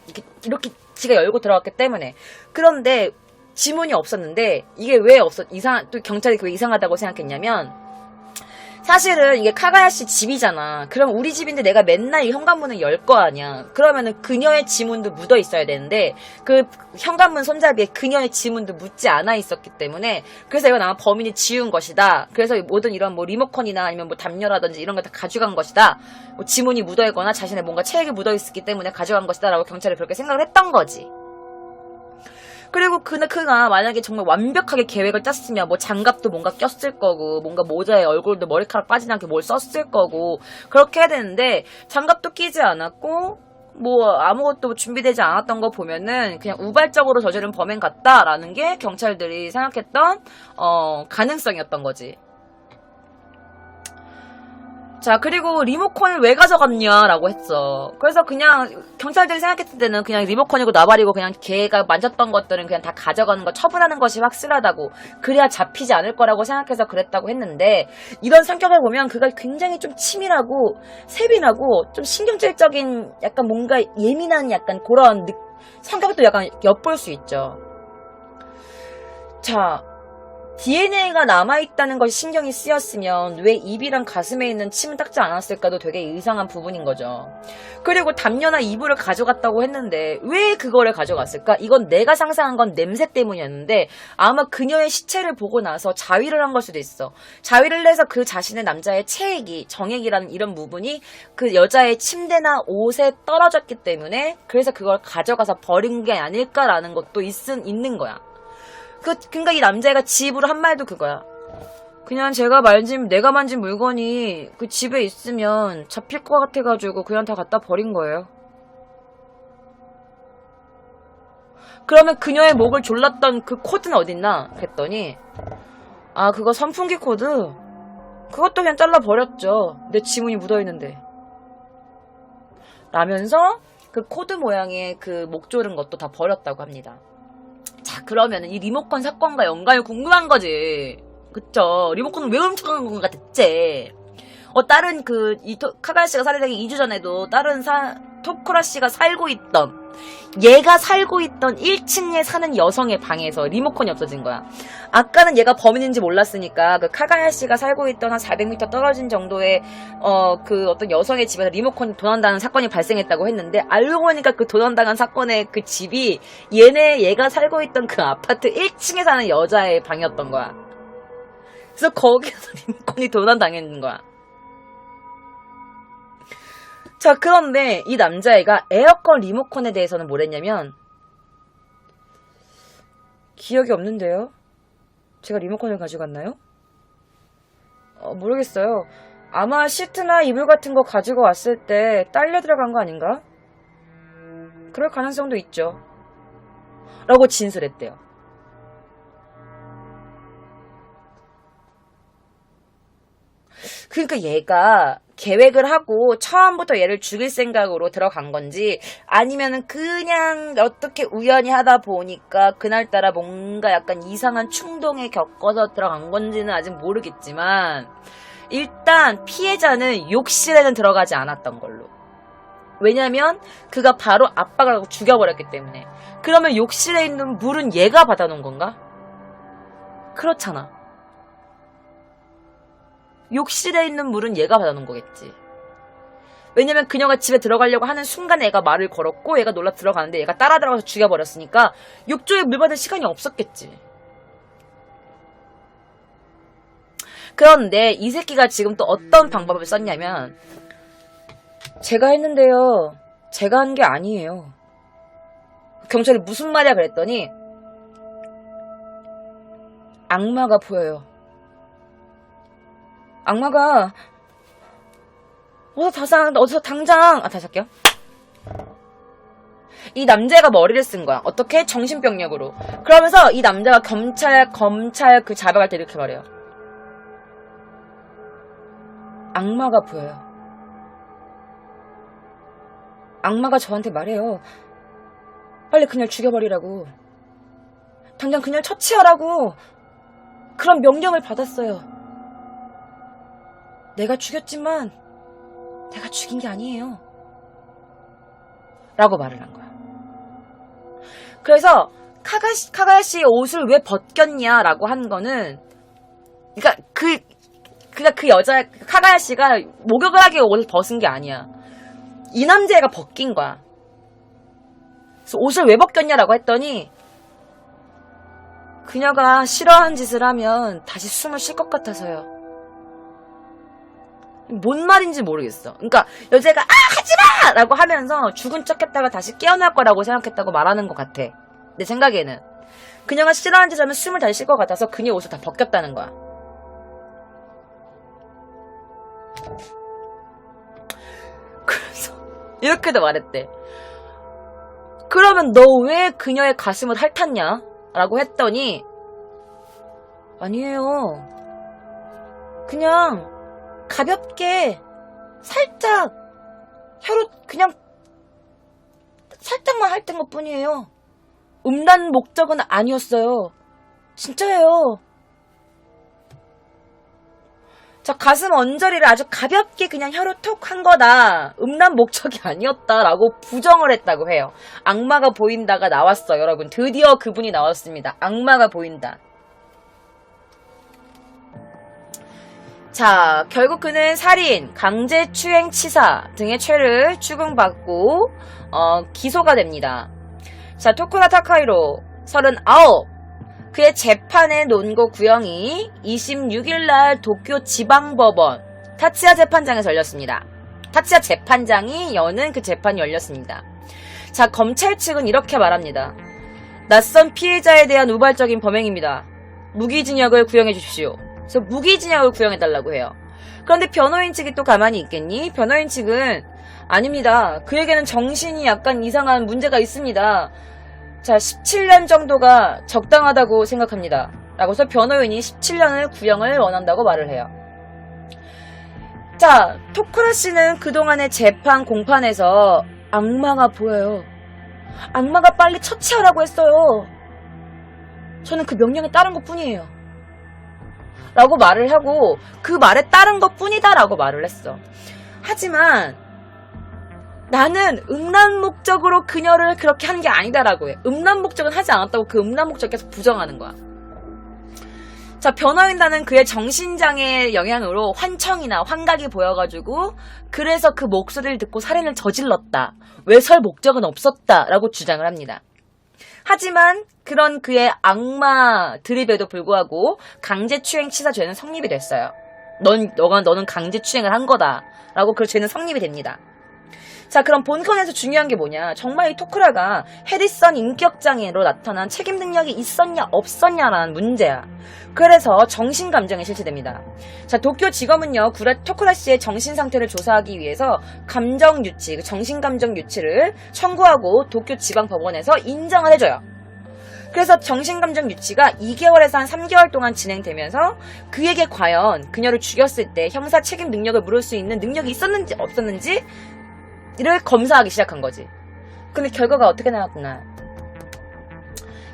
이렇게 지가 열고 들어갔기 때문에. 그런데 지문이 없었는데 이게 왜 또 경찰이 그게 이상하다고 생각했냐면 사실은 이게 카가야시 집이잖아. 그럼 우리 집인데 내가 맨날 이 현관문을 열 거 아니야. 그러면은 그녀의 지문도 묻어 있어야 되는데 그 현관문 손잡이에 그녀의 지문도 묻지 않아 있었기 때문에 그래서 이건 아마 범인이 지운 것이다. 그래서 모든 이런 뭐 리모컨이나 아니면 뭐 담요라든지 이런 거 다 가져간 것이다. 뭐 지문이 묻어 있거나 자신의 뭔가 체액이 묻어 있었기 때문에 가져간 것이다라고 경찰이 그렇게 생각을 했던 거지. 그리고 그가 만약에 정말 완벽하게 계획을 짰으면 뭐 장갑도 뭔가 꼈을 거고 뭔가 모자에 얼굴도 머리카락 빠지지 않게 뭘 썼을 거고 그렇게 해야 되는데 장갑도 끼지 않았고 뭐 아무것도 준비되지 않았던 거 보면은 그냥 우발적으로 저지른 범행 같다라는 게 경찰들이 생각했던 가능성이었던 거지. 자, 그리고 리모컨을 왜 가져갔냐라고 했어. 그래서 그냥 경찰들이 생각했을 때는 그냥 리모컨이고 나발이고 그냥 걔가 만졌던 것들은 그냥 다 가져가는 거 처분하는 것이 확실하다고 그래야 잡히지 않을 거라고 생각해서 그랬다고 했는데 이런 성격을 보면 그가 굉장히 좀 치밀하고 세밀하고 좀 신경질적인 약간 뭔가 예민한 약간 그런 성격도 약간 엿볼 수 있죠. 자, DNA가 남아있다는 것이 신경이 쓰였으면 왜 입이랑 가슴에 있는 침을 닦지 않았을까도 되게 이상한 부분인 거죠. 그리고 담요나 이불을 가져갔다고 했는데 왜 그거를 가져갔을까? 이건 내가 상상한 건 냄새 때문이었는데 아마 그녀의 시체를 보고 나서 자위를 한 걸 수도 있어. 자위를 해서 그 자신의 남자의 체액이 정액이라는 이런 부분이 그 여자의 침대나 옷에 떨어졌기 때문에 그래서 그걸 가져가서 버린 게 아닐까라는 것도 있는 거야. 그러니까 이 남자애가 집으로 한 말도 그거야. 그냥 내가 만진 물건이 그 집에 있으면 잡힐 것 같아가지고 그냥 다 갖다 버린 거예요. 그러면 그녀의 목을 졸랐던 그 코드는 어딨나? 그랬더니 그거 선풍기 코드? 그것도 그냥 잘라 버렸죠. 내 지문이 묻어있는데. 라면서 그 코드 모양의 그 목 조른 것도 다 버렸다고 합니다. 자, 그러면은 이 리모컨 사건과 연관이 궁금한 거지. 그쵸? 리모컨은 왜 훔쳐간 건가 대체? 다른 카가야시가 살해되기 2주 전에도 다른 토쿠라 씨가 얘가 살고 있던 1층에 사는 여성의 방에서 리모컨이 없어진 거야. 아까는 얘가 범인인지 몰랐으니까 그 카가야시가 살고 있던 한 400m 떨어진 정도의 그 어떤 여성의 집에서 리모컨이 도난당한 사건이 발생했다고 했는데 알고 보니까 그 도난당한 사건의 그 집이 얘가 살고 있던 그 아파트 1층에 사는 여자의 방이었던 거야. 그래서 거기서 리모컨이 도난당했는 거야. 자, 그런데 이 남자애가 에어컨 리모컨에 대해서는 뭐랬냐면 기억이 없는데요? 제가 리모컨을 가져갔나요? 모르겠어요. 아마 시트나 이불 같은 거 가지고 왔을 때 딸려 들어간 거 아닌가? 그럴 가능성도 있죠. 라고 진술했대요. 그러니까 얘가 계획을 하고 처음부터 얘를 죽일 생각으로 들어간 건지 아니면은 그냥 어떻게 우연히 하다 보니까 그날따라 뭔가 약간 이상한 충동에 겪어서 들어간 건지는 아직 모르겠지만 일단 피해자는 욕실에는 들어가지 않았던 걸로. 왜냐면 그가 바로 압박을 하고 죽여버렸기 때문에. 그러면 욕실에 있는 물은 얘가 받아놓은 건가? 그렇잖아. 욕실에 있는 물은 얘가 받아놓은 거겠지. 왜냐면 그녀가 집에 들어가려고 하는 순간에 얘가 말을 걸었고 얘가 놀라 들어가는데 얘가 따라 들어가서 죽여버렸으니까 욕조에 물 받을 시간이 없었겠지. 그런데 이 새끼가 지금 또 어떤 방법을 썼냐면 제가 했는데요. 제가 한 게 아니에요. 경찰이 무슨 말이야 그랬더니 악마가 보여요. 악마가 어서 당장 다시 할게요. 이 남자가 머리를 쓴 거야. 어떻게? 정신병력으로. 그러면서 이 남자가 검찰 그 잡아갈 때 이렇게 말해요. 악마가 보여요. 악마가 저한테 말해요. 빨리 그녀를 죽여버리라고. 당장 그녀를 처치하라고. 그런 명령을 받았어요. 내가 죽였지만 내가 죽인 게 아니에요. 라고 말을 한 거야. 그래서 카가야시의 옷을 왜 벗겼냐라고 한 거는 그러니까 그 여자 카가야시가 목욕을 하기 위해 옷을 벗은 게 아니야. 이 남자애가 벗긴 거야. 그래서 옷을 왜 벗겼냐라고 했더니 그녀가 싫어하는 짓을 하면 다시 숨을 쉴 것 같아서요. 뭔 말인지 모르겠어. 그러니까 여자가 하지마! 라고 하면서 죽은 척했다가 다시 깨어날 거라고 생각했다고 말하는 것 같아. 내 생각에는. 그녀가 싫어하는 짓을 하면 숨을 다시 쉴 것 같아서 그녀 옷을 다 벗겼다는 거야. 그래서 이렇게도 말했대. 그러면 너 왜 그녀의 가슴을 핥았냐? 라고 했더니 아니에요. 그냥 가볍게 살짝 혀로 그냥 살짝만 핥은 것 뿐이에요. 음란 목적은 아니었어요. 진짜예요. 저 가슴 언저리를 아주 가볍게 그냥 혀로 톡 한 거다. 음란 목적이 아니었다라고 부정을 했다고 해요. 악마가 보인다가 나왔어, 여러분. 드디어 그분이 나왔습니다. 악마가 보인다. 자, 결국 그는 살인, 강제추행치사 등의 죄를 추궁받고 기소가 됩니다. 자, 토쿠나 타카히로 39. 그의 재판의 논고 구형이 26일날 도쿄 지방법원 타츠야 재판장에서 열렸습니다. 타츠야 재판장이 여는 그 재판이 열렸습니다. 자, 검찰 측은 이렇게 말합니다. 낯선 피해자에 대한 우발적인 범행입니다. 무기징역을 구형해 주십시오. 그래서 무기징역을 구형해달라고 해요. 그런데 변호인 측이 또 가만히 있겠니? 변호인 측은 아닙니다. 그에게는 정신이 약간 이상한 문제가 있습니다. 자, 17년 정도가 적당하다고 생각합니다. 라고서 변호인이 17년을 구형을 원한다고 말을 해요. 자, 토쿠라 씨는 그동안의 재판 공판에서 악마가 보여요. 악마가 빨리 처치하라고 했어요. 저는 그 명령에 따른 것 뿐이에요. 라고 말을 하고 그 말에 따른 것 뿐이다 라고 말을 했어. 하지만 나는 음란 목적으로 그녀를 그렇게 한 게 아니다라고 해. 음란 목적은 하지 않았다고 그 음란 목적 계속 부정하는 거야. 자, 변호인단은 그의 정신장애의 영향으로 환청이나 환각이 보여가지고 그래서 그 목소리를 듣고 살인을 저질렀다. 외설 목적은 없었다라고 주장을 합니다. 하지만 그런 그의 악마 드립에도 불구하고 강제추행치사죄는 성립이 됐어요. 너는 강제추행을 한 거다라고 그 죄는 성립이 됩니다. 자, 그럼 본건에서 중요한 게 뭐냐? 정말 이 토쿠라가 해리선 인격장애로 나타난 책임 능력이 있었냐 없었냐라는 문제야. 그래서 정신감정에 실시됩니다. 자, 도쿄지검은요 토쿠라 씨의 정신 상태를 조사하기 위해서 감정 유치, 정신감정 유치를 청구하고 도쿄지방법원에서 인정을 해줘요. 그래서 정신감정 유치가 2개월에서 한 3개월 동안 진행되면서 그에게 과연 그녀를 죽였을 때 형사 책임 능력을 물을 수 있는 능력이 있었는지 없었는지를 검사하기 시작한 거지. 근데 결과가 어떻게 나왔구나.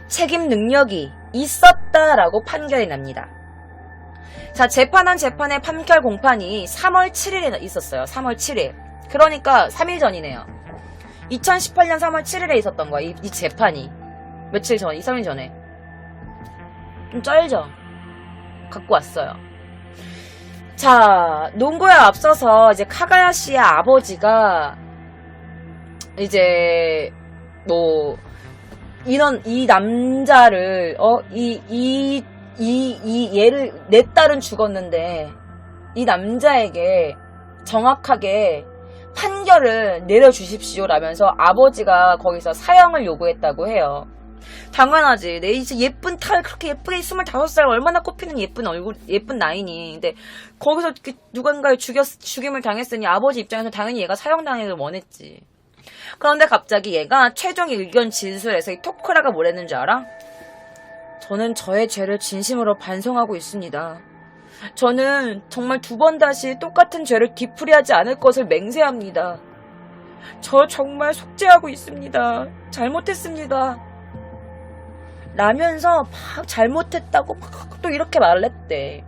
책임 능력이 있었다라고 판결이 납니다. 자, 재판의 판결 공판이 3월 7일에 있었어요. 3월 7일. 그러니까 3일 전이네요. 2018년 3월 7일에 있었던 거야. 이 재판이. 며칠 전, 2, 3일 전에. 좀 쩔죠? 갖고 왔어요. 자, 논거에 앞서서 이제 카가야시의 아버지가 이제 뭐 이 남자를 얘를 내 딸은 죽었는데 이 남자에게 정확하게 판결을 내려주십시오라면서 아버지가 거기서 사형을 요구했다고 해요. 당연하지. 내 이제 예쁜 딸, 그렇게 예쁘게 25살 얼마나 꼽히는 예쁜 얼굴, 예쁜 나이니. 근데 거기서 누군가를 죽임을 당했으니 아버지 입장에서 당연히 얘가 사형당하기를 원했지. 그런데 갑자기 얘가 최종 의견 진술에서 이 토크라가 뭐랬는 줄 알아? 저는 저의 죄를 진심으로 반성하고 있습니다. 저는 정말 2번 다시 똑같은 죄를 뒤풀이하지 않을 것을 맹세합니다. 저 정말 속죄하고 있습니다. 잘못했습니다. 라면서 막 잘못했다고 막 또 이렇게 말을 했대.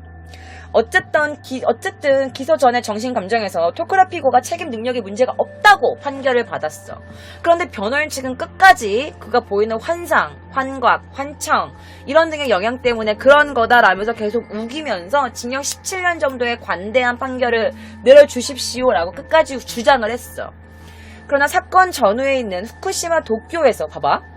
어쨌든 기소 전에 정신감정에서 토크라 피고가 책임 능력에 문제가 없다고 판결을 받았어. 그런데 변호인 측은 끝까지 그가 보이는 환상, 환각, 환청 이런 등의 영향 때문에 그런 거다라면서 계속 우기면서 징역 17년 정도의 관대한 판결을 내려주십시오라고 끝까지 주장을 했어. 그러나 사건 전후에 있는 후쿠시마 도쿄에서 봐봐.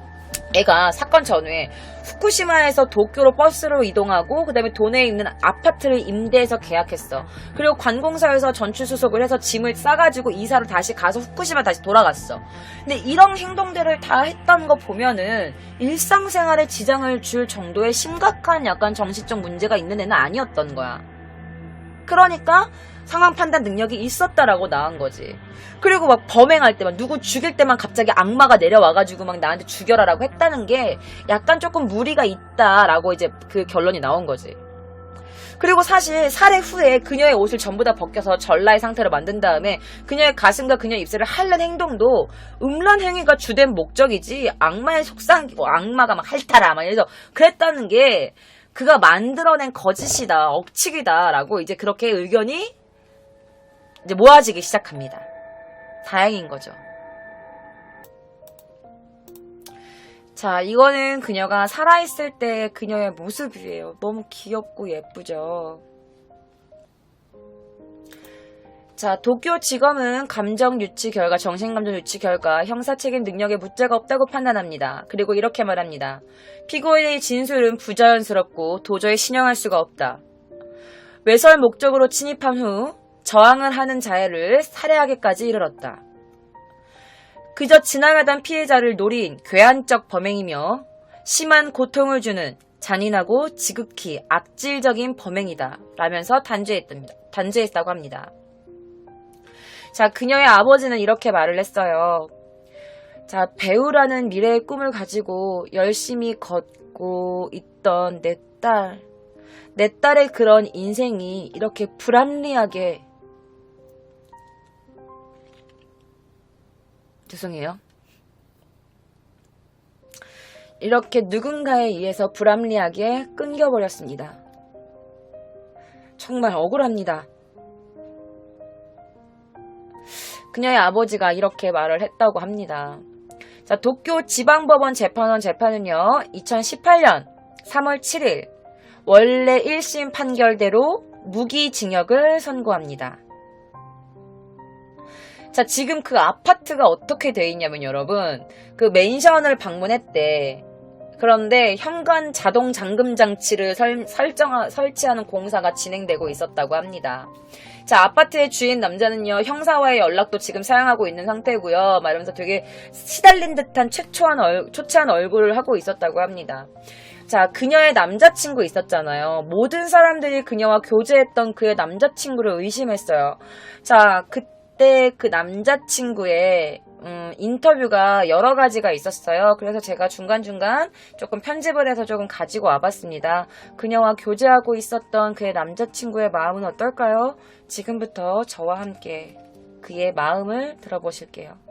애가 사건 전후에 후쿠시마에서 도쿄로 버스로 이동하고 그 다음에 도내에 있는 아파트를 임대해서 계약했어. 그리고 관공서에서 전출수속을 해서 짐을 싸가지고 이사를 다시 가서 후쿠시마 다시 돌아갔어. 근데 이런 행동들을 다 했던 거 보면은 일상생활에 지장을 줄 정도의 심각한 약간 정신적 문제가 있는 애는 아니었던 거야. 그러니까 상황 판단 능력이 있었다라고 나온 거지. 그리고 막 범행할 때만 누구 죽일 때만 갑자기 악마가 내려와가지고 막 나한테 죽여라라고 했다는 게 약간 조금 무리가 있다라고 이제 그 결론이 나온 거지. 그리고 사실 살해 후에 그녀의 옷을 전부 다 벗겨서 전라의 상태로 만든 다음에 그녀의 가슴과 그녀의 입술을 핥는 행동도 음란 행위가 주된 목적이지 악마의 속삭이고 악마가 막 핥아라 막 이래서 그랬다는 게 그가 만들어낸 거짓이다, 억측이다라고 이제 그렇게 의견이 이제 모아지기 시작합니다. 다행인 거죠. 자, 이거는 그녀가 살아있을 때 그녀의 모습이에요. 너무 귀엽고 예쁘죠. 자, 도쿄지검은 감정 유치 결과, 정신감정 유치 결과 형사 책임 능력에 문제가 없다고 판단합니다. 그리고 이렇게 말합니다. 피고인의 진술은 부자연스럽고 도저히 신용할 수가 없다. 외설 목적으로 침입한 후 저항을 하는 자해를 살해하기까지 이르렀다. 그저 지나가던 피해자를 노린 괴한적 범행이며 심한 고통을 주는 잔인하고 지극히 악질적인 범행이다. 라면서 단죄했다고 합니다. 자, 그녀의 아버지는 이렇게 말을 했어요. 자, 배우라는 미래의 꿈을 가지고 열심히 걷고 있던 내 딸의 그런 인생이 이렇게 불합리하게 죄송해요. 이렇게 누군가에 의해서 불합리하게 끊겨버렸습니다. 정말 억울합니다. 그녀의 아버지가 이렇게 말을 했다고 합니다. 자, 도쿄 지방법원 재판원 재판은요, 2018년 3월 7일 원래 1심 판결대로 무기징역을 선고합니다. 자, 지금 그 아파트가 어떻게 돼 있냐면 여러분, 그 맨션을 방문했대. 그런데 현관 자동 잠금 장치를 설치하는 공사가 진행되고 있었다고 합니다. 자, 아파트의 주인 남자는요, 형사와의 연락도 지금 사용하고 있는 상태고요. 말하면서 되게 시달린 듯한 초췌한 얼굴을 하고 있었다고 합니다. 자, 그녀의 남자친구 있었잖아요. 모든 사람들이 그녀와 교제했던 그의 남자친구를 의심했어요. 자, 그때 그 남자친구의 인터뷰가 여러 가지가 있었어요. 그래서 제가 중간중간 조금 편집을 해서 조금 가지고 와봤습니다. 그녀와 교제하고 있었던 그의 남자친구의 마음은 어떨까요? 지금부터 저와 함께 그의 마음을 들어보실게요.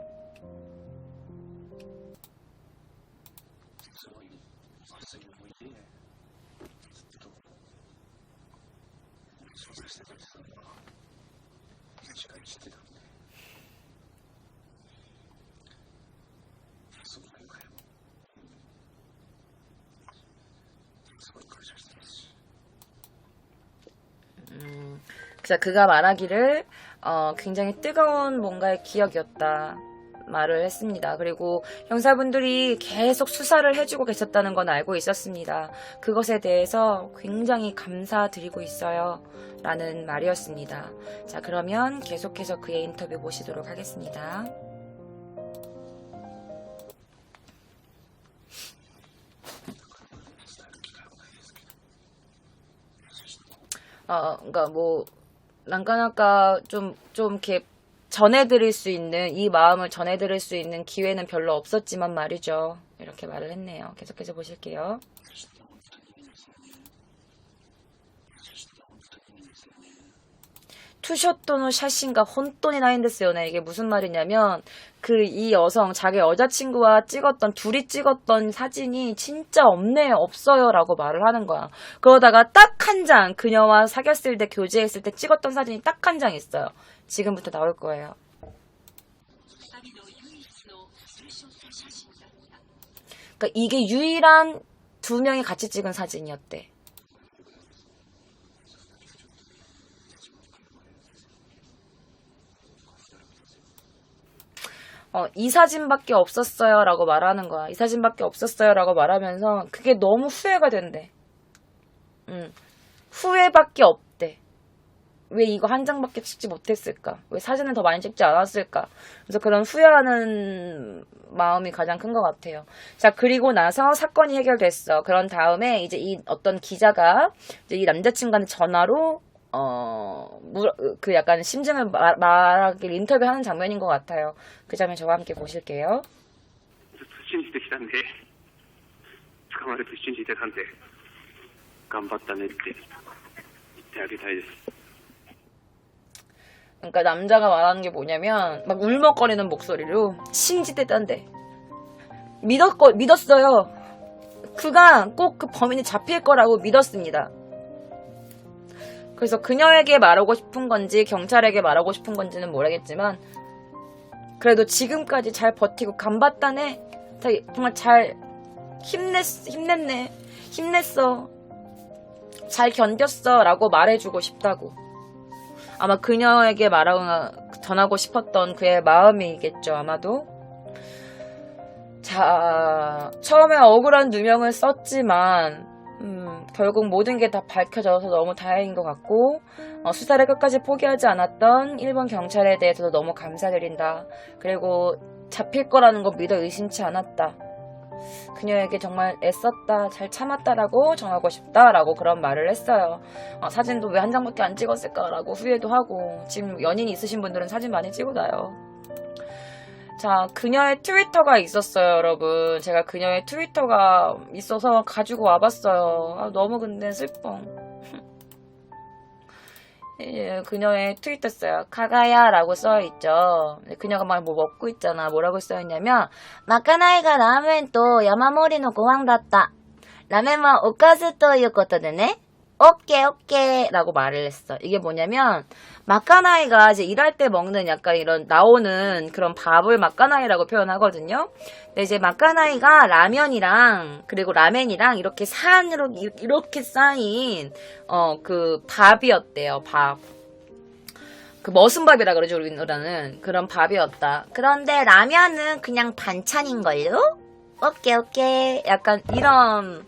그래서 그가 말하기를 굉장히 뜨거운 뭔가의 기억이었다 말을 했습니다. 그리고 형사분들이 계속 수사를 해주고 계셨다는 건 알고 있었습니다. 그것에 대해서 굉장히 감사드리고 있어요 라는 말이었습니다. 자, 그러면 계속해서 그의 인터뷰 보시도록 하겠습니다. 그러니까 뭐 난까나까 좀 이렇게 전해드릴 수 있는, 이 마음을 전해드릴 수 있는 기회는 별로 없었지만 말이죠. 이렇게 말을 했네요. 계속해서 보실게요. 투쇼토노 샷신가 혼돈이 나인데스요네. 이게 무슨 말이냐면 이 여성 자기 여자친구와 둘이 찍었던 사진이 진짜 없어요 라고 말을 하는 거야. 그러다가 딱 한 장, 그녀와 사귀었을 때 교제했을 때 찍었던 사진이 딱 한 장 있어요. 지금부터 나올 거예요. 그러니까 이게 유일한 2명이 같이 찍은 사진이었대. 이 사진밖에 없었어요 라고 말하는 거야. 이 사진밖에 없었어요 라고 말하면서 그게 너무 후회가 된대. 후회밖에 없대. 왜 이거 한 장밖에 찍지 못했을까? 왜 사진을 더 많이 찍지 않았을까? 그래서 그런 후회하는 마음이 가장 큰 것 같아요. 자, 그리고 나서 사건이 해결됐어. 그런 다음에 이제 이 어떤 기자가 이제 이 남자친구한테 전화로 그 약간 심증을 말하길 인터뷰하는 장면인 것 같아요. 그 장면 저와 함께 보실게요. 信じてきたんで捕まると信じてたんで頑張ったねって言ってあげたいです。 그러니까 남자가 말하는 게 뭐냐면 막 울먹거리는 목소리로 신지대단데 믿었어요. 그가 꼭 그 범인이 잡힐 거라고 믿었습니다. 그래서 그녀에게 말하고 싶은 건지 경찰에게 말하고 싶은 건지는 모르겠지만 그래도 지금까지 잘 버티고 간봤다네. 정말 잘 힘냈네. 힘냈어. 잘 견뎠어 라고 말해주고 싶다고. 아마 그녀에게 전하고 싶었던 그의 마음이겠죠, 아마도. 자, 처음에 억울한 누명을 썼지만 결국 모든 게 다 밝혀져서 너무 다행인 것 같고 수사를 끝까지 포기하지 않았던 일본 경찰에 대해서도 너무 감사드린다. 그리고 잡힐 거라는 거 믿어 의심치 않았다. 그녀에게 정말 애썼다, 잘 참았다라고 전하고 싶다라고 그런 말을 했어요. 사진도 왜 한 장밖에 안 찍었을까라고 후회도 하고. 지금 연인이 있으신 분들은 사진 많이 찍어놔요. 자, 그녀의 트위터가 있었어요, 여러분. 제가 그녀의 트위터가 있어서 가지고 와봤어요. 너무 근데 슬퍼. 예, 그녀의 트위터 써요. 카가야라고 써있죠. 그녀가 막 뭐 먹고 있잖아. 뭐라고 써있냐면 마카나이가 라멘 또 야마모리노 고항だった. 라멘은 오카즈ということでね. 오케이 라고 말을 했어. 이게 뭐냐면 마카나이가 이제 일할 때 먹는 약간 이런 나오는 그런 밥을 마카나이라고 표현하거든요. 근데 이제 마카나이가 라면이랑 그리고 라멘이랑 이렇게 산으로 이렇게 쌓인 그 밥이었대요. 밥. 그 머슴밥이라 그러죠, 우리나라는. 그런 밥이었다. 그런데 라면은 그냥 반찬인걸요? 오케이 약간 이런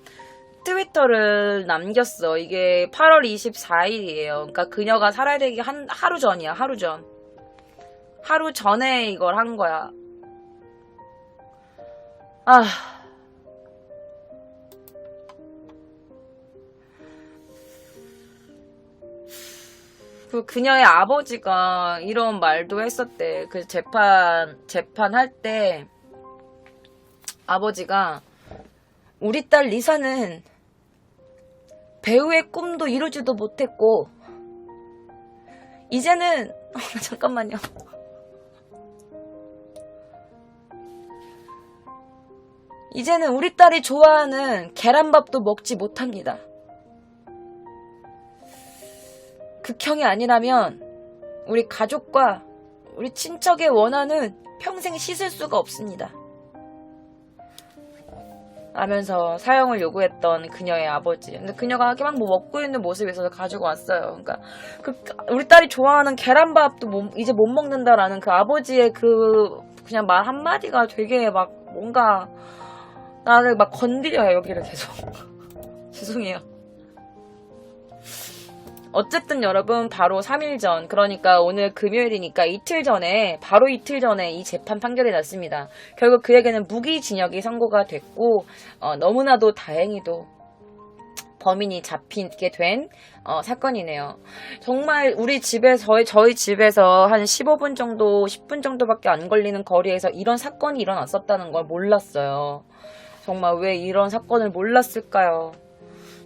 트위터를 남겼어. 이게 8월 24일이에요. 그러니까 그녀가 살아야 되기 하루 전이야. 하루 전. 하루 전에 이걸 한 거야. 그녀의 아버지가 이런 말도 했었대. 그 재판할 때 아버지가 우리 딸 리사는 배우의 꿈도 이루지도 못했고 이제는 잠깐만요. 이제는 우리 딸이 좋아하는 계란밥도 먹지 못합니다. 극형이 아니라면 우리 가족과 우리 친척의 원한은 평생 씻을 수가 없습니다. 하면서 사형을 요구했던 그녀의 아버지. 근데 그녀가 막 뭐 먹고 있는 모습이 있어서 가지고 왔어요. 그러니까 우리 딸이 좋아하는 계란밥도 이제 못 먹는다라는 그 아버지의 그냥 말 한마디가 되게 막 뭔가 나를 막 건드려요, 여기를 계속. 죄송해요. 어쨌든 여러분, 바로 3일 전, 그러니까 오늘 금요일이니까 바로 이틀 전에 이 재판 판결이 났습니다. 결국 그에게는 무기징역이 선고가 됐고, 너무나도 다행히도 범인이 잡히게 된 사건이네요. 정말 저희 집에서 한 15분 정도, 10분 정도밖에 안 걸리는 거리에서 이런 사건이 일어났었다는 걸 몰랐어요. 정말 왜 이런 사건을 몰랐을까요?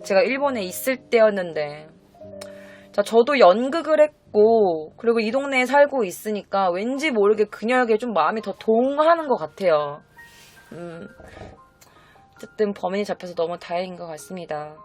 제가 일본에 있을 때였는데. 자, 저도 연극을 했고, 그리고 이 동네에 살고 있으니까 왠지 모르게 그녀에게 좀 마음이 더 동하는 것 같아요. 어쨌든 범인이 잡혀서 너무 다행인 것 같습니다.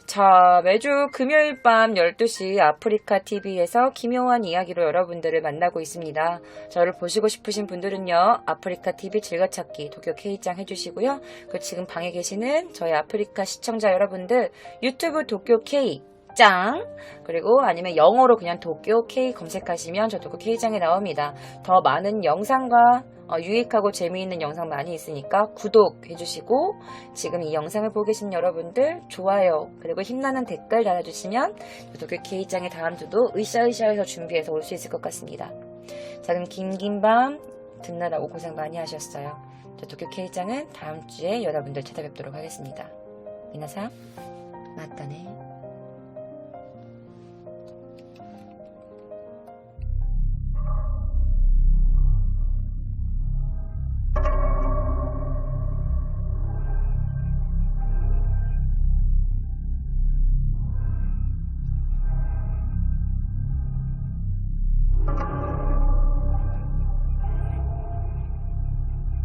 자, 매주 금요일 밤 12시 아프리카 TV에서 기묘한 이야기로 여러분들을 만나고 있습니다. 저를 보시고 싶으신 분들은요, 아프리카 TV 즐겨찾기 도쿄 K짱 해주시고요. 그리고 지금 방에 계시는 저희 아프리카 시청자 여러분들 유튜브 도쿄 K 짱, 그리고 아니면 영어로 그냥 도쿄 K 검색하시면 저 도쿄 K짱이 나옵니다. 더 많은 영상과 유익하고 재미있는 영상 많이 있으니까 구독해주시고, 지금 이 영상을 보고 계신 여러분들 좋아요 그리고 힘나는 댓글 달아주시면 도쿄 K짱의 다음 주도 으쌰으쌰해서 준비해서 올 수 있을 것 같습니다. 자, 그럼 긴 밤 듣느라고 고생 많이 하셨어요. 저 도쿄 K짱은 다음 주에 여러분들 찾아뵙도록 하겠습니다. 미나상 맞다네.